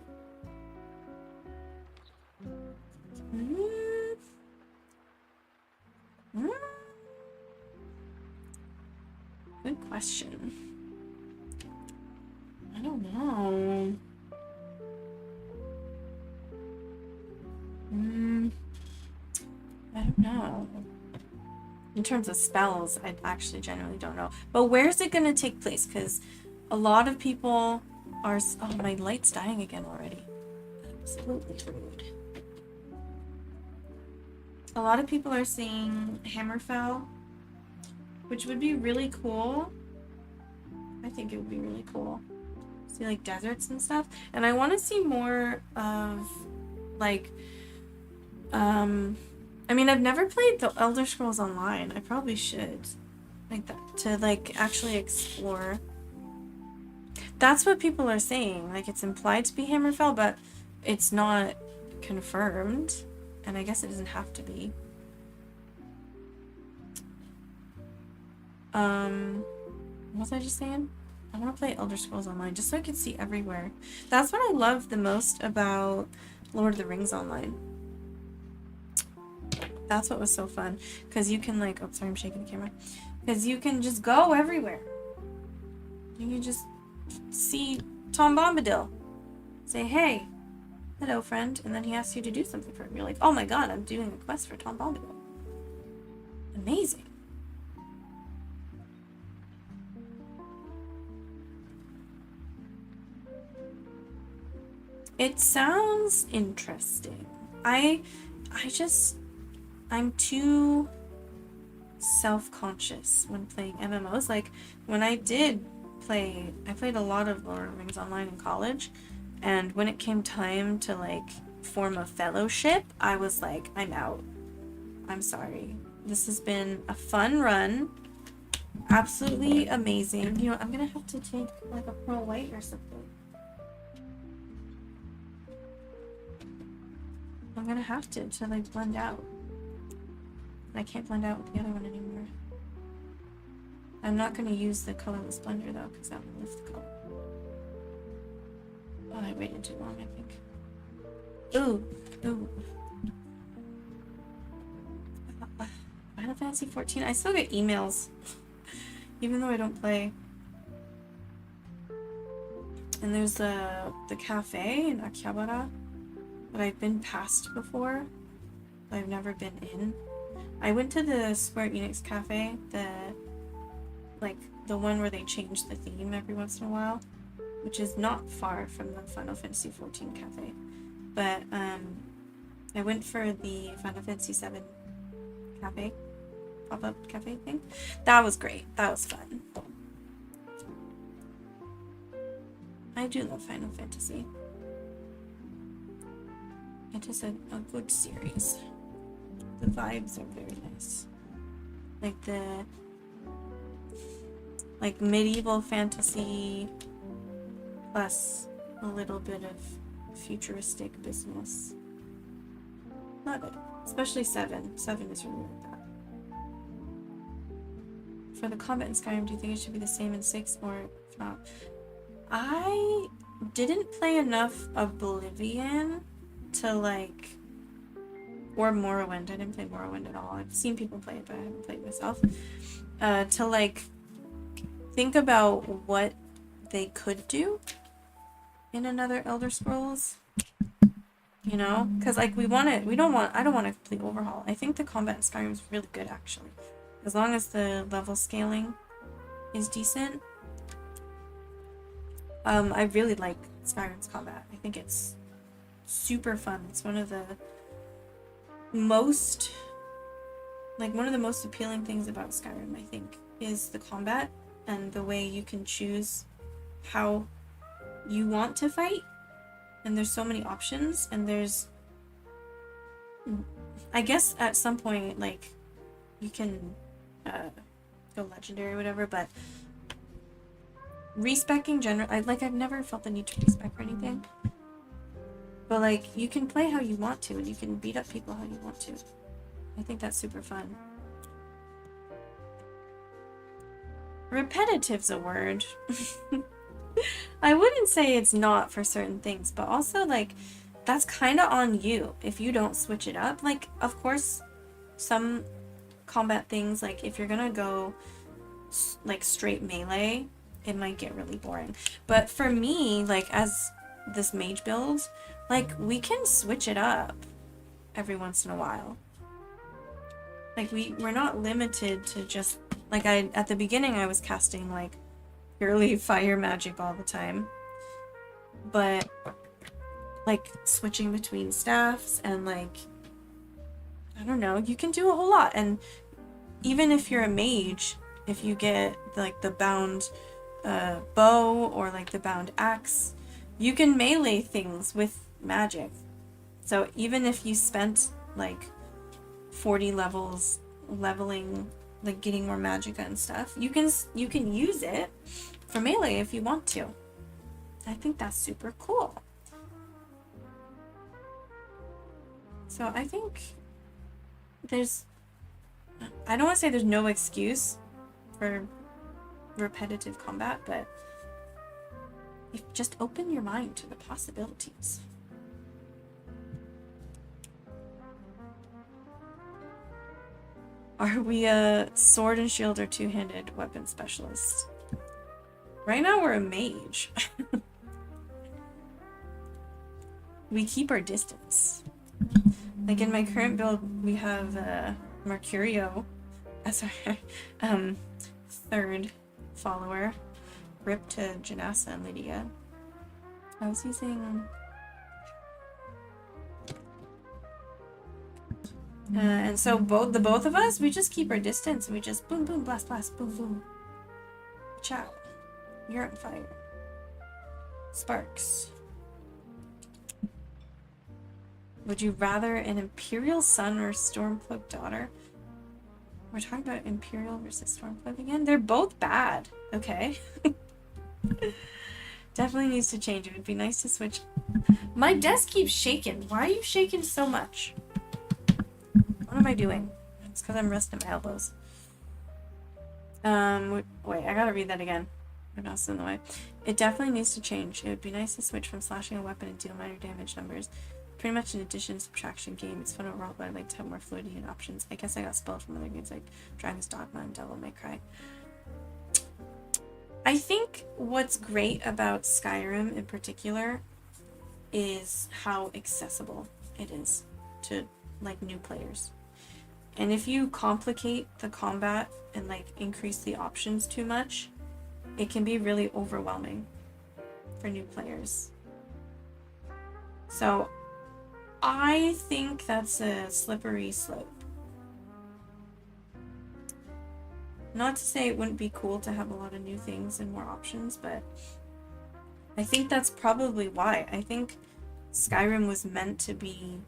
Good question. I don't know. I don't know. In terms of spells, I actually generally don't know. But where's it gonna take place? Because a lot of people are... Oh, my light's dying again already. Absolutely rude. A lot of people are saying Hammerfell, which would be really cool. I think it would be really cool. See, like, deserts and stuff. And I want to see more of, like, I mean, I've never played the Elder Scrolls Online. I probably should. Like that, to, like, actually explore. That's what people are saying. Like, it's implied to be Hammerfell, but it's not confirmed. And I guess it doesn't have to be. What was I just saying? I want to play Elder Scrolls Online just so I can see everywhere. That's what I love the most about Lord of the Rings Online. That's what was so fun. Because you can, like... Oh, sorry, I'm shaking the camera. Because you can just go everywhere. You can just see Tom Bombadil. Say, hey, hello, friend. And then he asks you to do something for him. You're like, oh my god, I'm doing a quest for Tom Bombadil. Amazing. It sounds interesting. I'm too self-conscious when playing MMOs. Like, when I did play, I played a lot of Lord of the Rings Online in college, and when it came time to, like, form a fellowship, I was like, I'm out. I'm sorry. This has been a fun run. Absolutely amazing. You know, I'm gonna have to take, like, a Pearl White or something. I'm gonna have to like blend out. I can't blend out with the other one anymore. I'm not gonna use the colorless blender though, because that will lift the color. Oh, I waited too long, I think. Ooh, ooh. Final Fantasy 14. I still get emails, even though I don't play. And there's the cafe in Akihabara that I've been past before, but I've never been in. I went to the Square Enix cafe, the one where they change the theme every once in a while, which is not far from the Final Fantasy 14 cafe. But I went for the Final Fantasy 7 cafe, pop-up cafe thing. That was great. That was fun. I do love Final Fantasy. It is a good series. The vibes are very nice. Like the medieval fantasy plus a little bit of futuristic business. Love it. Especially 7. 7 is really like that. For the combat in Skyrim, do you think it should be the same in 6 or if not? I didn't play enough Oblivion to like, or Morrowind. I didn't play Morrowind at all. I've seen people play it, but I haven't played it myself. To like think about what they could do in another Elder Scrolls. You know, because like I don't want a complete overhaul. I think the combat in Skyrim is really good actually, as long as the level scaling is decent. I really like Skyrim's combat. I think it's super fun. It's one of the most appealing things about Skyrim, I think, is the combat and the way you can choose how you want to fight. And there's so many options, and there's, I guess at some point, like, you can go legendary or whatever, but respecking I've never felt the need to respec or anything. But like, you can play how you want to, and you can beat up people how you want to. I think that's super fun. Repetitive's a word. I wouldn't say it's not for certain things, but also like, that's kind of on you if you don't switch it up. Like, of course, some combat things, like if you're gonna go like straight melee, it might get really boring. But for me, like as this mage build, like we can switch it up every once in a while. Like we're not limited to just like at the beginning I was casting like purely fire magic all the time. But like switching between staffs and like, I don't know, you can do a whole lot. And even if you're a mage, if you get like the bound bow or like the bound axe, you can melee things with magic. So even if you spent like 40 levels leveling, like getting more magicka and stuff, you can use it for melee if you want to. I think that's super cool. So I think I don't want to say there's no excuse for repetitive combat, but just open your mind to the possibilities. Are we a sword and shield or two-handed weapon specialist? Right now we're a mage. We keep our distance. Like in my current build, we have Mercurio as our third follower. Rip to Janassa and Lydia. I was using and so both of us, we just keep our distance and we just boom boom blast blast boom boom. Ciao. You're on fire. Sparks. Would you rather an Imperial son or Stormcloak daughter? We're talking about Imperial versus Stormcloak again? They're both bad. Okay. Definitely needs to change. It would be nice to switch. My desk keeps shaking. Why are you shaking so much? What am I doing? It's because I'm resting my elbows. Wait, I gotta read that again. My mouse is in the way. It definitely needs to change. It would be nice to switch from slashing a weapon and deal minor damage numbers pretty much an addition subtraction game. It's fun overall, but I'd like to have more fluidity and options. I guess I got spoiled from other games like Dragon's Dogma and Devil May Cry. I think what's great about Skyrim in particular is how accessible it is to like new players. And if you complicate the combat and like increase the options too much, it can be really overwhelming for new players. So I think that's a slippery slope. Not to say it wouldn't be cool to have a lot of new things and more options, but I think that's probably why. I think Skyrim was meant to be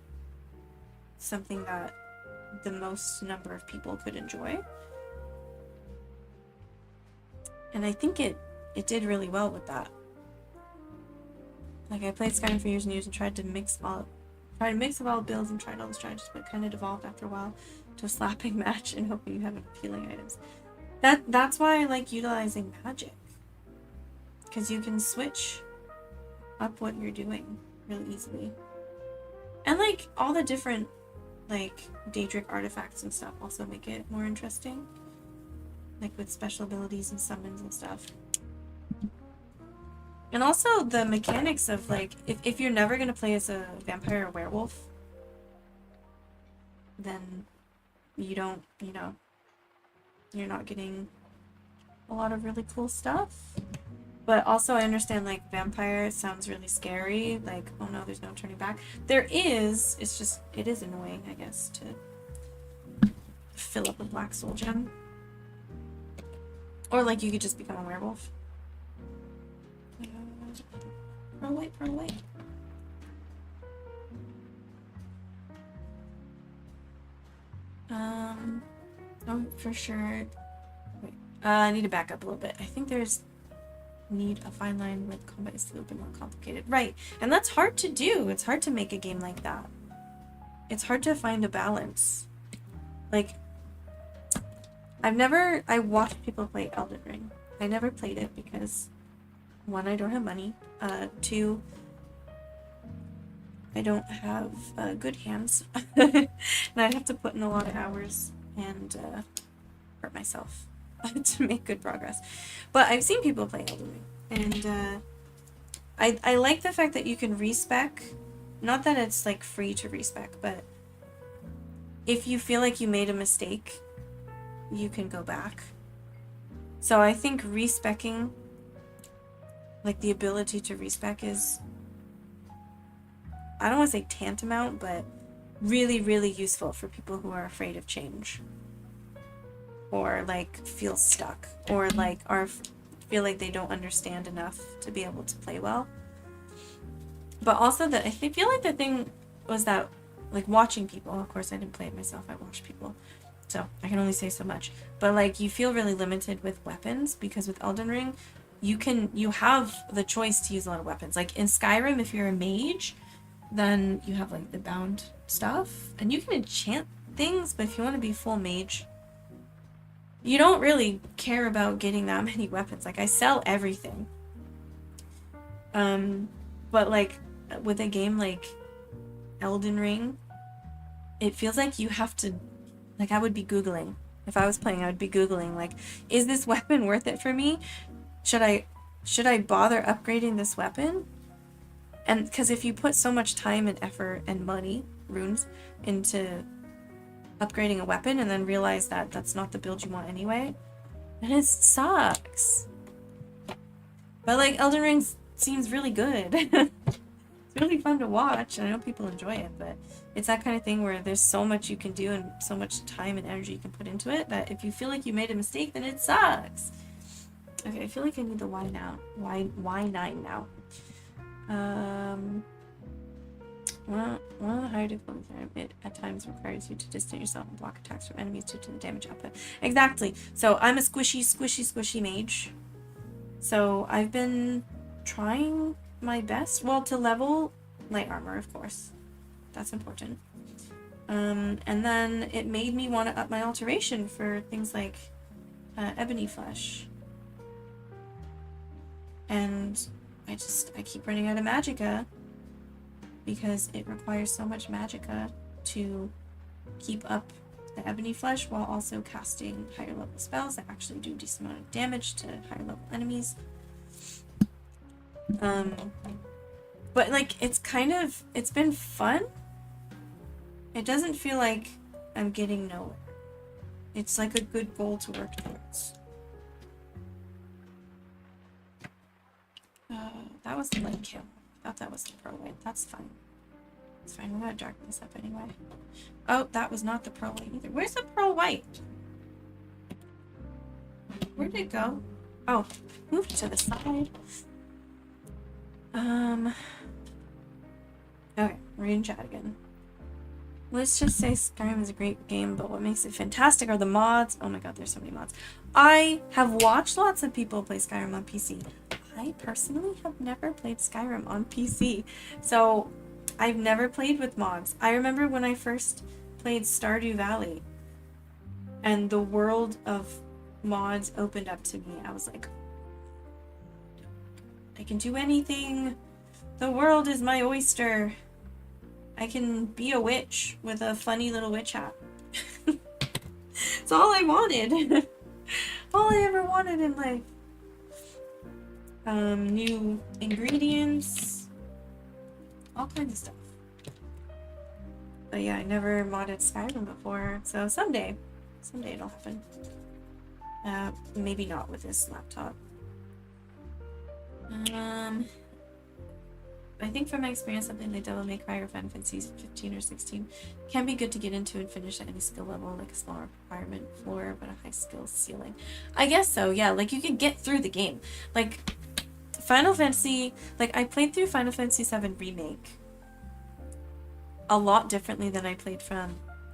something that the most number of people could enjoy. And I think it did really well with that. Like, I played Skyrim for years and years and tried to mix of all builds and tried all the strategies, but kind of devolved after a while to a slapping match and hoping you have appealing items. That's why I like utilizing magic. Because you can switch up what you're doing really easily. And like all the different like Daedric artifacts and stuff also make it more interesting. Like with special abilities and summons and stuff. And also the mechanics of like, if you're never going to play as a vampire or werewolf, then you don't, you know, you're not getting a lot of really cool stuff. But also I understand like vampire sounds really scary, like, oh no, there's no turning back. There is, it's just, it is annoying, I guess, to fill up a black soul gem. Or like you could just become a werewolf. Pearl white. Oh, for sure. Wait, I need to back up a little bit. I think there's need a fine line with combat is a little bit more complicated. Right, and that's hard to do. It's hard to make a game like that. It's hard to find a balance. Like, I watched people play Elden Ring. I never played it because, one, I don't have money. Two, I don't have good hands. And I'd have to put in a lot of hours and hurt myself to make good progress. But I've seen people play Elden Ring. And I like the fact that you can respec. Not that it's like free to respec, but if you feel like you made a mistake, you can go back. So I think respecing, like the ability to respec is, I don't want to say tantamount, but really, really useful for people who are afraid of change. Or like feel stuck. Or like feel like they don't understand enough to be able to play well. But also I feel like the thing was that, like watching people, of course I didn't play it myself, I watched people. So I can only say so much. But like you feel really limited with weapons because with Elden Ring, you have the choice to use a lot of weapons. Like in Skyrim, if you're a mage, then you have like the bound stuff and you can enchant things, but if you want to be full mage, you don't really care about getting that many weapons. Like I sell everything. But like with a game like Elden Ring, it feels like you have to, like I would be Googling. If I was playing, I would be Googling like, is this weapon worth it for me? Should I bother upgrading this weapon? And because if you put so much time and effort and money, runes, into upgrading a weapon and then realize that that's not the build you want anyway, then it sucks. But like Elden Ring seems really good. It's really fun to watch, and I know people enjoy it, but it's that kind of thing where there's so much you can do and so much time and energy you can put into it that if you feel like you made a mistake, then it sucks. Okay, I feel like I need the why now. Why 9 now? One of the higher difficulties it at times requires you to distance yourself and block attacks from enemies due to the damage output. Exactly. So I'm a squishy mage. So I've been trying my best, well, to level light armor, of course. That's important. And then it made me want to up my alteration for things like ebony flesh. And I keep running out of magicka. because it requires so much magicka to keep up the ebony flesh while also casting higher level spells that actually do a decent amount of damage to higher level enemies. But like it's been fun. It doesn't feel like I'm getting nowhere. It's like a good goal to work towards. That was the light kill. I thought that was the pearl white. That's fine. It's fine. We're gonna darken this up anyway. Oh, that was not the pearl white either. Where's the pearl white? Where did it go? Oh, moved to the side. Okay, we're in chat again. Let's just say Skyrim is a great game, but what makes it fantastic are the mods. Oh my god, there's so many mods. I have watched lots of people play Skyrim on PC. I personally have never played Skyrim on PC, so I've never played with mods. I remember when I first played Stardew Valley and the world of mods opened up to me. I was like, I can do anything. The world is my oyster. I can be a witch with a funny little witch hat. It's all I wanted. All I ever wanted in life. New ingredients. All kinds of stuff. But yeah, I never modded Skyrim before, so someday it'll happen. Maybe not with this laptop. I think from my experience, something like Devil May Cry or Final Fantasy 15 or 16 can be good to get into and finish at any skill level, like a small requirement floor, but a high skill ceiling. I guess so, yeah, like you could get through the game. Like, Final Fantasy, like I played through Final Fantasy 7 Remake a lot differently than I played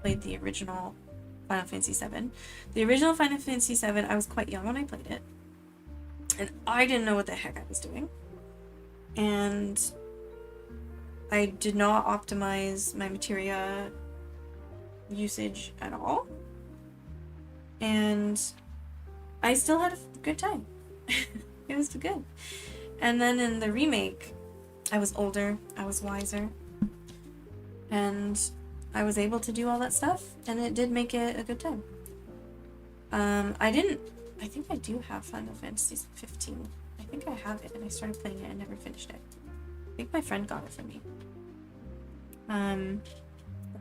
the original Final Fantasy 7. The original Final Fantasy 7, I was quite young when I played it, and I didn't know what the heck I was doing. And I did not optimize my materia usage at all. And I still had a good time. It was good. And then in the remake, I was older, I was wiser, and I was able to do all that stuff, and it did make it a good time. I think I do have Final Fantasy 15. I think I have it, and I started playing it and never finished it. I think my friend got it for me.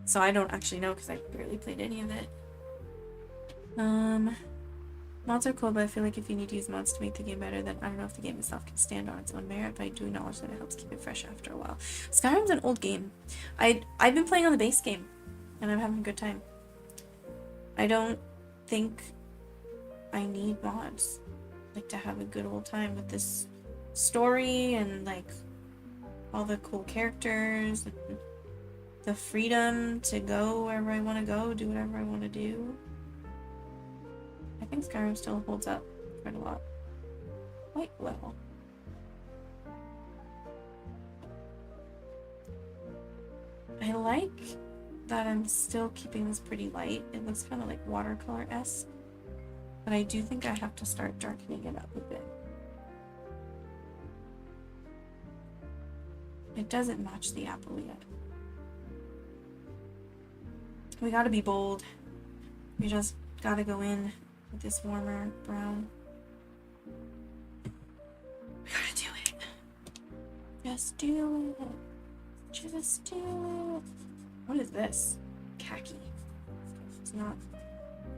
So I don't actually know because I barely played any of it. Mods are cool, but I feel like if you need to use mods to make the game better, then I don't know if the game itself can stand on its own merit, but I do acknowledge that it helps keep it fresh after a while. Skyrim's an old game. I've been playing on the base game, and I'm having a good time. I don't think I need mods, like, to have a good old time with this story and, like, all the cool characters and the freedom to go wherever I want to go, do whatever I want to do. I think Skyrim still holds up quite a lot. Quite well. I like that I'm still keeping this pretty light. It looks kind of like watercolor-esque. But I do think I have to start darkening it up a bit. It doesn't match the apple yet. We gotta be bold. We just gotta go in with this warmer brown. We gotta do it. Just do it. Just do it. What is this? Khaki. It's not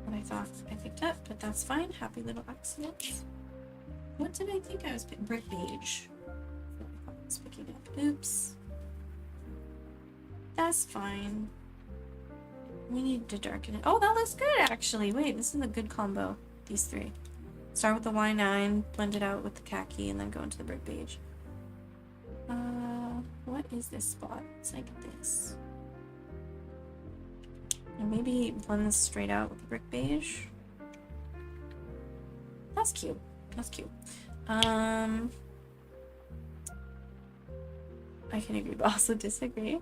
what I thought I picked up, but that's fine. Happy little accidents. What did I think I was picking? Brick beige. I thought I was picking up. Oops. That's fine. We need to darken it. Oh, that looks good, actually. Wait, this is a good combo. These three. Start with the Y9, blend it out with the khaki, and then go into the brick beige. What is this spot? It's like this. And maybe blend this straight out with the brick beige. That's cute. That's cute. I can agree, but also disagree.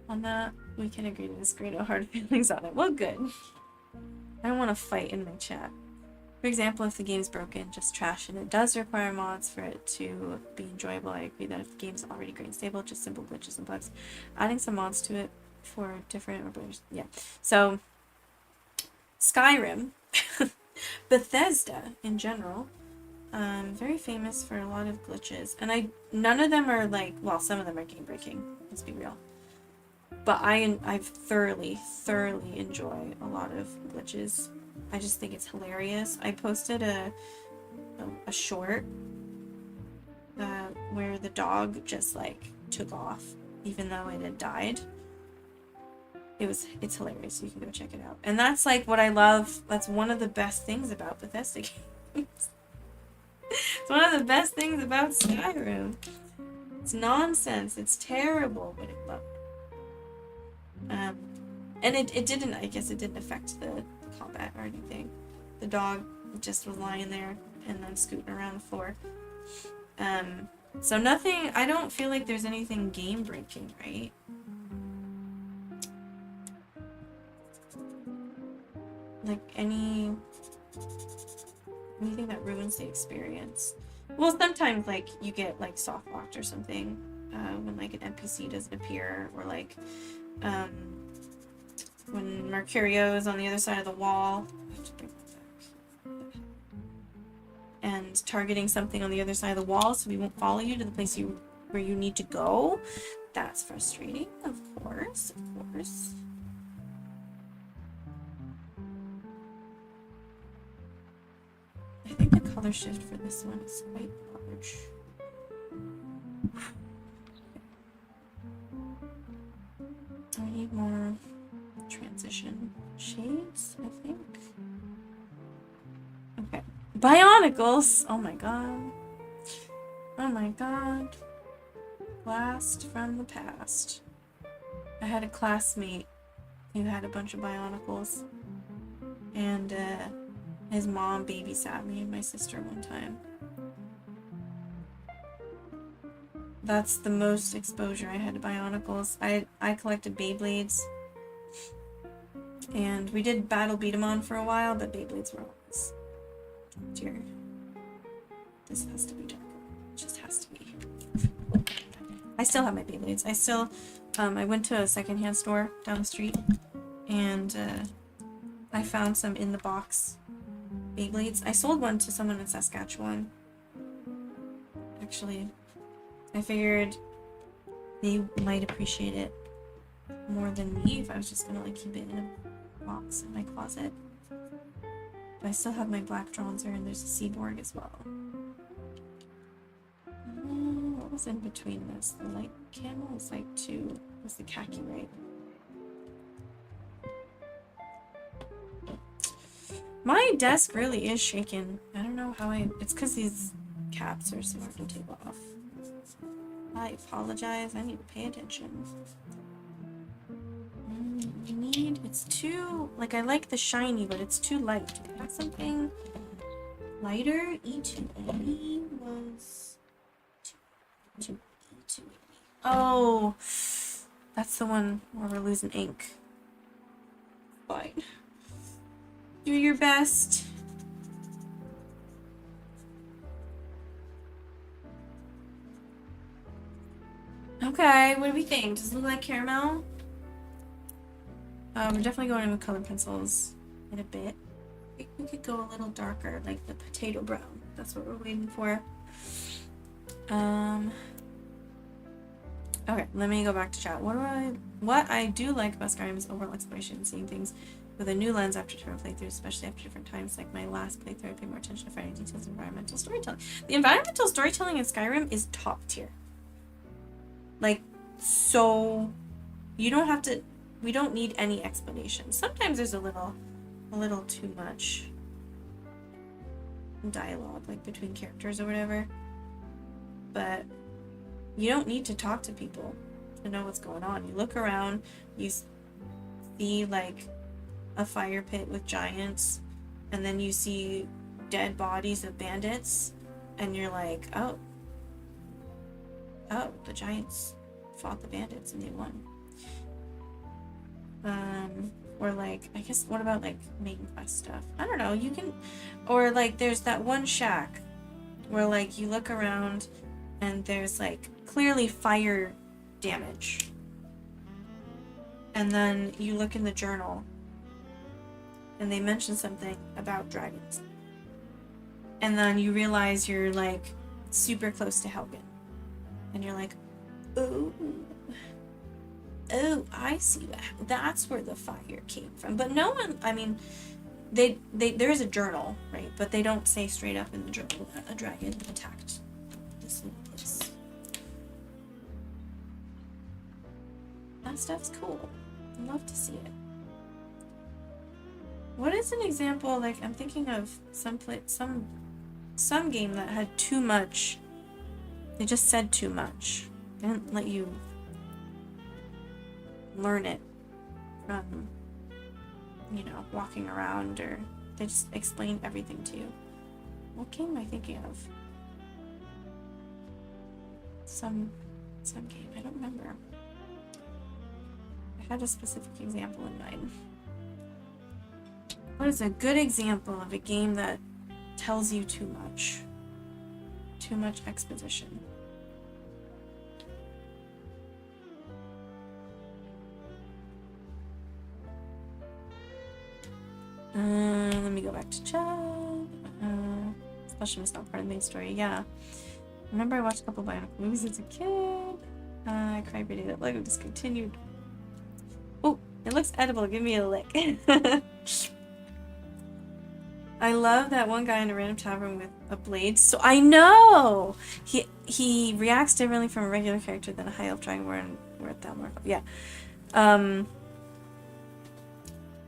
On that, we can agree to disagree. No hard feelings on it. Well, good. I don't want to fight in my chat. For example, if the game's broken, just trash it. It does require mods for it to be enjoyable. I agree that if the game's already great and stable, just simple glitches and bugs. Adding some mods to it for different... Yeah. So, Skyrim, Bethesda in general, very famous for a lot of glitches. And none of them are like... Well, some of them are game-breaking. Let's be real. But I thoroughly enjoy a lot of glitches. I just think it's hilarious. I posted a short where the dog just like took off even though it had died. It's hilarious. You can go check it out. And that's like what I love. That's one of the best things about Bethesda games. It's one of the best things about Skyrim. It's nonsense. It's terrible, but I love it. And it didn't. I guess it didn't affect the combat or anything. The dog just was lying there and then scooting around the floor. So nothing, I don't feel like there's anything game breaking, right? Like anything that ruins the experience. Well, sometimes like you get like soft locked or something when like an NPC doesn't appear, or like when Mercurio is on the other side of the wall. I have to bring that back. And targeting something on the other side of the wall so we won't follow you to the place where you need to go. That's frustrating, of course, of course. I think the color shift for this one is quite large. I need more transition shades, I think. Okay. Bionicles! Oh my god. Oh my god. Blast from the past. I had a classmate who had a bunch of Bionicles. And his mom babysat me and my sister one time. That's the most exposure I had to Bionicles. I collected Beyblades. And we did Battle Beat 'em on for a while, but Beyblades were always... Dear. This has to be darker. It just has to be. I still have my Beyblades. I went to a secondhand store down the street, and I found some in the box Beyblades. I sold one to someone in Saskatchewan. Actually, I figured they might appreciate it more than me if I was just gonna like keep it in a box in my closet. But I still have my black Dronzer, and there's a Seaborg as well. What was in between this? The light camel was like 2. It was the khaki, right? My desk really is shaking. I don't know how it's because these caps are so hard to take off. I apologize. I need to pay attention. It's too, like, I like the shiny, but it's too light. Do I have something lighter? E280 was... E280. Oh, that's the one where we're losing ink. Fine. Do your best. Okay, what do we think? Does it look like caramel? We're definitely going with colored pencils in a bit. I think we could go a little darker, like the potato brown. That's what we're waiting for. Okay, let me go back to chat. What I do like about Skyrim is overall exploration and seeing things with a new lens after different playthroughs, especially after different times. Like my last playthrough, I paid more attention to finding details and environmental storytelling. The environmental storytelling in Skyrim is top tier. Like, so you don't have to... We don't need any explanation. Sometimes there's a little too much dialogue, like between characters or whatever. But you don't need to talk to people to know what's going on. You look around, you see like a fire pit with giants, and then you see dead bodies of bandits, and you're like, oh, the giants fought the bandits and they won. Or like, I guess, what about like main quest stuff? I don't know, you can, or like there's that one shack where like you look around and there's like clearly fire damage. And then you look in the journal and they mention something about dragons. And then you realize you're like super close to Helgen. And you're like, oh, I see that. That's where the fire came from. But no one, I mean, they there is a journal, right? But they don't say straight up in the journal that a dragon attacked this little place. That stuff's cool. I'd love to see it. What is an example? Like, I'm thinking of some game that had too much. They just said too much. They didn't let you learn it from, you know, walking around, or they just explain everything to you. What game am I thinking of? Some game, I don't remember. I had a specific example in mind. What is a good example of a game that tells you too much? Too much exposition. Let me go back to chat. Especially if it's not part of the main story. Yeah. Remember I watched a couple of Bionic movies as a kid. I cried reading that Lego discontinued. Oh, it looks edible. Give me a lick. I love that one guy in a random tavern with a blade. So I know he reacts differently from a regular character than a high elf dragonborn or a Thalmor. Yeah.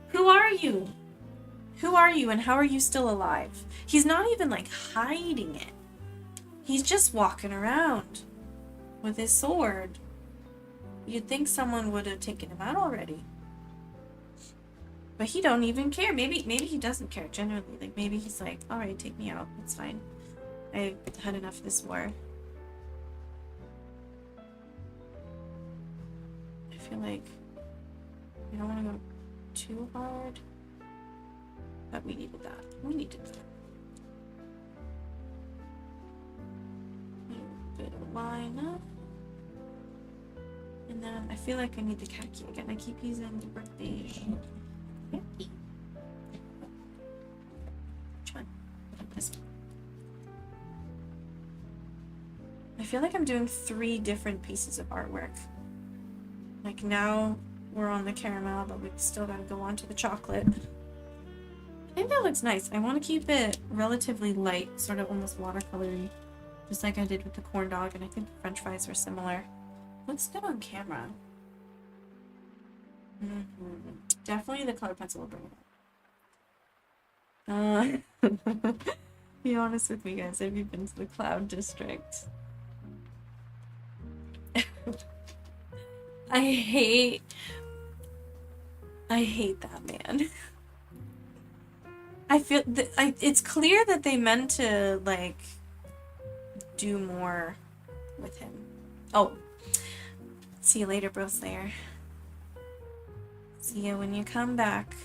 Who are you? Who are you and how are you still alive? He's not even like hiding it. He's just walking around with his sword. You'd think someone would have taken him out already. But he don't even care. Maybe he doesn't care generally. Like maybe he's like, alright, take me out. It's fine. I've had enough of this war. I feel like we don't want to go too hard. But we needed that. We needed that. A bit of line. And then I feel like I need the khaki again. I keep using the birthday. Which one? This one. I feel like I'm doing 3 different pieces of artwork. Like now we're on the caramel, but we still gotta go on to the chocolate. I think that looks nice. I want to keep it relatively light, sort of almost watercolory, just like I did with the corn dog, and I think the french fries are similar. Looks good on camera. Definitely the color pencil will bring it up. Be honest with me, guys. Have you been to the Cloud District? I hate that, man. I feel it's clear that they meant to like do more with him. Oh, see you later, bro Slayer. See you when you come back.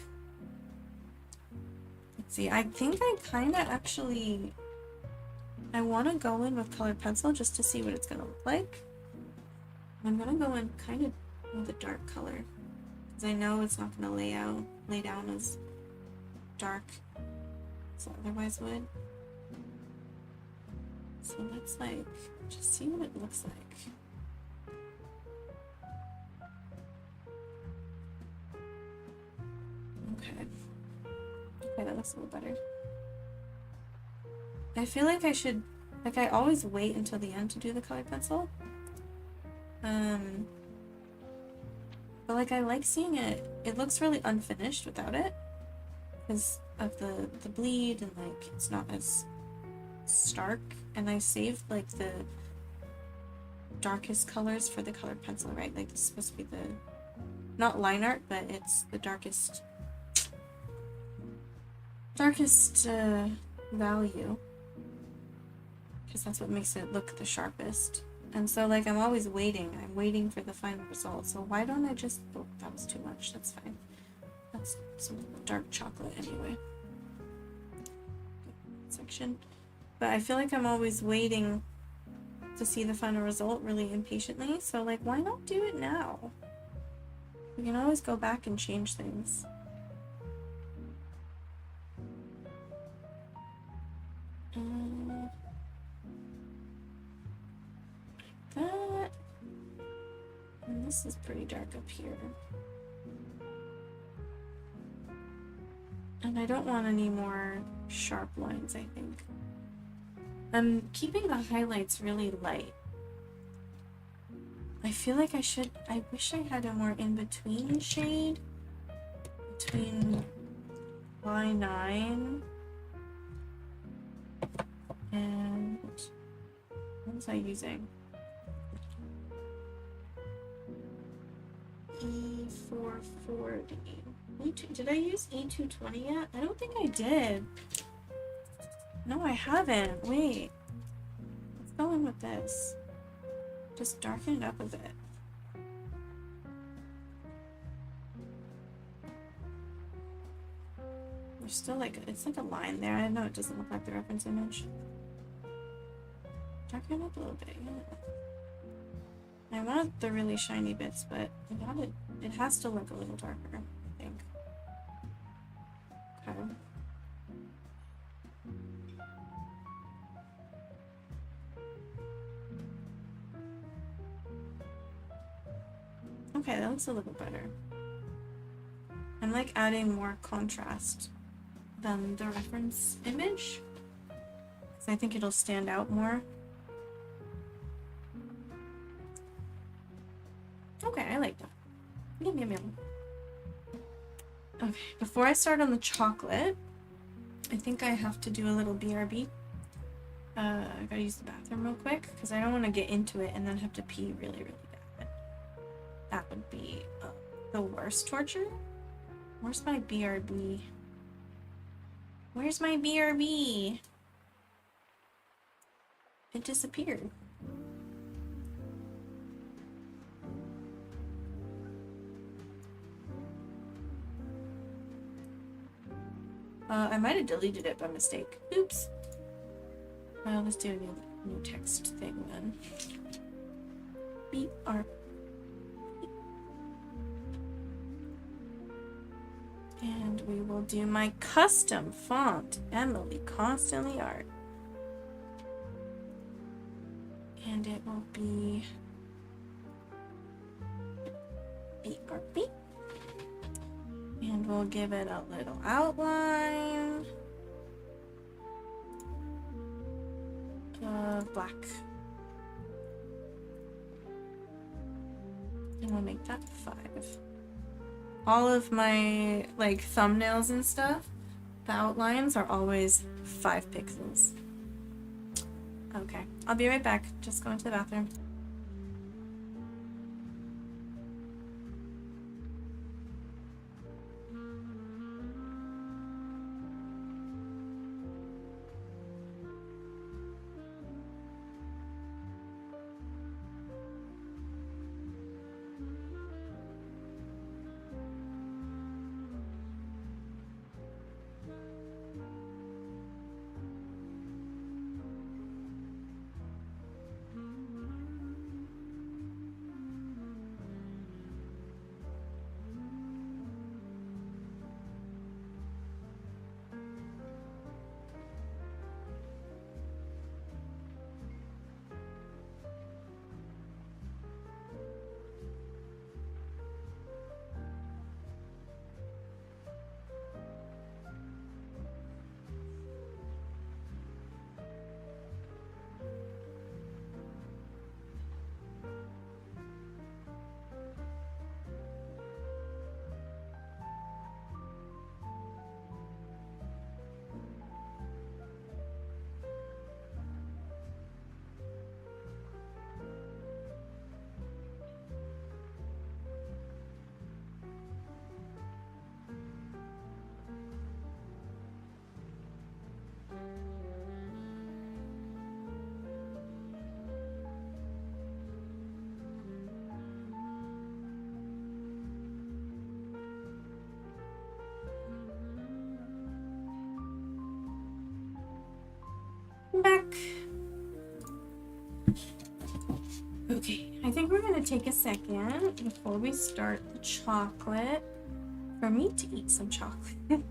Let's see. I think I kind of actually I want to go in with colored pencil just to see what it's gonna look like. I'm gonna go in kind of with a dark color because I know it's not gonna lay down as dark as it otherwise would. So let's like just see what it looks like. Okay, that looks a little better. I feel like I should, like I always wait until the end to do the colored pencil. But like I like seeing it. It looks really unfinished without it because of the bleed, and like it's not as stark. And I saved like the darkest colors for the colored pencil, right? Like this is supposed to be the not line art, but it's the darkest value because that's what makes it look the sharpest. And so like I'm always waiting. I'm waiting for the final result. So why don't I just, oh, that was too much. That's fine. That's some dark chocolate anyway. Section. But I feel like I'm always waiting to see the final result really impatiently. So like why not do it now? We can always go back and change things. That. And this is pretty dark up here. And I don't want any more sharp lines, I think. I'm keeping the highlights really light. I feel like I wish I had a more in-between shade between line 9 and what was I using? E440. Did I use E220 yet? I don't think I did. No, I haven't. Wait. Let's go in with this. Just darken it up a bit. There's still like, it's like a line there. I know it doesn't look like the reference image. Darken it up a little bit, yeah. I want the really shiny bits, but it has to look a little darker, I think. Okay. Okay, that looks a little better. I'm like adding more contrast than the reference image, because I think it'll stand out more. Okay, I like that. Yum, yum, yum. Okay, before I start on the chocolate, I think I have to do a little BRB. I gotta use the bathroom real quick, because I don't want to get into it and then have to pee really, really bad. That would be the worst torture. Where's my BRB? Where's my BRB? It disappeared. I might have deleted it by mistake. Oops. Well, let's do a new text thing then. BR. And we will do my custom font, Emily Constantly Art. And it will be BRB. And we'll give it a little outline of black. And we'll make that 5. All of my like thumbnails and stuff, the outlines are always 5 pixels. Okay, I'll be right back. Just going to the bathroom. I'm back. Okay, I think we're gonna take a second before we start the chocolate for me to eat some chocolate.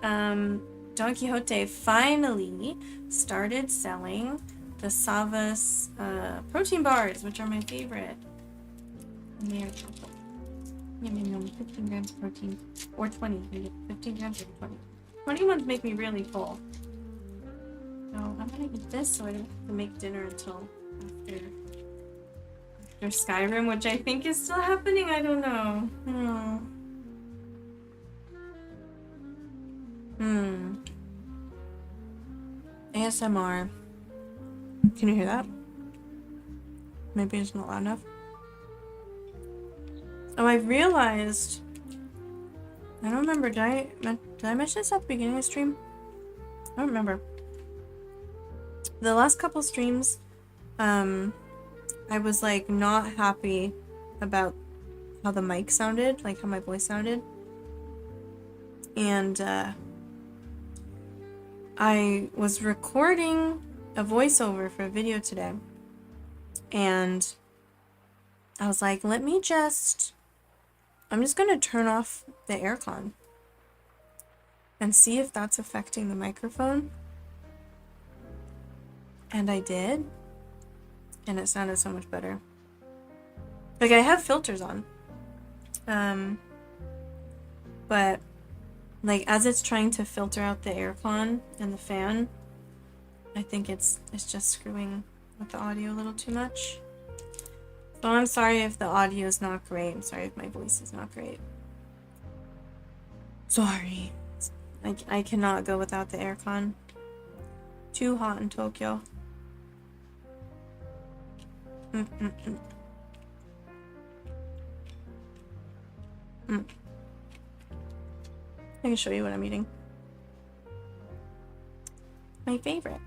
Don Quixote finally started selling the Savas protein bars, which are my favorite. And they are chocolate. Yum, yum, yum. 15 grams of protein. Or 20. 15 grams or 20. 20 ones make me really full. So I'm gonna eat this so I don't have to make dinner until after Skyrim, which I think is still happening. I don't know. ASMR. Can you hear that? Maybe it's not loud enough. Oh, I realized. I don't remember. Did I mention this at the beginning of the stream? I don't remember. The last couple streams, I was like not happy about how the mic sounded, like how my voice sounded. And I was recording a voiceover for a video today. And I was like, I'm just gonna turn off the aircon and see if that's affecting the microphone. And I did. And it sounded so much better. Like, I have filters on. But like as it's trying to filter out the aircon and the fan, I think it's just screwing with the audio a little too much. So I'm sorry if the audio is not great. I'm sorry if my voice is not great. Sorry. I cannot go without the aircon. Too hot in Tokyo. I can show you what I'm eating. My favorite.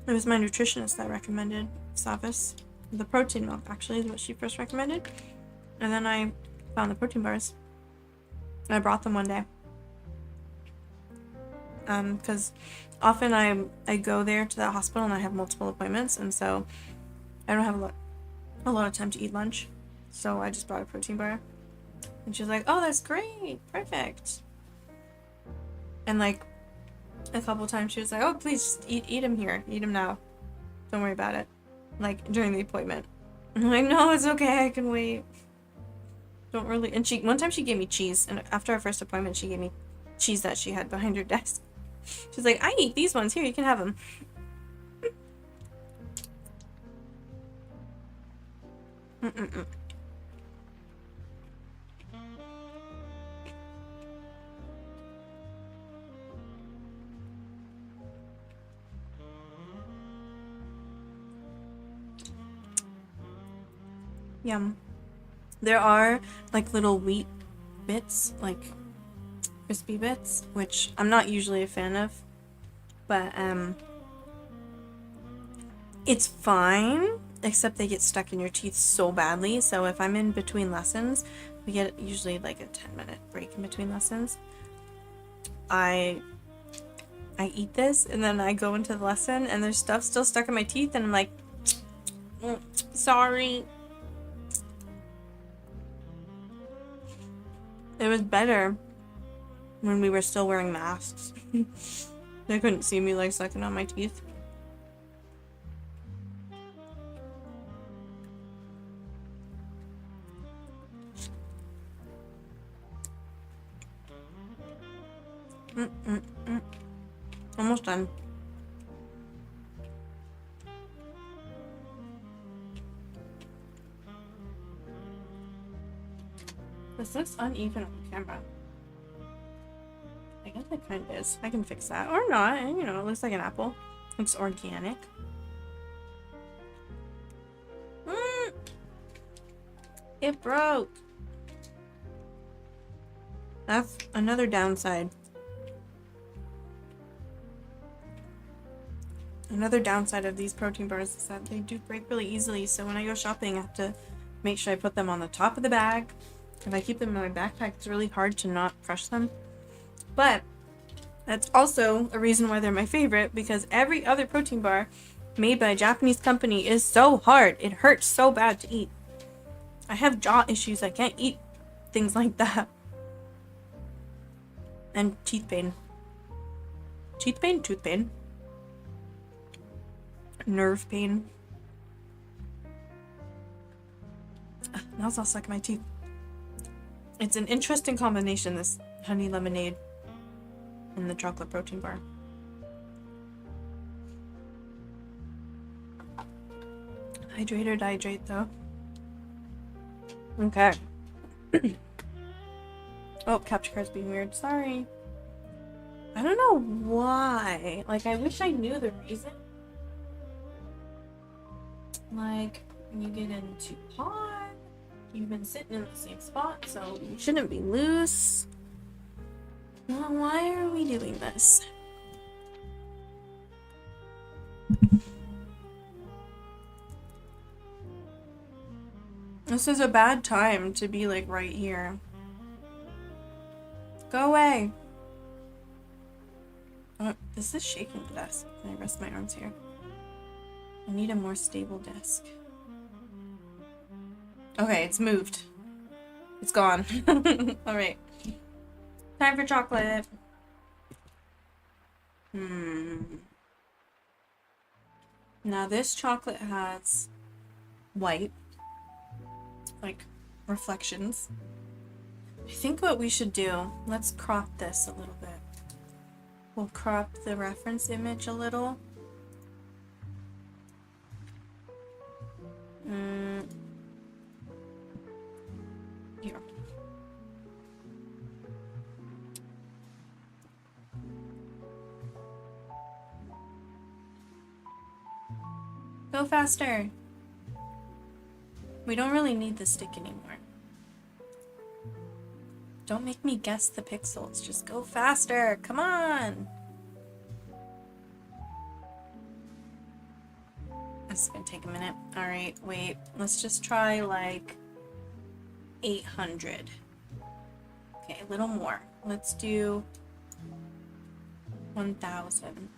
It was my nutritionist that recommended Savas. The protein milk, actually, is what she first recommended. And then I found the protein bars. And I brought them one day. Because often I go there to the hospital and I have multiple appointments, and so I don't have a lot of time to eat lunch. So I just brought a protein bar. And she was like, oh, that's great. Perfect. And like a couple times she was like, oh, please just eat them here. Eat them now. Don't worry about it. Like during the appointment. And I'm like, no, it's okay. I can wait. Don't really. And one time she gave me cheese. And after our first appointment, she gave me cheese that she had behind her desk. She's like, I eat these ones. Here, you can have them. Yum. There are like little wheat bits, like crispy bits, which I'm not usually a fan of, but it's fine, except they get stuck in your teeth so badly. So if I'm in between lessons, we get usually like a 10-minute break in between lessons. I eat this and then I go into the lesson and there's stuff still stuck in my teeth and I'm like, sorry. It was better when we were still wearing masks. They couldn't see me like sucking on my teeth. Almost done. This looks uneven on camera. I guess it kind of is. I can fix that. Or not. You know, it looks like an apple. Looks organic. It broke. That's another downside. Another downside of these protein bars is that they do break really easily. So when I go shopping, I have to make sure I put them on the top of the bag. If I keep them in my backpack, it's really hard to not crush them. But that's also a reason why they're my favorite, because every other protein bar made by a Japanese company is so hard. It hurts so bad to eat. I have jaw issues. I can't eat things like that. And teeth pain. Teeth pain? Tooth pain. Nerve pain. Now it's all stuck in my teeth. It's an interesting combination, this honey lemonade and the chocolate protein bar. Hydrate or dihydrate, though. Okay. Oh, capture card's being weird. Sorry. I don't know why. Like, I wish I knew the reason. Like, when you get into pod, you've been sitting in the same spot, so you shouldn't be loose. Well, why are we doing this? This is a bad time to be, like, right here. Go away. Oh, this is shaking the desk. Can I rest my arms here? I need a more stable desk. Okay, it's moved. It's gone. Alright. Time for chocolate. Now this chocolate has white, like, reflections. I think what we should do, let's crop this a little bit. We'll crop the reference image a little. Here. Go faster. We don't really need the stick anymore. Don't make me guess the pixels. Just go faster. Come on. This is gonna take a minute. Alright, wait. Let's just try like 800. Okay, a little more. Let's do 1,000.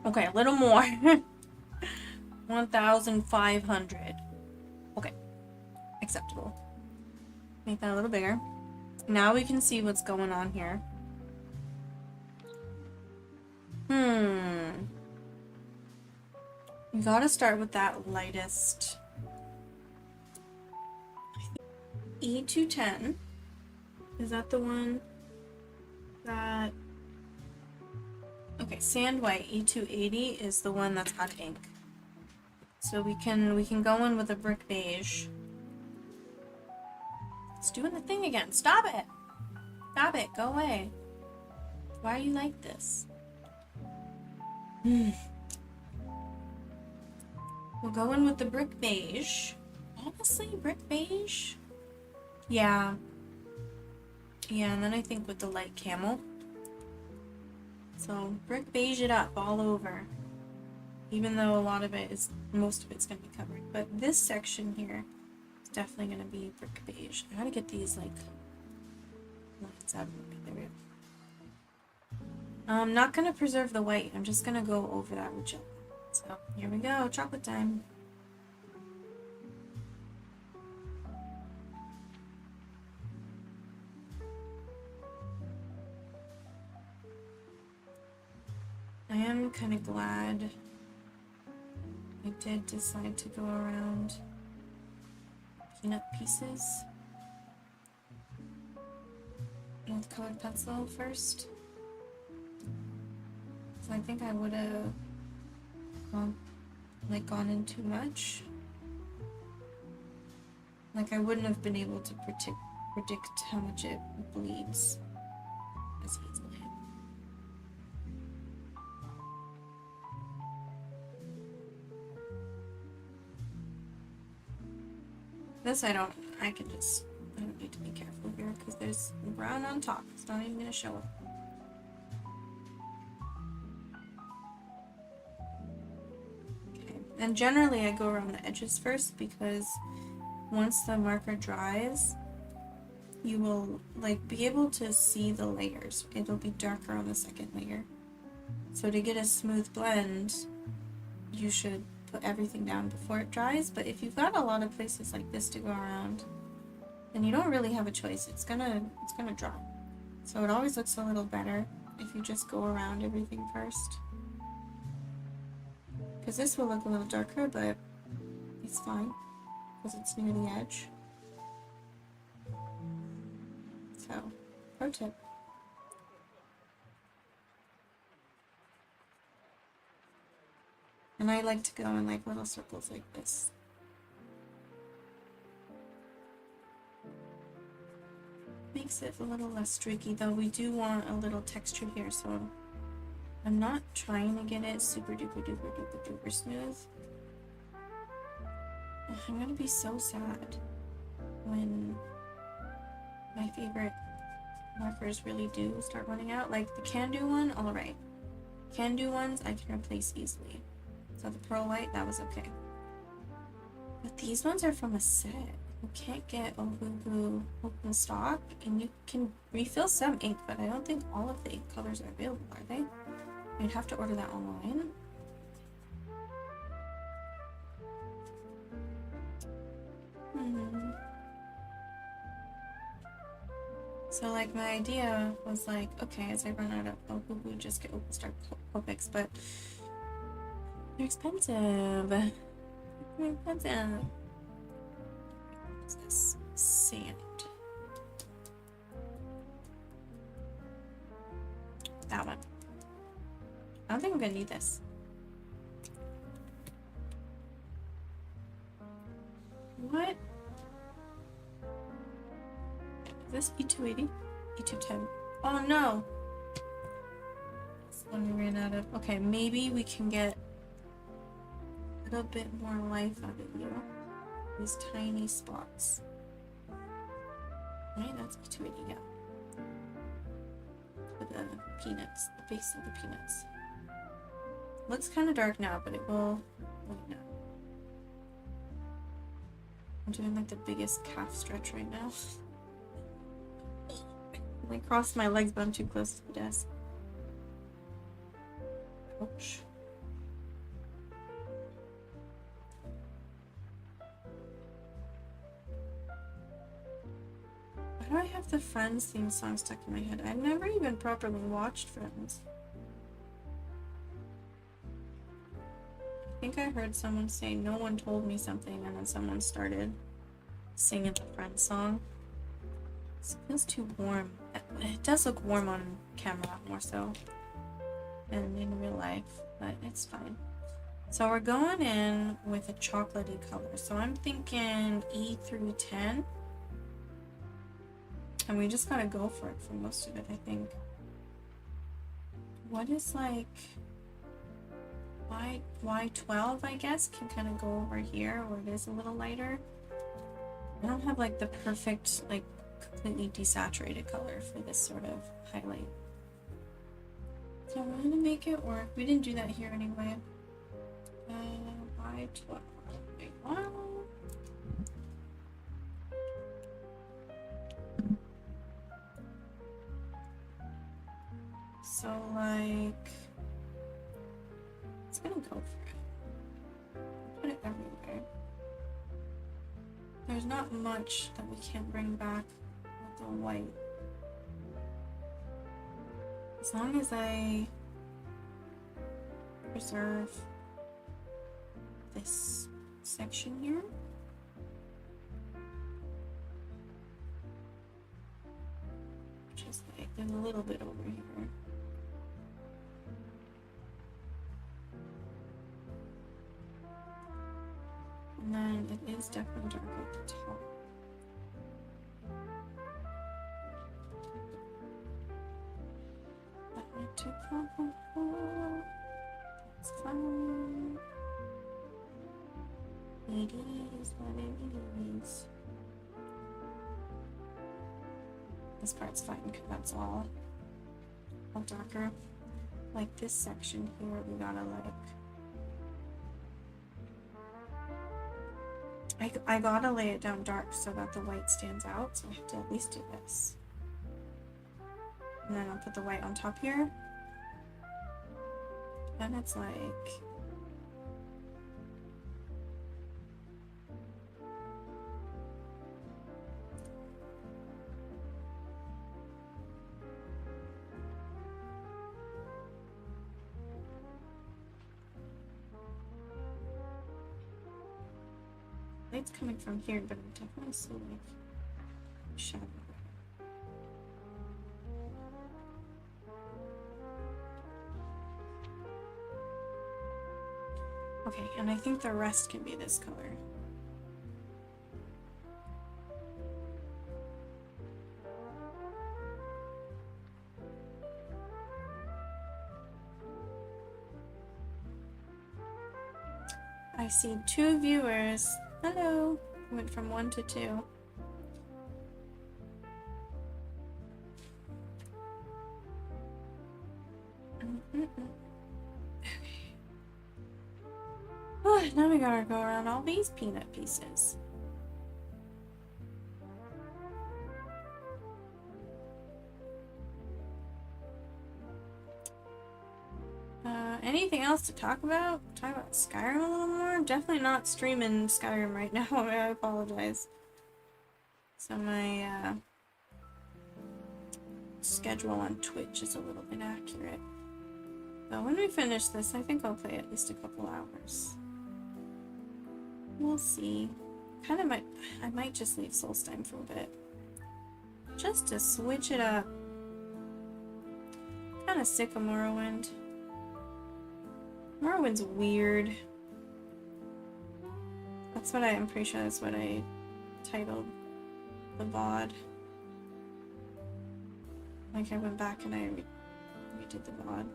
Okay, a little more. 1,500. Okay, acceptable. Make that a little bigger. Now we can see what's going on here. You gotta start with that lightest. E210. Is that the one that... Okay, sand white E280 is the one that's got ink. So we can go in with a brick beige. It's doing the thing again. Stop it! Stop it. Go away. Why are you like this? We'll go in with the brick beige. Honestly, brick beige? Yeah. Yeah, and then I think with the light camel. So, brick beige it up all over. Even though a lot of it is, most of it's going to be covered. But this section here is definitely going to be brick beige. I gotta get these, like, lines out of the way. There we go. I'm not going to preserve the white. I'm just going to go over that with gel. So, here we go. Chocolate time. I am kind of glad I did decide to go around peanut pieces with colored pencil first. So I think I would have gone in too much. Like I wouldn't have been able to predict how much it bleeds as easily. This I don't need to be careful here because there's brown on top. It's not even gonna show up. Okay, and generally I go around the edges first because once the marker dries, you will like be able to see the layers. It'll be darker on the second layer. So to get a smooth blend, you should put everything down before it dries. But if you've got a lot of places like this to go around, then you don't really have a choice. It's gonna dry. So it always looks a little better if you just go around everything first. Because this will look a little darker, but it's fine because it's near the edge. So, pro tip. And I like to go in like little circles like this. Makes it a little less streaky, though we do want a little texture here, so I'm not trying to get it super duper duper duper duper smooth. I'm gonna be so sad when my favorite markers really do start running out. Like the Can Do one, alright. Can Do ones I can replace easily. So the Pearl White, that was okay. But these ones are from a set. You can't get Ohuhu open stock, and you can refill some ink, but I don't think all of the ink colors are available, are they? You'd have to order that online. So like my idea was like, okay, as I run out of Ohuhu, just get open stock Copics, but they're expensive. They're expensive. What's this? Sand. That one. I don't think I'm gonna need this. What? Is this E280? E210. Oh no! That's the one we ran out of. Okay, maybe we can get a little bit more life out of you. These tiny spots. Right, that's E280, yeah. For the peanuts, the base of the peanuts. Looks kind of dark now, but it will lighten up. I'm doing like the biggest calf stretch right now. I crossed my legs, but I'm too close to the desk. Ouch. Why do I have the Friends theme song stuck in my head? I've never even properly watched Friends. I think I heard someone say, no one told me something, and then someone started singing the Friends song. It feels too warm. It does look warm on camera, more so than in real life, but it's fine. So we're going in with a chocolatey color. So I'm thinking E through 10. And we just gotta go for it for most of it, I think. What is like Y12, I guess, can kind of go over here where it is a little lighter. I don't have like the perfect, like completely desaturated color for this sort of highlight. So I'm gonna make it work. We didn't do that here anyway. Y12. Wow. So like, it's gonna go for it. Put it everywhere. There's not much that we can't bring back with the white. As long as I preserve this section here. Just like, there's a little bit over here. And then it is definitely dark at the top. Not too far. It's fine. It is what it is. This part's fine because that's all darker. Like this section here, we gotta like I gotta lay it down dark so that the white stands out, so I have to at least do this. And then I'll put the white on top here. And it's like... light's coming from here, but I definitely see like shadow. Okay, and I think the rest can be this color. I see 2 viewers. Hello. Went from 1 to 2. Oh, now we gotta go around all these peanut pieces. Anything else to talk about? Talk about Skyrim a little more? I'm definitely not streaming Skyrim right now. I apologize. So my schedule on Twitch is a little inaccurate. But when we finish this, I think I'll play at least a couple hours. We'll see. I might just leave Solstheim for a bit. Just to switch it up. Kinda sick of Morrowind. Morrowind's weird. I'm pretty sure that's what I titled the VOD. Like I went back and I redid the VOD.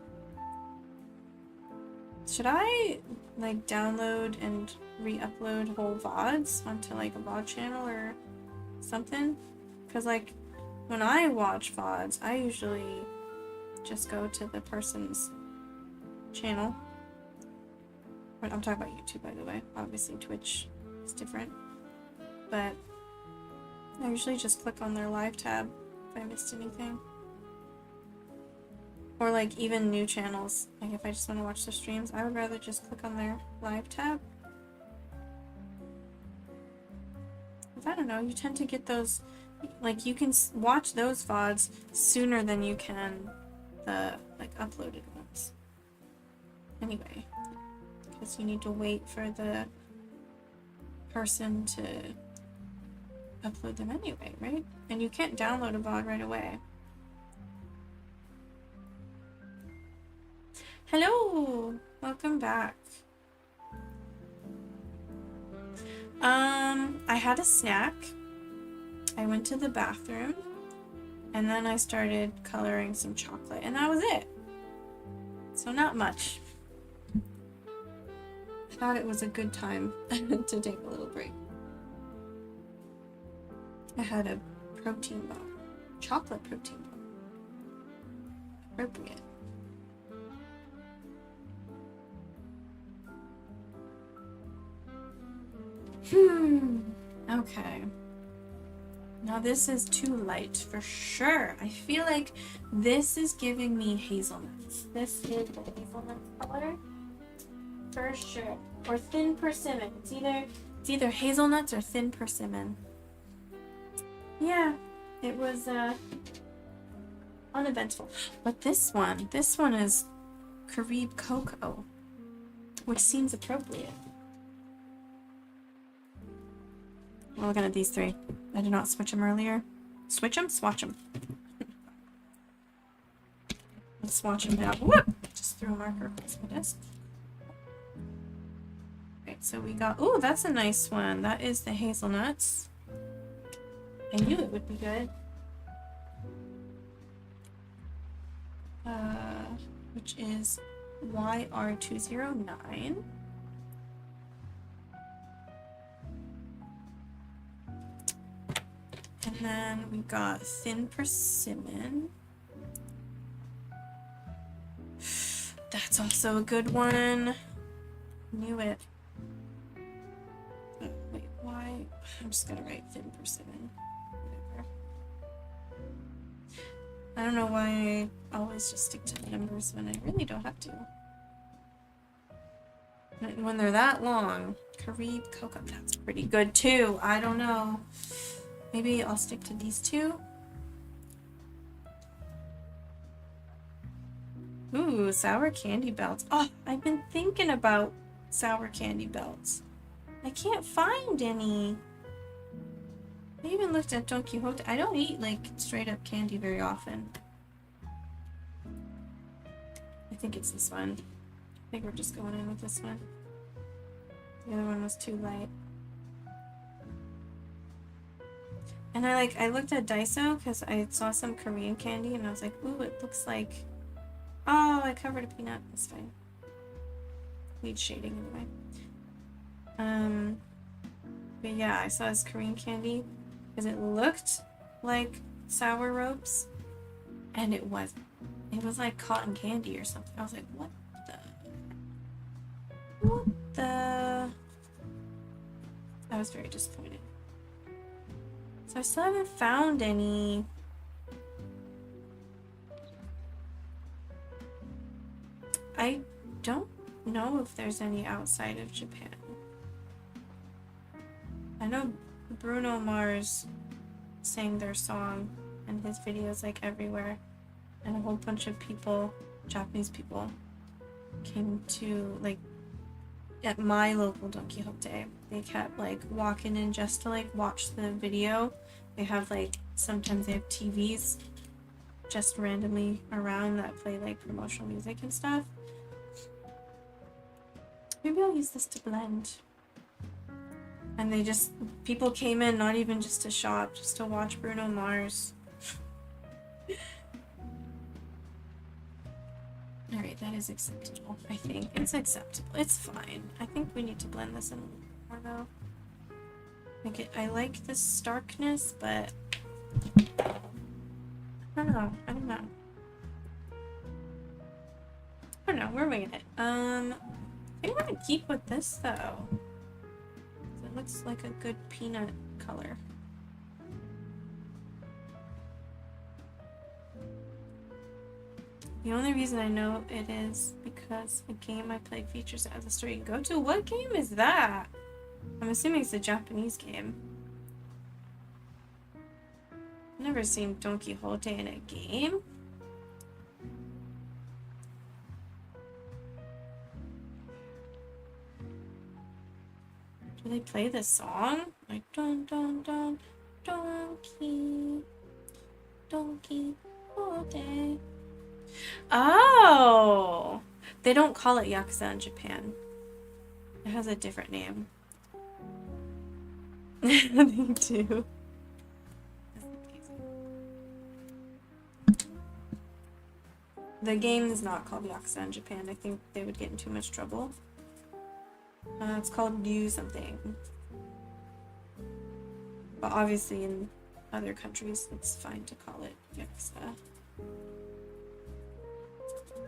Should I like download and re-upload whole VODs onto like a VOD channel or something? Because like when I watch VODs, I usually just go to the person's channel. I'm talking about YouTube, by the way. Obviously Twitch is different. But I usually just click on their live tab if I missed anything. Or like even new channels. Like if I just want to watch their streams, I would rather just click on their live tab. I don't know, you tend to get those, like you can watch those VODs sooner than you can the like uploaded ones. Anyway. Because you need to wait for the person to upload them anyway, right? And you can't download a VOD right away. Hello! Welcome back. I had a snack. I went to the bathroom. And then I started coloring some chocolate. And that was it. So not much. I thought it was a good time to take a little break. I had a protein bar. Chocolate protein bar. Appropriate. Okay. Now this is too light for sure. I feel like this is giving me hazelnuts. This is the hazelnut color. For sure. Or thin persimmon. It's either hazelnuts or thin persimmon. Yeah, it was uneventful. But this one is Carib cocoa, which seems appropriate. We're looking at these 3. I did not switch them earlier. Switch them? Swatch them. Let's swatch them now. Whoop! Just threw a marker across my desk. Right, so we got... Ooh, that's a nice one. That is the hazelnuts. I knew it would be good. Which is YR209. And then we got thin persimmon. That's also a good one. Knew it. Oh, wait, I'm just gonna write thin persimmon. Whatever. I don't know why I always just stick to the numbers when I really don't have to. When they're that long. Carib cocoa, that's pretty good too. I don't know. Maybe I'll stick to these two. Ooh, sour candy belts. Oh, I've been thinking about sour candy belts. I can't find any. I even looked at Don Quixote. I don't eat like straight up candy very often. I think it's this one. I think we're just going in with this one. The other one was too light. And I looked at Daiso because I saw some Korean candy and I was like, ooh, it looks like... Oh, I covered a peanut. That's fine. Need shading anyway. But yeah, I saw this Korean candy because it looked like sour ropes and it wasn't. It was like cotton candy or something. I was like, what the... What the... I was very disappointed. So I still haven't found any... I don't know if there's any outside of Japan. I know Bruno Mars sang their song and his videos like everywhere. And a whole bunch of people, Japanese people, came to like at my local Don Quixote. They kept like walking in just to like watch the video. They have like, sometimes they have TVs just randomly around that play like promotional music and stuff. Maybe I'll use this to blend. And they just, people came in not even just to shop, just to watch Bruno Mars. Alright, that is acceptable, I think. It's acceptable. It's fine. I think we need to blend this in a little more, though. I like this starkness, but... I don't know. I don't know. We're winging it. I think I'm gonna keep with this, though. It looks like a good peanut color. The only reason I know it is because a game I played features it as a story you can go to. What game is that? I'm assuming it's a Japanese game. I've never seen Don Quixote in a game. Do they play this song? Like Don Quixote. Oh! They don't call it Yakuza in Japan. It has a different name. They do. The game is not called Yakuza in Japan. I think they would get in too much trouble. It's called New something. But obviously in other countries it's fine to call it Yakuza.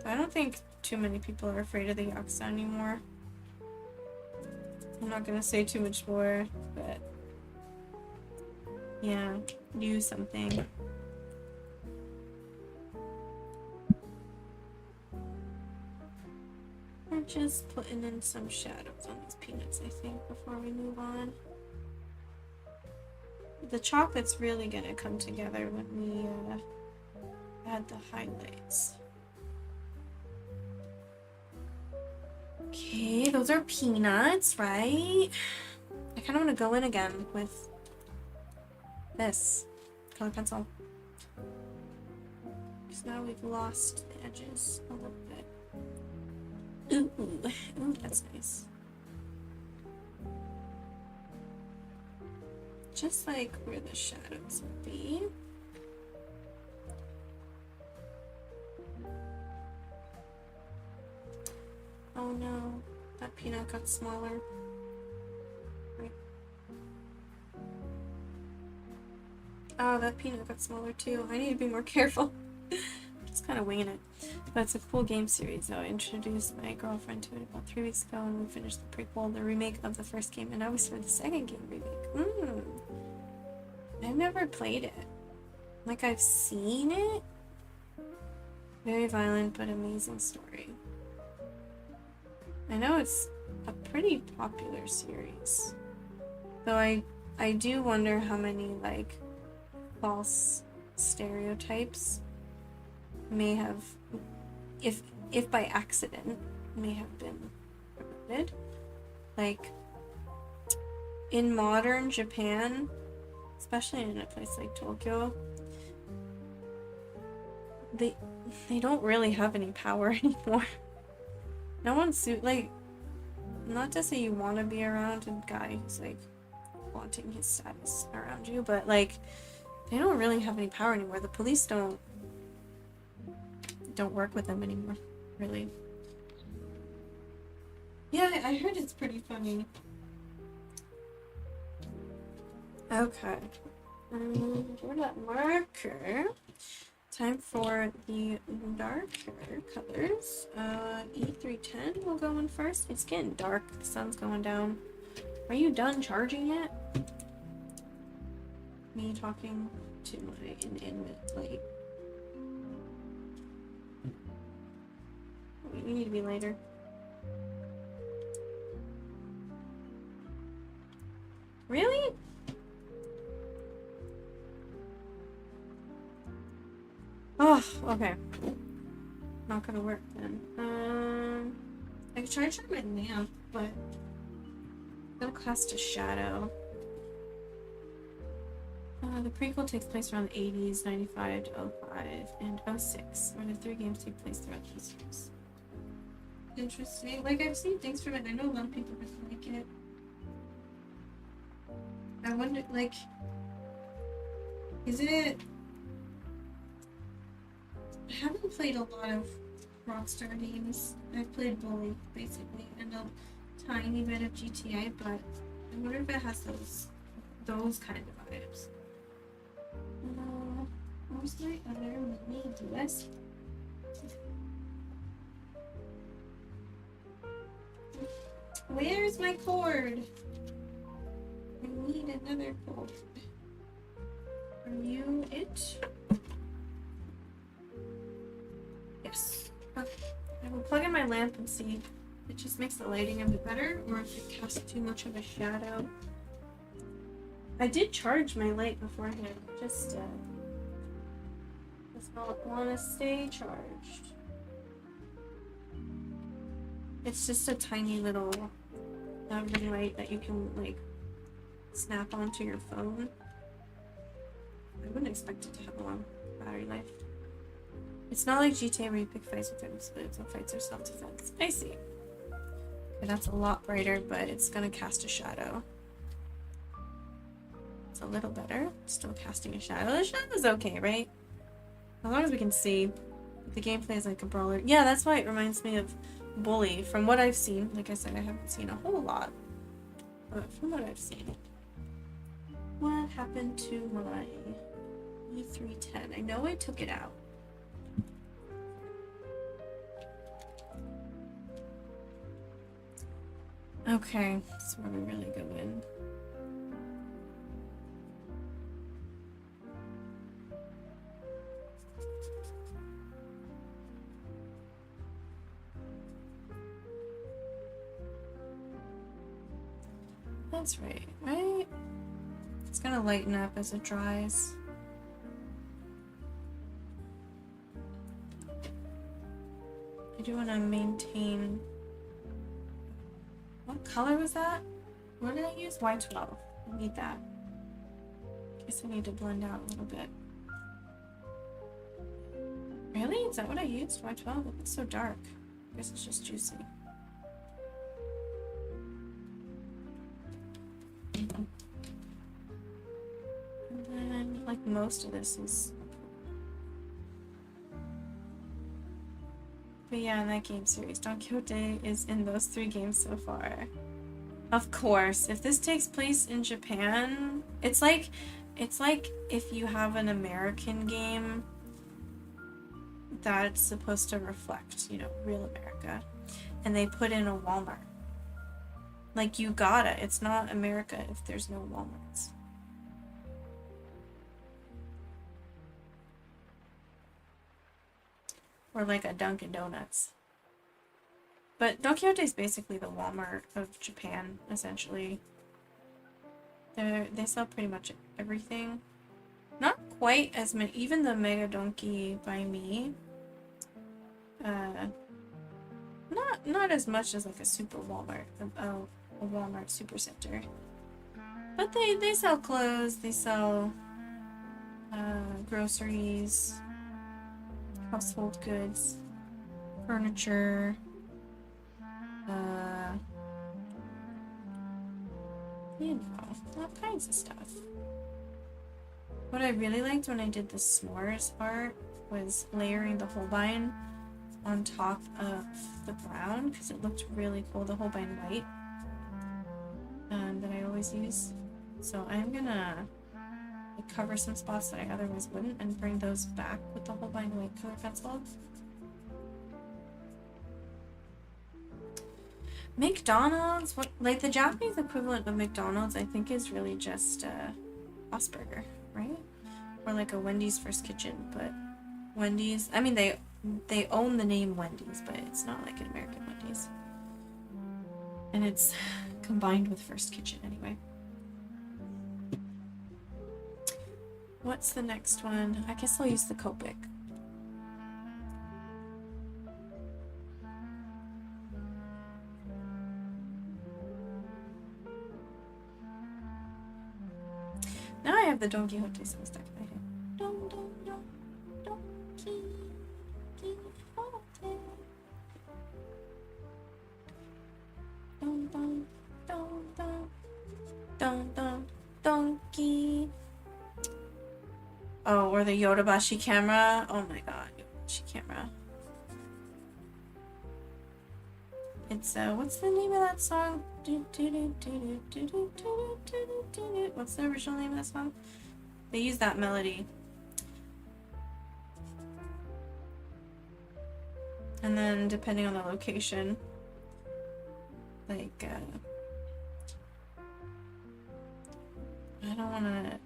I don't think too many people are afraid of the Yakuza anymore. I'm not gonna say too much more, but yeah, New something. We're just putting in some shadows on these peanuts, I think, before we move on. The chocolate's really gonna come together when we add the highlights. Okay, those are peanuts, right? I kind of want to go in again with this color pencil. Because now we've lost the edges a little bit. Ooh, that's nice. Just like where the shadows would be. Oh no, that peanut got smaller. Right. Oh, that peanut got smaller too. I need to be more careful. just kind of winging it. But it's a cool game series. So I introduced my girlfriend to it about 3 weeks ago, and we finished the prequel, the remake of the first game, and now we started the second game remake. I've never played it. Like, I've seen it. Very violent, but amazing story. I know it's a pretty popular series. Though I do wonder how many, like, false stereotypes may have, if by accident, may have been promoted. Like, in modern Japan, especially in a place like Tokyo, they don't really have any power anymore. No one's like, not to say you want to be around a guy who's like wanting his status around you, but like they don't really have any power anymore. The police don't work with them anymore, really. Yeah, I heard it's pretty funny. Okay. For that marker, time for the darker colors. E310 will go in first. It's getting dark. The sun's going down. Are you done charging yet? Me talking to my inanimate light. You need to be later. Really? Oh, okay. Not gonna work then. I could try to turn my lamp, but it'll cast a shadow. The prequel takes place around the 80s, 95 to 05, and 06, where the 3 games take place throughout these years. Interesting. Like, I've seen things from it, and I know a lot of people really like it. I wonder, like, is it... I haven't played a lot of Rockstar games. I've played Bully, basically, and a tiny bit of GTA, but I wonder if it has those kind of vibes. Where's my other mini USB? Where's my cord? I need another cord. Are you it? Yes. Okay. I will plug in my lamp and see if it just makes the lighting a bit better, or if it casts too much of a shadow. I did charge my light beforehand, just does not want to stay charged. It's just a tiny little ring light that you can like snap onto your phone. I wouldn't expect it to have a long battery life. It's not like GTA where you pick fights with them, but some fights are self-defense. I see. Okay, that's a lot brighter, but it's gonna cast a shadow. It's a little better. Still casting a shadow. The shadow's okay, right? As long as we can see. The gameplay is like a brawler. Yeah, that's why it reminds me of Bully. From what I've seen, like I said, I haven't seen a whole lot. But from what I've seen. What happened to my E310? I know I took it out. Okay, that's where we really go in. That's right, right? It's gonna lighten up as it dries. I do want to maintain... What color was that? What did I use? Y12. I need that. Guess I need to blend out a little bit. Really? Is that what I used? Y12? It looks so dark. I guess it's just juicy. And then, like, most of this is... But yeah, in that game series, Don Quixote is in those 3 games so far. Of course, if this takes place in Japan, it's like if you have an American game that's supposed to reflect, you know, real America. And they put in a Walmart. Like, you gotta. It's not America if there's no Walmarts. Or like a Dunkin' Donuts. But Don Quixote is basically the Walmart of Japan, essentially. They sell pretty much everything. Not quite as many. Even the Mega Donkey by me. Not as much as like a super Walmart. A Walmart supercenter. But they sell clothes. They sell groceries. Household goods. Furniture. You know, all kinds of stuff. What I really liked when I did the s'mores art was layering the Holbein on top of the brown because it looked really cool, the Holbein white that I always use. So I'm gonna cover some spots that I otherwise wouldn't and bring those back with the Holbein white color pencil. McDonald's, what, like the Japanese equivalent of McDonald's, I think is really just Asperger, right? Or like a Wendy's First Kitchen, but Wendy's, I mean they own the name Wendy's, but it's not like an American Wendy's. And it's combined with First Kitchen anyway. What's the next one? I guess I'll use the Copic. Now I have the Don Quixote song stuck in my head. Don, Don, Don, Don Quixote. Don, Don, Don, Don, Don, Don, Donkey. Oh, or the Yodobashi camera. Oh my god, Yodobashi camera. It's, what's the name of that song? What's the original name of that song? They use that melody. And then, depending on the location, like, I don't want to,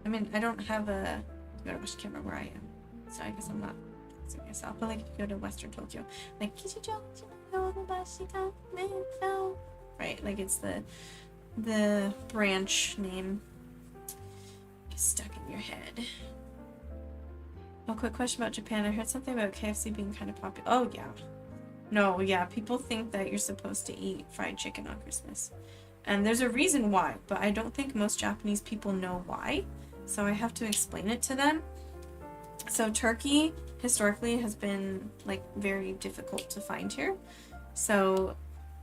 I mean, I don't have a Yodobashi camera where I am, so I guess I'm not fixing myself, but like, if you go to Western Tokyo, like, right, like it's the branch name stuck in your head. Oh, quick question about Japan. I heard something about KFC being kind of popular. Oh yeah. No, yeah, people think that you're supposed to eat fried chicken on Christmas. And there's a reason why, but I don't think most Japanese people know why. So I have to explain it to them. So turkey historically has been like very difficult to find here. So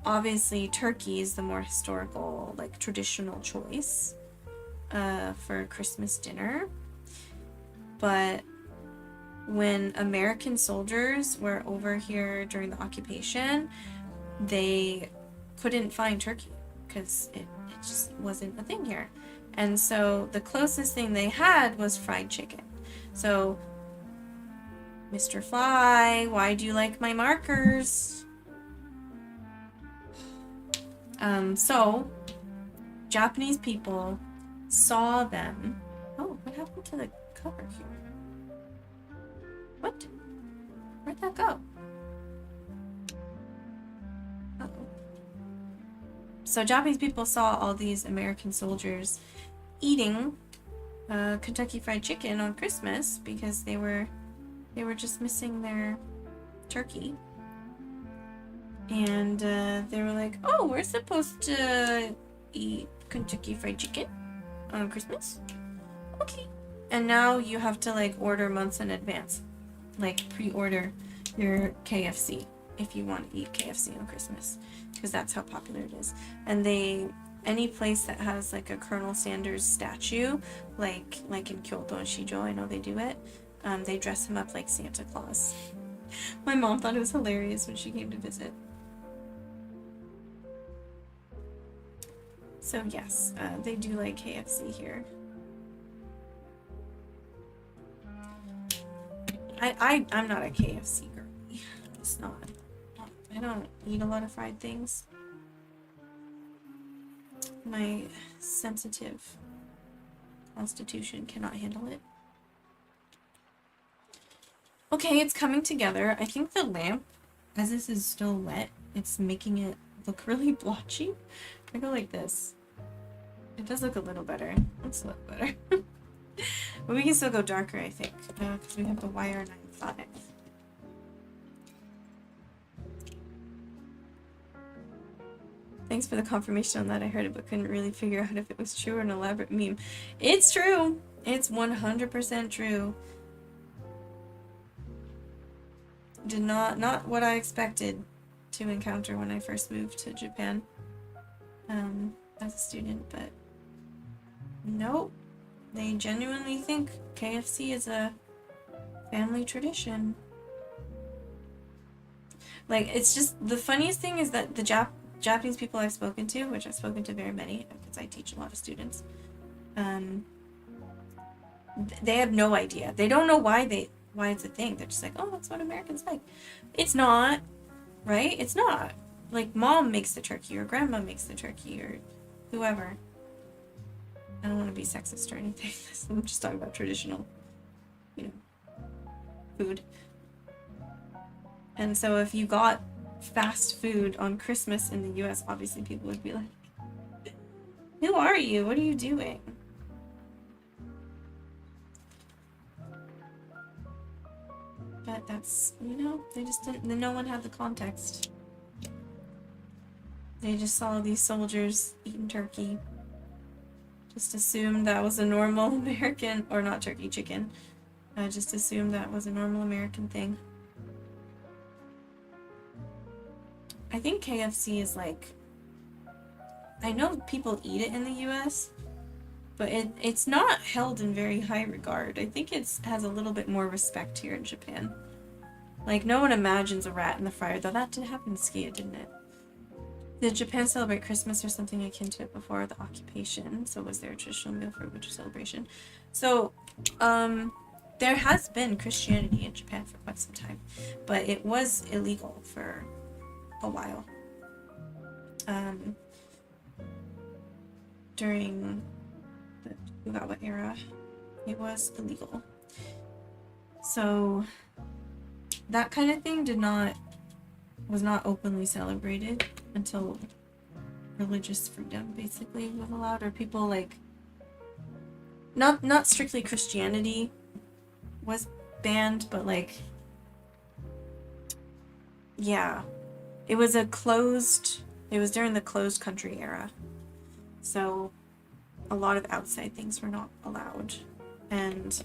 obviously turkey is the more historical, like traditional choice for Christmas dinner. But when American soldiers were over here during the occupation, they couldn't find turkey because it just wasn't a thing here. And so the closest thing they had was fried chicken. So, Mr. Fly, why do you like my markers? So, Japanese people saw them. Oh, what happened to the cover here? What? Where'd that go? Uh-oh. So Japanese people saw all these American soldiers eating Kentucky Fried Chicken on Christmas because they were just missing their turkey. And they were like, oh, we're supposed to eat Kentucky Fried Chicken on Christmas? Okay. And now you have to like order months in advance. Like pre-order your KFC if you want to eat KFC on Christmas. Because that's how popular it is. And any place that has like a Colonel Sanders statue, like in Kyoto and Shijo, I know they do it, they dress him up like Santa Claus. My mom thought it was hilarious when she came to visit. So yes, they do like KFC here. I'm not a KFC girly. It's not. I don't eat a lot of fried things. My sensitive constitution cannot handle it. Okay, it's coming together. I think the lamp, as this is still wet, it's making it look really blotchy. I go like this. It does look a little better. Looks a little better. But we can still go darker, I think, because we have the wire 9.5. Thanks for the confirmation on that. I heard it but couldn't really figure out if it was true or an elaborate meme. It's true! It's 100% true. Not what I expected to encounter when I first moved to Japan as a student, but nope. They genuinely think KFC is a family tradition. Like, it's just, the funniest thing is that the Japanese people I've spoken to, which I've spoken to very many, because I teach a lot of students, they have no idea. They don't know why it's a thing. They're just like, oh, that's what Americans like. It's not, right? It's not. Like, mom makes the turkey, or grandma makes the turkey, or whoever. I don't want to be sexist or anything. I'm just talking about traditional, food. And so if you got fast food on Christmas in the US, obviously people would be like, who are you? What are you doing? But that's, they just didn't, no one had the context. They just saw these soldiers eating turkey. Just assumed that was a normal American, or not turkey, chicken. I just assumed that was a normal American thing. I think KFC is like, I know people eat it in the US, but it's not held in very high regard. I think it has a little bit more respect here in Japan. Like, no one imagines a rat in the fryer, though that did happen to Skia, didn't it? Did Japan celebrate Christmas or something akin to it before the occupation? So was there a traditional meal for a winter celebration? So, there has been Christianity in Japan for quite some time, but it was illegal for a while. During the Tokugawa era, it was illegal. So, that kind of thing was not openly celebrated until religious freedom basically was allowed, or people like not strictly Christianity was banned, but like, yeah, it was during the closed country era, so a lot of outside things were not allowed, and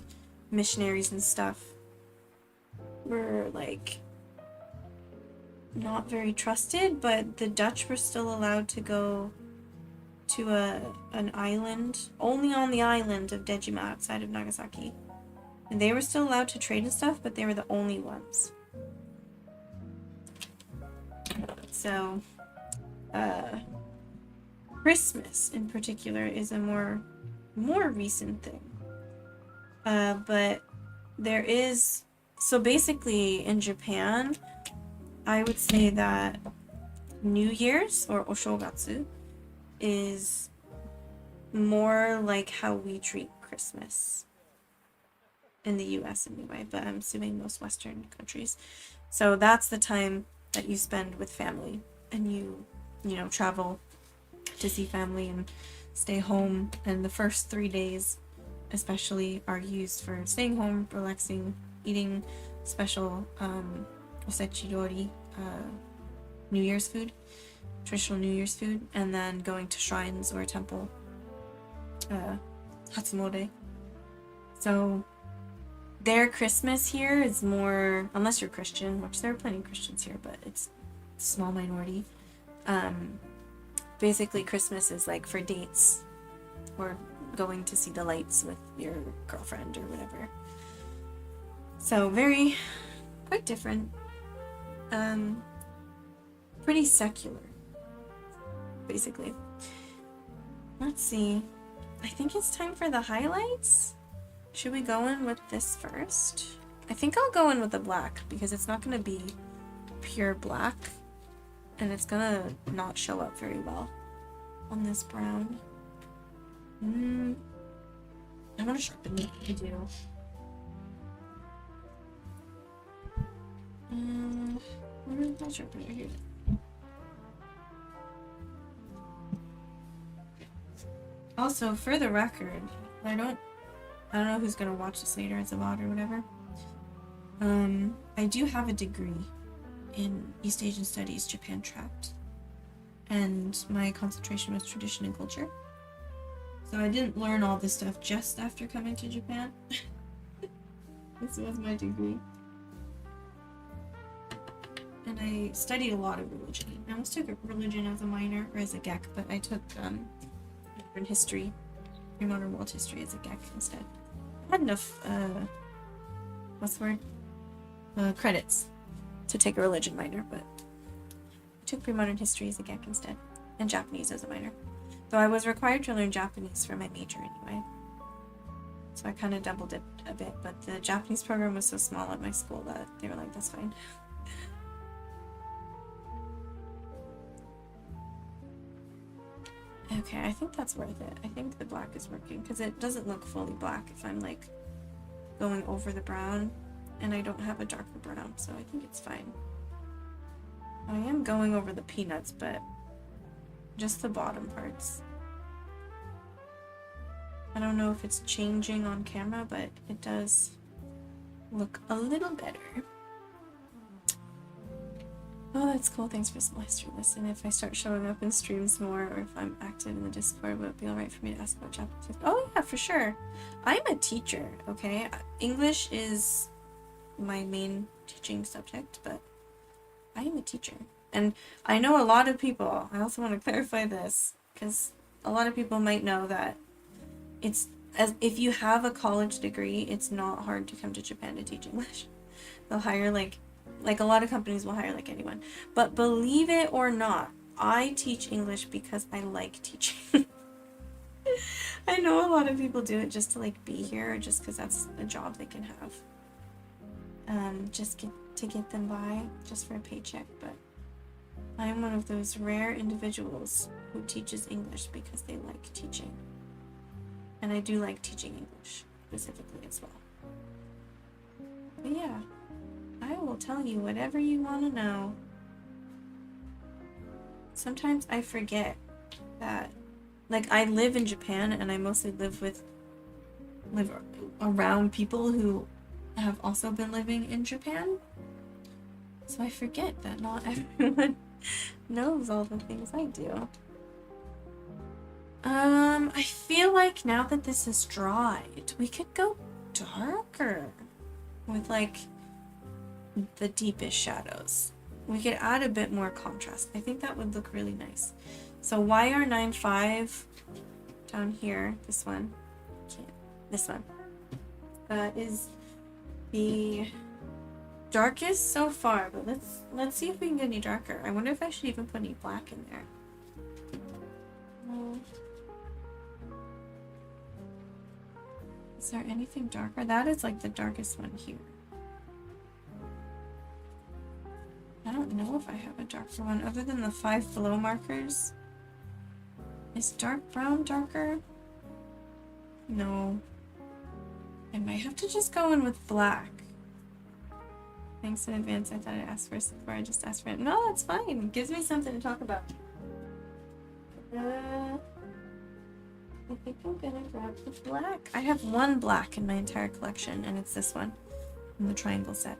missionaries and stuff were like not very trusted, but the Dutch were still allowed to go to an island, only on the island of Dejima outside of Nagasaki. And they were still allowed to trade and stuff, but they were the only ones. So, Christmas in particular is a more recent thing. But there is, so basically in Japan, I would say that New Year's, or Oshogatsu, is more like how we treat Christmas in the US anyway, but I'm assuming most Western countries. So that's the time that you spend with family, and you travel to see family and stay home, and the first 3 days especially are used for staying home, relaxing, eating special osechidori, New Year's food, traditional New Year's food, and then going to shrines or a temple, Hatsumode. So their Christmas here is more, unless you're Christian, which there are plenty of Christians here, but it's a small minority. Basically Christmas is like for dates, or going to see the lights with your girlfriend or whatever. So quite different. Pretty secular, basically. Let's see. I think it's time for the highlights. Should we go in with this first? I think I'll go in with the black because it's not going to be pure black and it's going to not show up very well on this brown. I'm going to sharpen it. I do. Where is my sharpener? Here. Also, for the record, I don't know who's gonna watch this later as a VOD or whatever. I do have a degree in East Asian Studies, Japan Trapped, and my concentration was tradition and culture. So I didn't learn all this stuff just after coming to Japan. This was my degree. And I studied a lot of religion. I almost took religion as a minor, or as a GEC, but I took modern history, modern world history as a GEC instead. I had enough, what's the word? Credits to take a religion minor, but I took pre-modern history as a GEC instead, and Japanese as a minor. Though I was required to learn Japanese for my major anyway. So I kind of double dipped a bit, but the Japanese program was so small at my school that they were like, that's fine. Okay, I think that's worth it. I think the black is working because it doesn't look fully black if I'm like going over the brown and I don't have a darker brown, so I think it's fine. I am going over the peanuts, but just the bottom parts. I don't know if it's changing on camera, but it does look a little better. Oh, that's cool. Thanks for small history lesson. If I start showing up in streams more, or if I'm active in the Discord, would it be alright for me to ask about Japanese? Oh yeah, for sure. I'm a teacher, okay? English is my main teaching subject, but I am a teacher. And I know a lot of people, I also want to clarify this, because a lot of people might know that it's, as if you have a college degree, it's not hard to come to Japan to teach English. They'll hire like a lot of companies will hire like anyone. But believe it or not, I teach English because I like teaching. I know a lot of people do it just to like be here, just because that's a job they can have. Just to get them by, just for a paycheck. But I'm one of those rare individuals who teaches English because they like teaching. And I do like teaching English specifically as well. But yeah. I will tell you whatever you want to know. Sometimes I forget that, like, I live in Japan and I mostly live around people who have also been living in Japan. So I forget that not everyone knows all the things I do. I feel like now that this is dried, we could go darker with like the deepest shadows. We could add a bit more contrast. I think that would look really nice. So YR95 down here, this one, is the darkest so far, but let's see if we can get any darker. I wonder if I should even put any black in there. Is there anything darker? That is like the darkest one here. I don't know if I have a darker one other than the 5 flow markers. Is dark brown darker? No. I might have to just go in with black. Thanks in advance. I thought I'd ask first before I just asked for it. No, that's fine. It gives me something to talk about. I think I'm gonna grab the black. I have one black in my entire collection, and it's this one in the triangle set.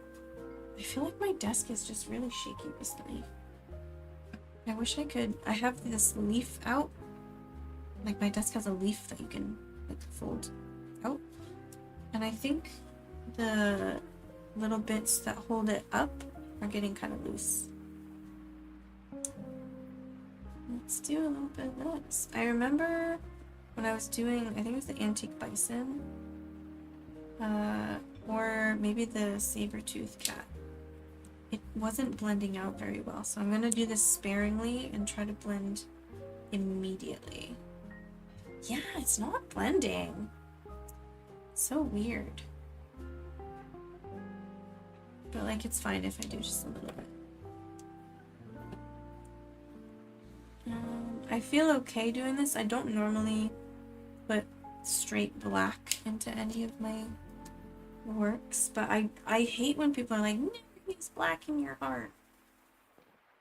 I feel like my desk is just really shaky recently. I wish I could. I have this leaf out. Like my desk has a leaf that you can like fold out. And I think the little bits that hold it up are getting kind of loose. Let's do a little bit of this. I remember when I was doing, I think it was the antique bison, or maybe the saber-tooth cat. It wasn't blending out very well, so I'm going to do this sparingly and try to blend immediately. Yeah, it's not blending. So weird. But like, it's fine if I do just a little bit. I feel okay doing this. I don't normally put straight black into any of my works, but I hate when people are like, never use black in your art.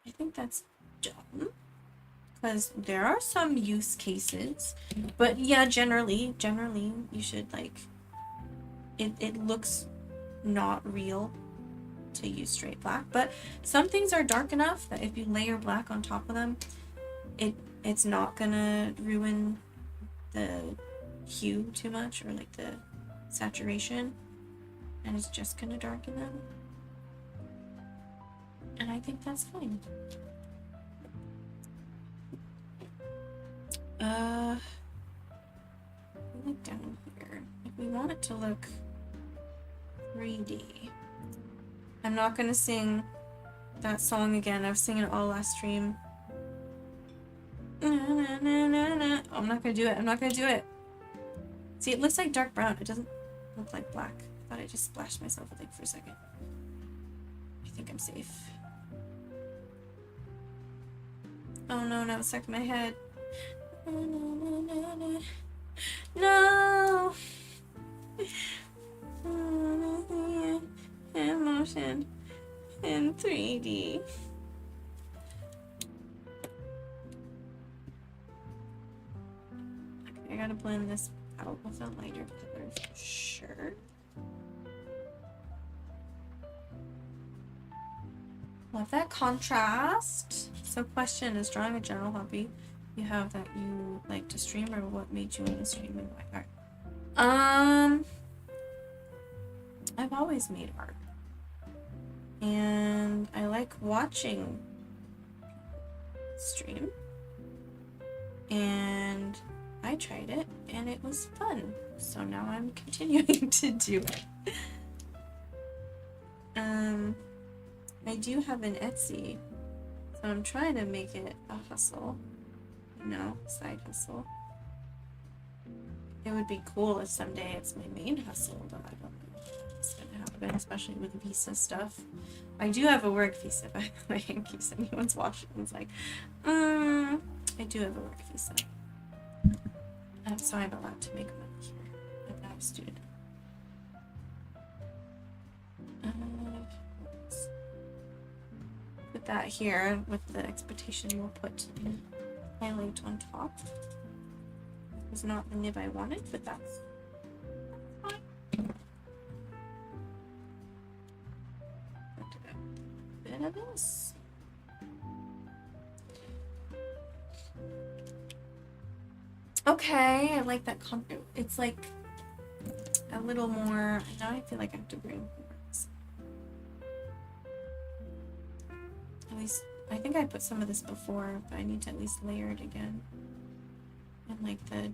I think that's dumb, because there are some use cases, but yeah, generally you should, like, it looks not real to use straight black, but some things are dark enough that if you layer black on top of them, it's not gonna ruin the hue too much, or like the saturation, and it's just gonna darken them, and I think that's fine. Look down here. If we want it to look 3D, I'm not gonna sing that song again. I was singing it all last stream. I'm not gonna do it. I'm not gonna do it. See, it looks like dark brown. It doesn't look like black. I thought I just splashed myself with ink for a second. I think I'm safe. Oh no, now it's stuck in my head. No. Emotion in 3D. Okay, I gotta blend this out with a lighter color for sure. Love that contrast. So question, is drawing a general hobby you have that you like to stream, or what made you want to stream and why art? I've always made art, and I like watching stream, and I tried it and it was fun, so now I'm continuing to do it. I do have an Etsy, so I'm trying to make it a hustle, you know, side hustle. It would be cool if someday it's my main hustle, but I don't know if it's gonna happen, especially with visa stuff. I do have a work visa, by the way, in case anyone's watching. It's like, I do have a work visa. So I'm allowed to make money here. I'm not a student. Put that here with the expectation we'll put highlight on top. It was not the nib I wanted, but that's fine. A bit of this. Okay, I like that it's like a little more. Now I feel like I have to bring more. At least I think I put some of this before, but I need to at least layer it again. And like the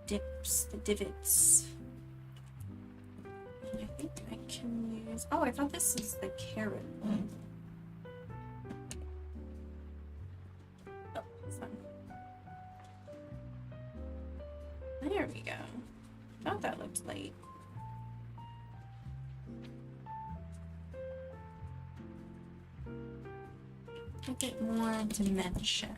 dips, the divots. And I think I can use. Oh, I thought this was the carrot one. Oh, this one. There we go. Thought that looked light. A bit more dimension.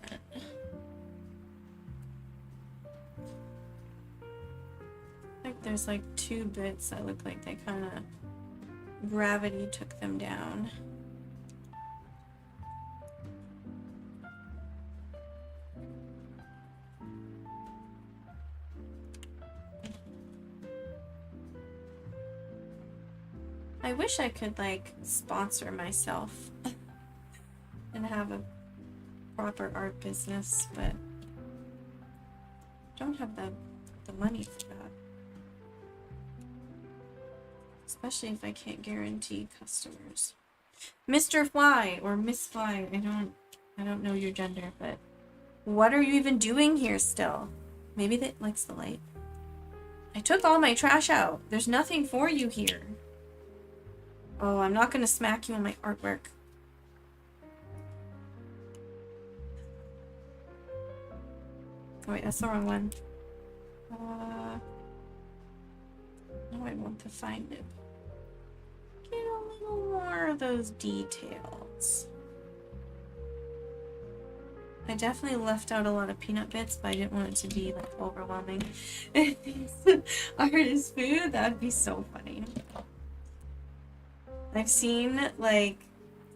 Like there's like two bits that look like they kind of gravity took them down. I wish I could like sponsor myself and have a proper art business, but I don't have the money for that. Especially if I can't guarantee customers. Mr. Fly or Miss Fly, I don't know your gender, but what are you even doing here still? Maybe that likes the light. I took all my trash out. There's nothing for you here. Oh, I'm not gonna smack you on my artwork. Oh wait, that's the wrong one. Now I want to find it. Get are those details? I definitely left out a lot of peanut bits, but I didn't want it to be like overwhelming. If these are his food, that would be so funny. I've seen, like,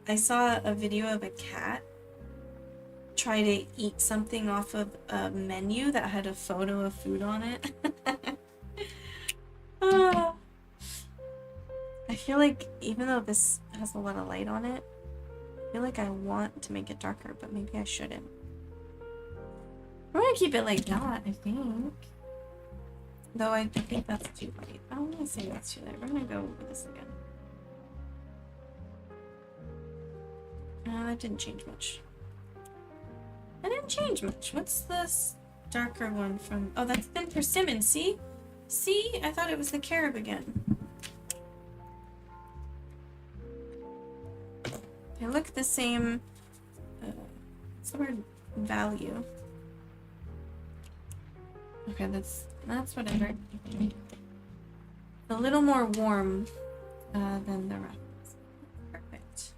I saw a video of a cat try to eat something off of a menu that had a photo of food on it. I feel like even though this has a lot of light on it, I feel like I want to make it darker, but maybe I shouldn't. I'm gonna keep it like that, I think. Though I think that's too light. I don't want to say that's too light. We're gonna go over this again. That didn't change much. That didn't change much. What's this darker one from? Oh, that's Thin Persimmon. See? See? I thought it was the carob again. They look the same. What's the word? Value. Okay, that's whatever. A little more warm than the rest. Perfect.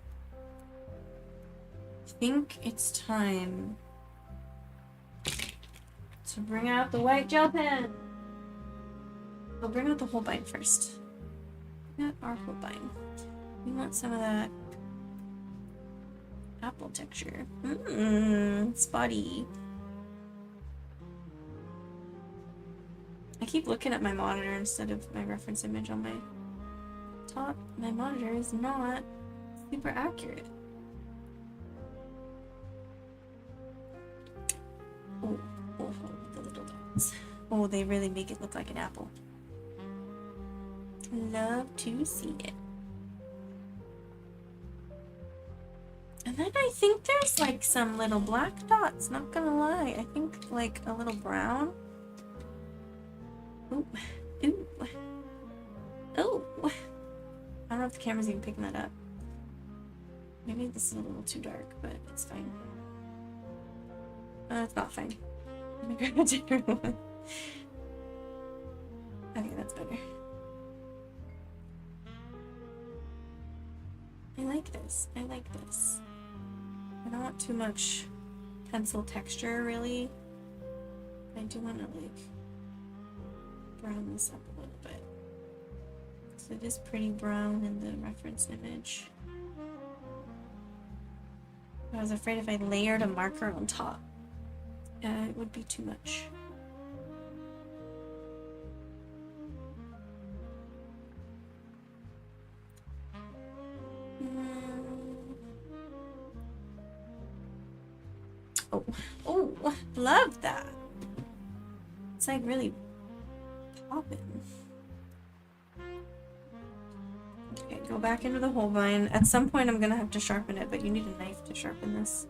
I think it's time to bring out the white gel pen. We'll bring out the Holbein first. Not our Holbein. We want some of that apple texture. Spotty. I keep looking at my monitor instead of my reference image on my top. My monitor is not super accurate. Oh, the little dots. Oh, they really make it look like an apple. Love to see it. And then I think there's like some little black dots, not gonna lie. I think like a little brown. Ooh. Ooh. Oh. I don't know if the camera's even picking that up. Maybe this is a little too dark, but it's fine. It's not fine. I'm gonna grab a different one. Okay, that's better. I like this. I like this. I don't want too much pencil texture, really. I do want to, like, brown this up a little bit. So it is pretty brown in the reference image. I was afraid if I layered a marker on top, it would be too much. Oh, love that. It's like really popping. Okay, go back into the Holbein. At some point I'm gonna have to sharpen it, but you need a knife to sharpen this.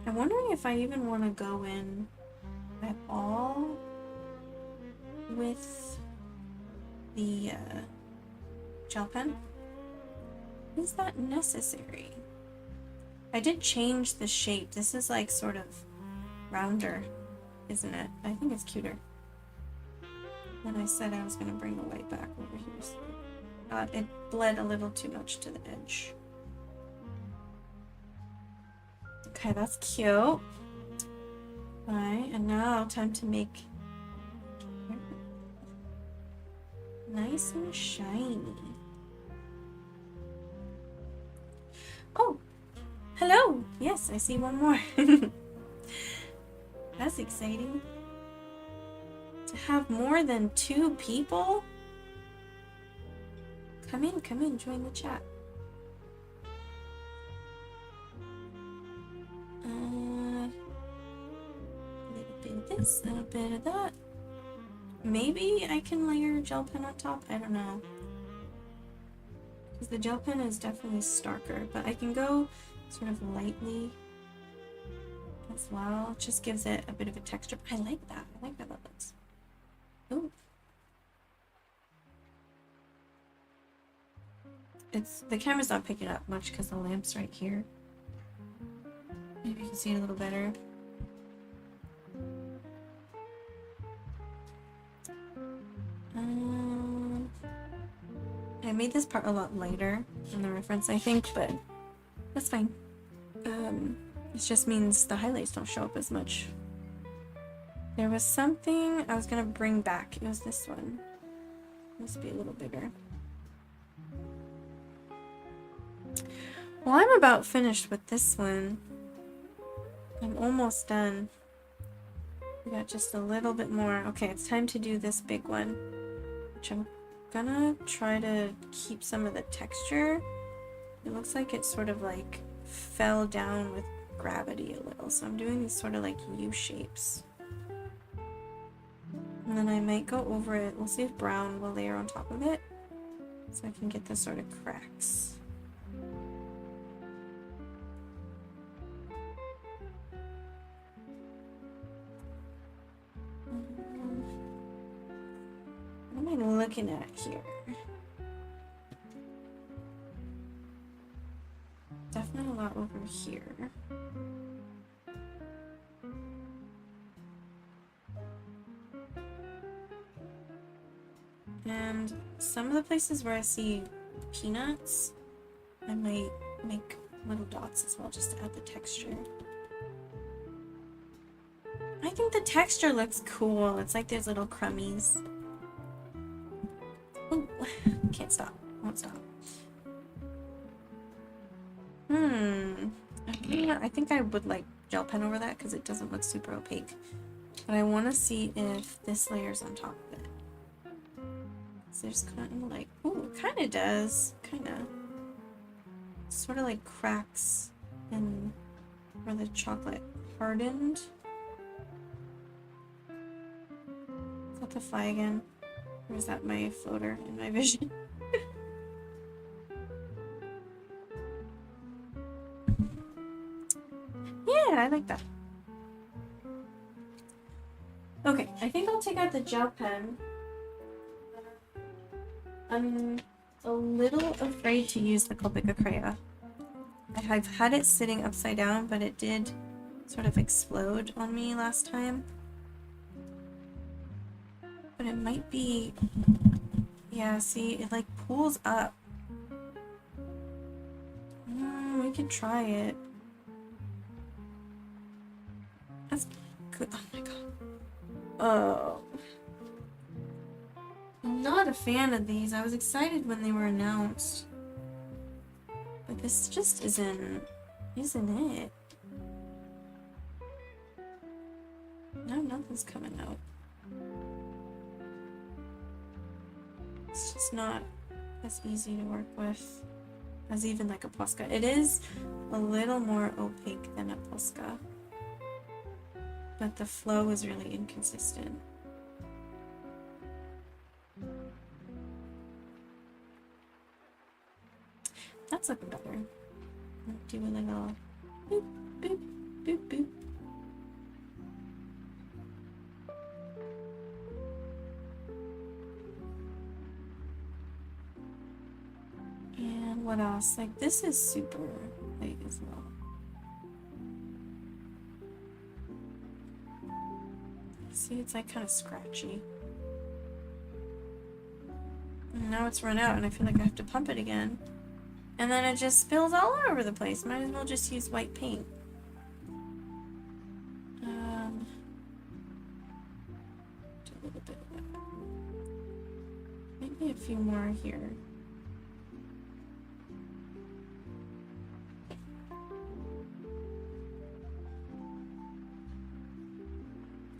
I'm wondering if I even want to go in at all with the gel pen. Is that necessary? I did change the shape. This is like sort of rounder, isn't it? I think it's cuter. When I said I was going to bring the white back over here, so it bled a little too much to the edge. Okay, that's cute. Alright, and now time to make nice and shiny. Oh, hello. Yes, I see one more. That's exciting. To have more than 2 people? Come in, join the chat. A little bit of this, a little bit of that. Maybe I can layer gel pen on top? I don't know. Because the gel pen is definitely starker, but I can go sort of lightly as well. It just gives it a bit of a texture. I like that. I like that that looks. Ooh. The camera's not picking up much because the lamp's right here. Maybe you can see it a little better. I made this part a lot lighter in the reference, I think, but that's fine. It just means the highlights don't show up as much. There was something I was gonna bring back. It was this one. Must be a little bigger. Well, I'm about finished with this one. I'm almost done. We got just a little bit more. Okay, it's time to do this big one, which I'm gonna try to keep some of the texture. It looks like it sort of like fell down with gravity a little, so I'm doing these sort of like U shapes. And then I might go over it. We'll see if brown will layer on top of it, so I can get the sort of cracks. What am I looking at here? Definitely a lot over here. And some of the places where I see peanuts, I might make little dots as well, just to add the texture. I think the texture looks cool. It's like there's little crummies. Ooh, can't stop. Won't stop. I think I would like gel pen over that because it doesn't look super opaque. But I want to see if this layers on top of it. So there's kind of like, ooh, it kind of does. Kind of. Sort of like cracks in where the chocolate hardened. Is that the fly again? Or is that my floater in my vision? Yeah, I like that. Okay, I think I'll take out the gel pen. I'm a little afraid to use the Copica Crayon. I've had it sitting upside down, but it did sort of explode on me last time. But it might be... Yeah, see, it like pulls up. We can try it. That's good. Oh my god. Oh. I'm not a fan of these. I was excited when they were announced. But this just isn't it. No, nothing's coming out. It's just not as easy to work with as even like a Posca. It is a little more opaque than a Posca, but the flow is really inconsistent. That's looking better. Do a little boop, boop, boop, boop. And what else? Like this is super light as well. See, it's like kind of scratchy. And now it's run out and I feel like I have to pump it again. And then it just spills all over the place. Might as well just use white paint. Do a little bit of that. Maybe a few more here.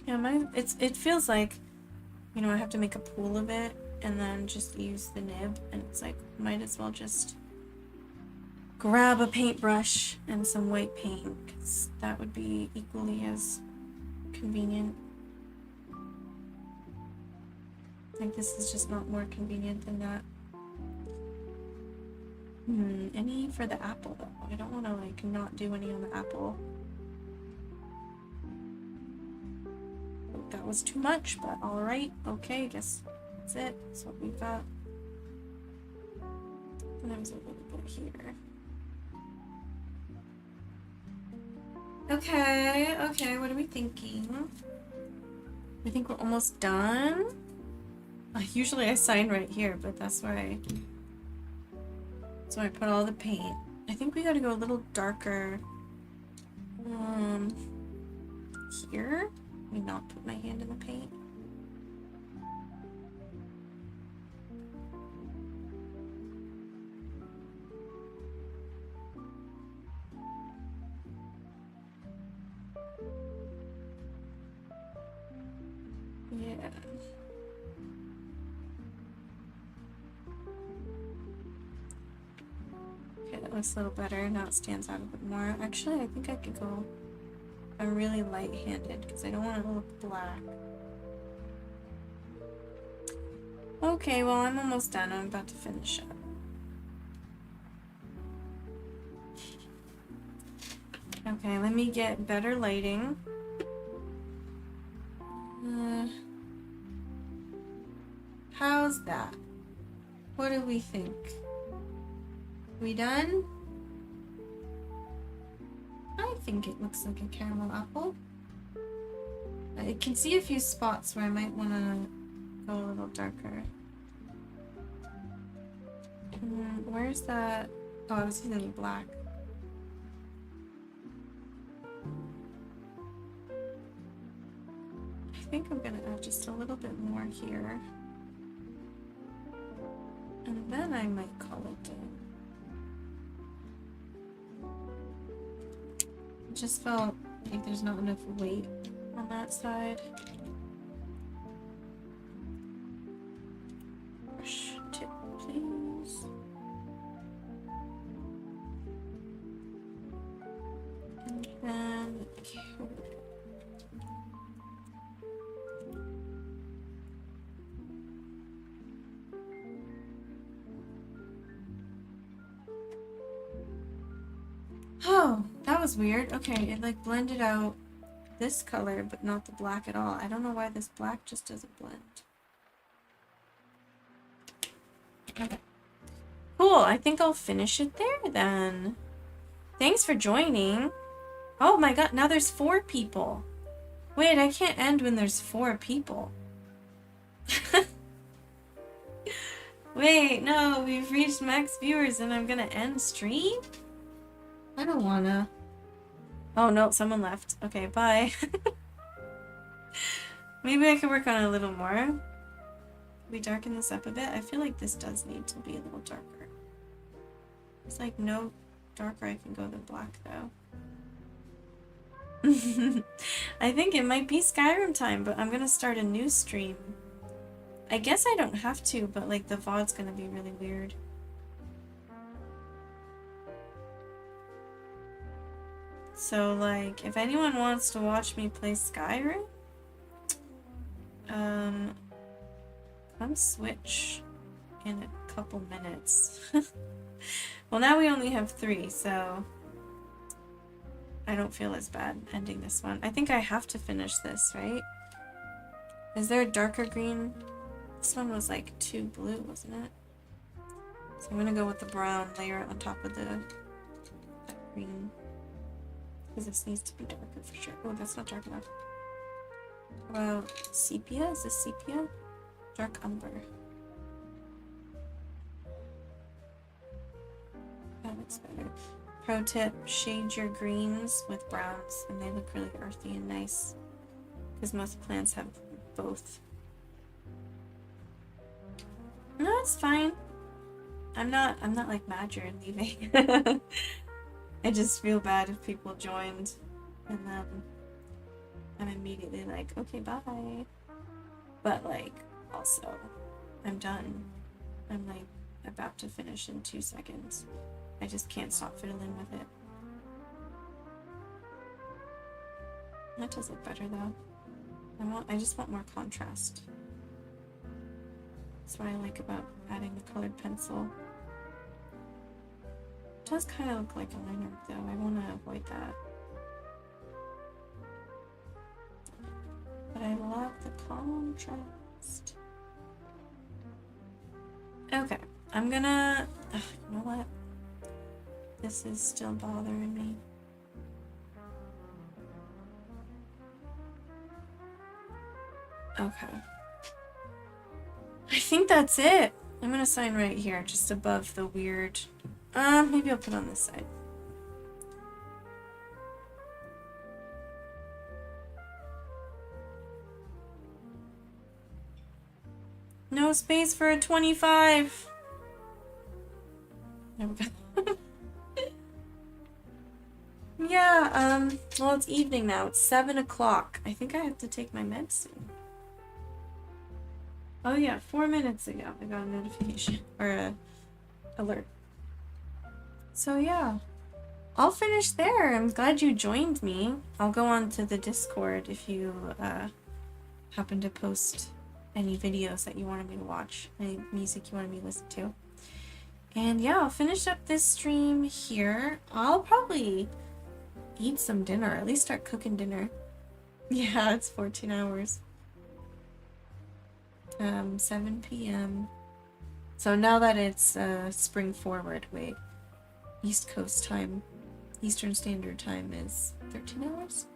Yeah, it feels like, you know, I have to make a pool of it and then just use the nib, and it's like might as well just grab a paintbrush and some white paint, because that would be equally as convenient. I think this is just not more convenient than that. Any for the apple though? I don't want to like not do any on the apple. That was too much, but alright. Okay, I guess that's it. That's what we've got. And there was a little bit here. Okay, what are we thinking? I think we're almost done. Usually I sign right here, but that's where I So I put all the paint. I think we gotta go a little darker. Here? Let me not put my hand in the paint. Yeah. Okay, that looks a little better. Now it stands out a bit more. Actually, I think I could go... I'm really light-handed because I don't want it to look black. Okay, well, I'm almost done. I'm about to finish up. Okay, let me get better lighting. How's that? What do we think? We done? I think it looks like a caramel apple. I can see a few spots where I might want to go a little darker. Where's that? Oh, I was using black. I think I'm gonna add just a little bit more here. And then I might call it in. It just felt like there's not enough weight on that side. Brush tip, please. And then oh, that was weird. Okay, it like blended out this color, but not the black at all. I don't know why this black just doesn't blend. Okay. Cool, I think I'll finish it there then. Thanks for joining. Oh my god, now there's 4 people. Wait, I can't end when there's 4 people. Wait, no, we've reached max viewers and I'm gonna end stream? I don't wanna. Oh no, someone left. Okay, bye. Maybe I could work on it a little more. Can we darken this up a bit? I feel like this does need to be a little darker. It's like no darker I can go than black though. I think it might be Skyrim time, but I'm gonna start a new stream. I guess I don't have to, but like the VOD's gonna be really weird. So like, if anyone wants to watch me play Skyrim, come switch in a couple minutes. Well, now we only have 3, so I don't feel as bad ending this one. I think I have to finish this, right? Is there a darker green? This one was like too blue, wasn't it? So I'm gonna go with the brown layer on top of the green. Because this needs to be darker for sure. Oh, that's not dark enough. Well, sepia? Is this sepia? Dark umber. That looks better. Pro tip, shade your greens with browns and they look really earthy and nice. Because most plants have both. No, it's fine. I'm not like mad you're leaving. I just feel bad if people joined and then I'm immediately like, okay, bye. But like, also, I'm done. I'm like about to finish in 2 seconds. I just can't stop fiddling with it. That does look better though. I just want more contrast. That's what I like about adding the colored pencil. It does kind of look like a liner though. I want to avoid that. But I love the contrast. Okay, I'm gonna... you know what? This is still bothering me. Okay. I think that's it. I'm gonna sign right here, just above the weird Maybe I'll put on this side. No space for a 25. There we go. Yeah, well, it's evening now. It's 7 o'clock. I think I have to take my medicine. Oh yeah, 4 minutes ago I got a notification, or a alert. So yeah, I'll finish there. I'm glad you joined me. I'll go on to the Discord if you happen to post any videos that you wanted me to watch, any music you wanted me to listen to. And yeah, I'll finish up this stream here. I'll probably eat some dinner, at least start cooking dinner. Yeah, it's 14 hours. 7 p.m. So now that it's spring forward, wait, East Coast time, Eastern Standard Time is 13 hours?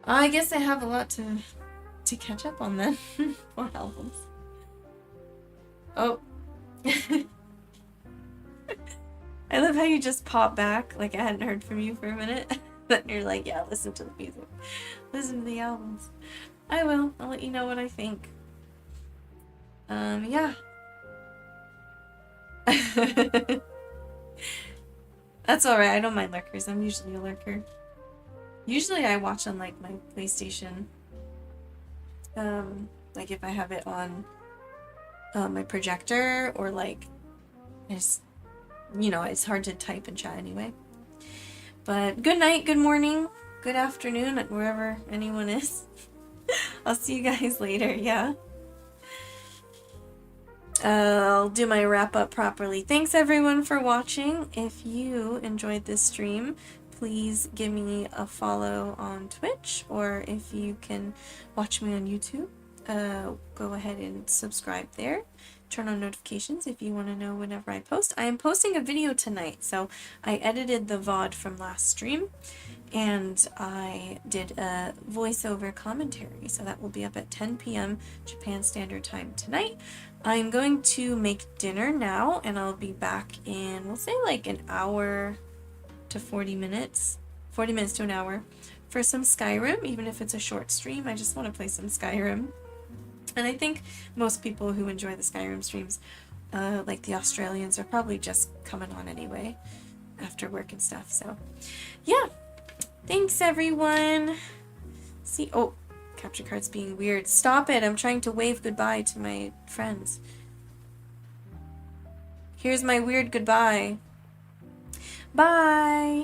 I guess I have a lot to catch up on then. 4 albums. Oh. I love how you just pop back like I hadn't heard from you for a minute. Then you're like, yeah, listen to the music. Listen to the albums. I will. I'll let you know what I think. Yeah. That's alright, I don't mind lurkers. I'm usually a lurker. Usually I watch on like my PlayStation. Like if I have it on my projector, or like it's, you know, it's hard to type and chat anyway. But good night, good morning, good afternoon, wherever anyone is. I'll see you guys later, yeah. I'll do my wrap up properly. Thanks everyone for watching. If you enjoyed this stream, please give me a follow on Twitch, or if you can watch me on YouTube, go ahead and subscribe there. Turn on notifications if you want to know whenever I post. I am posting a video tonight, so I edited the VOD from last stream, and I did a voiceover commentary, so that will be up at 10 p.m. Japan Standard Time tonight. I'm going to make dinner now, and I'll be back in, we'll say like an hour to 40 minutes, 40 minutes to an hour, for some Skyrim, even if it's a short stream. I just want to play some Skyrim. And I think most people who enjoy the Skyrim streams, like the Australians, are probably just coming on anyway after work and stuff. So yeah, thanks everyone. See, oh, capture card's being weird. Stop it, I'm trying to wave goodbye to my friends. Here's my weird goodbye. Bye.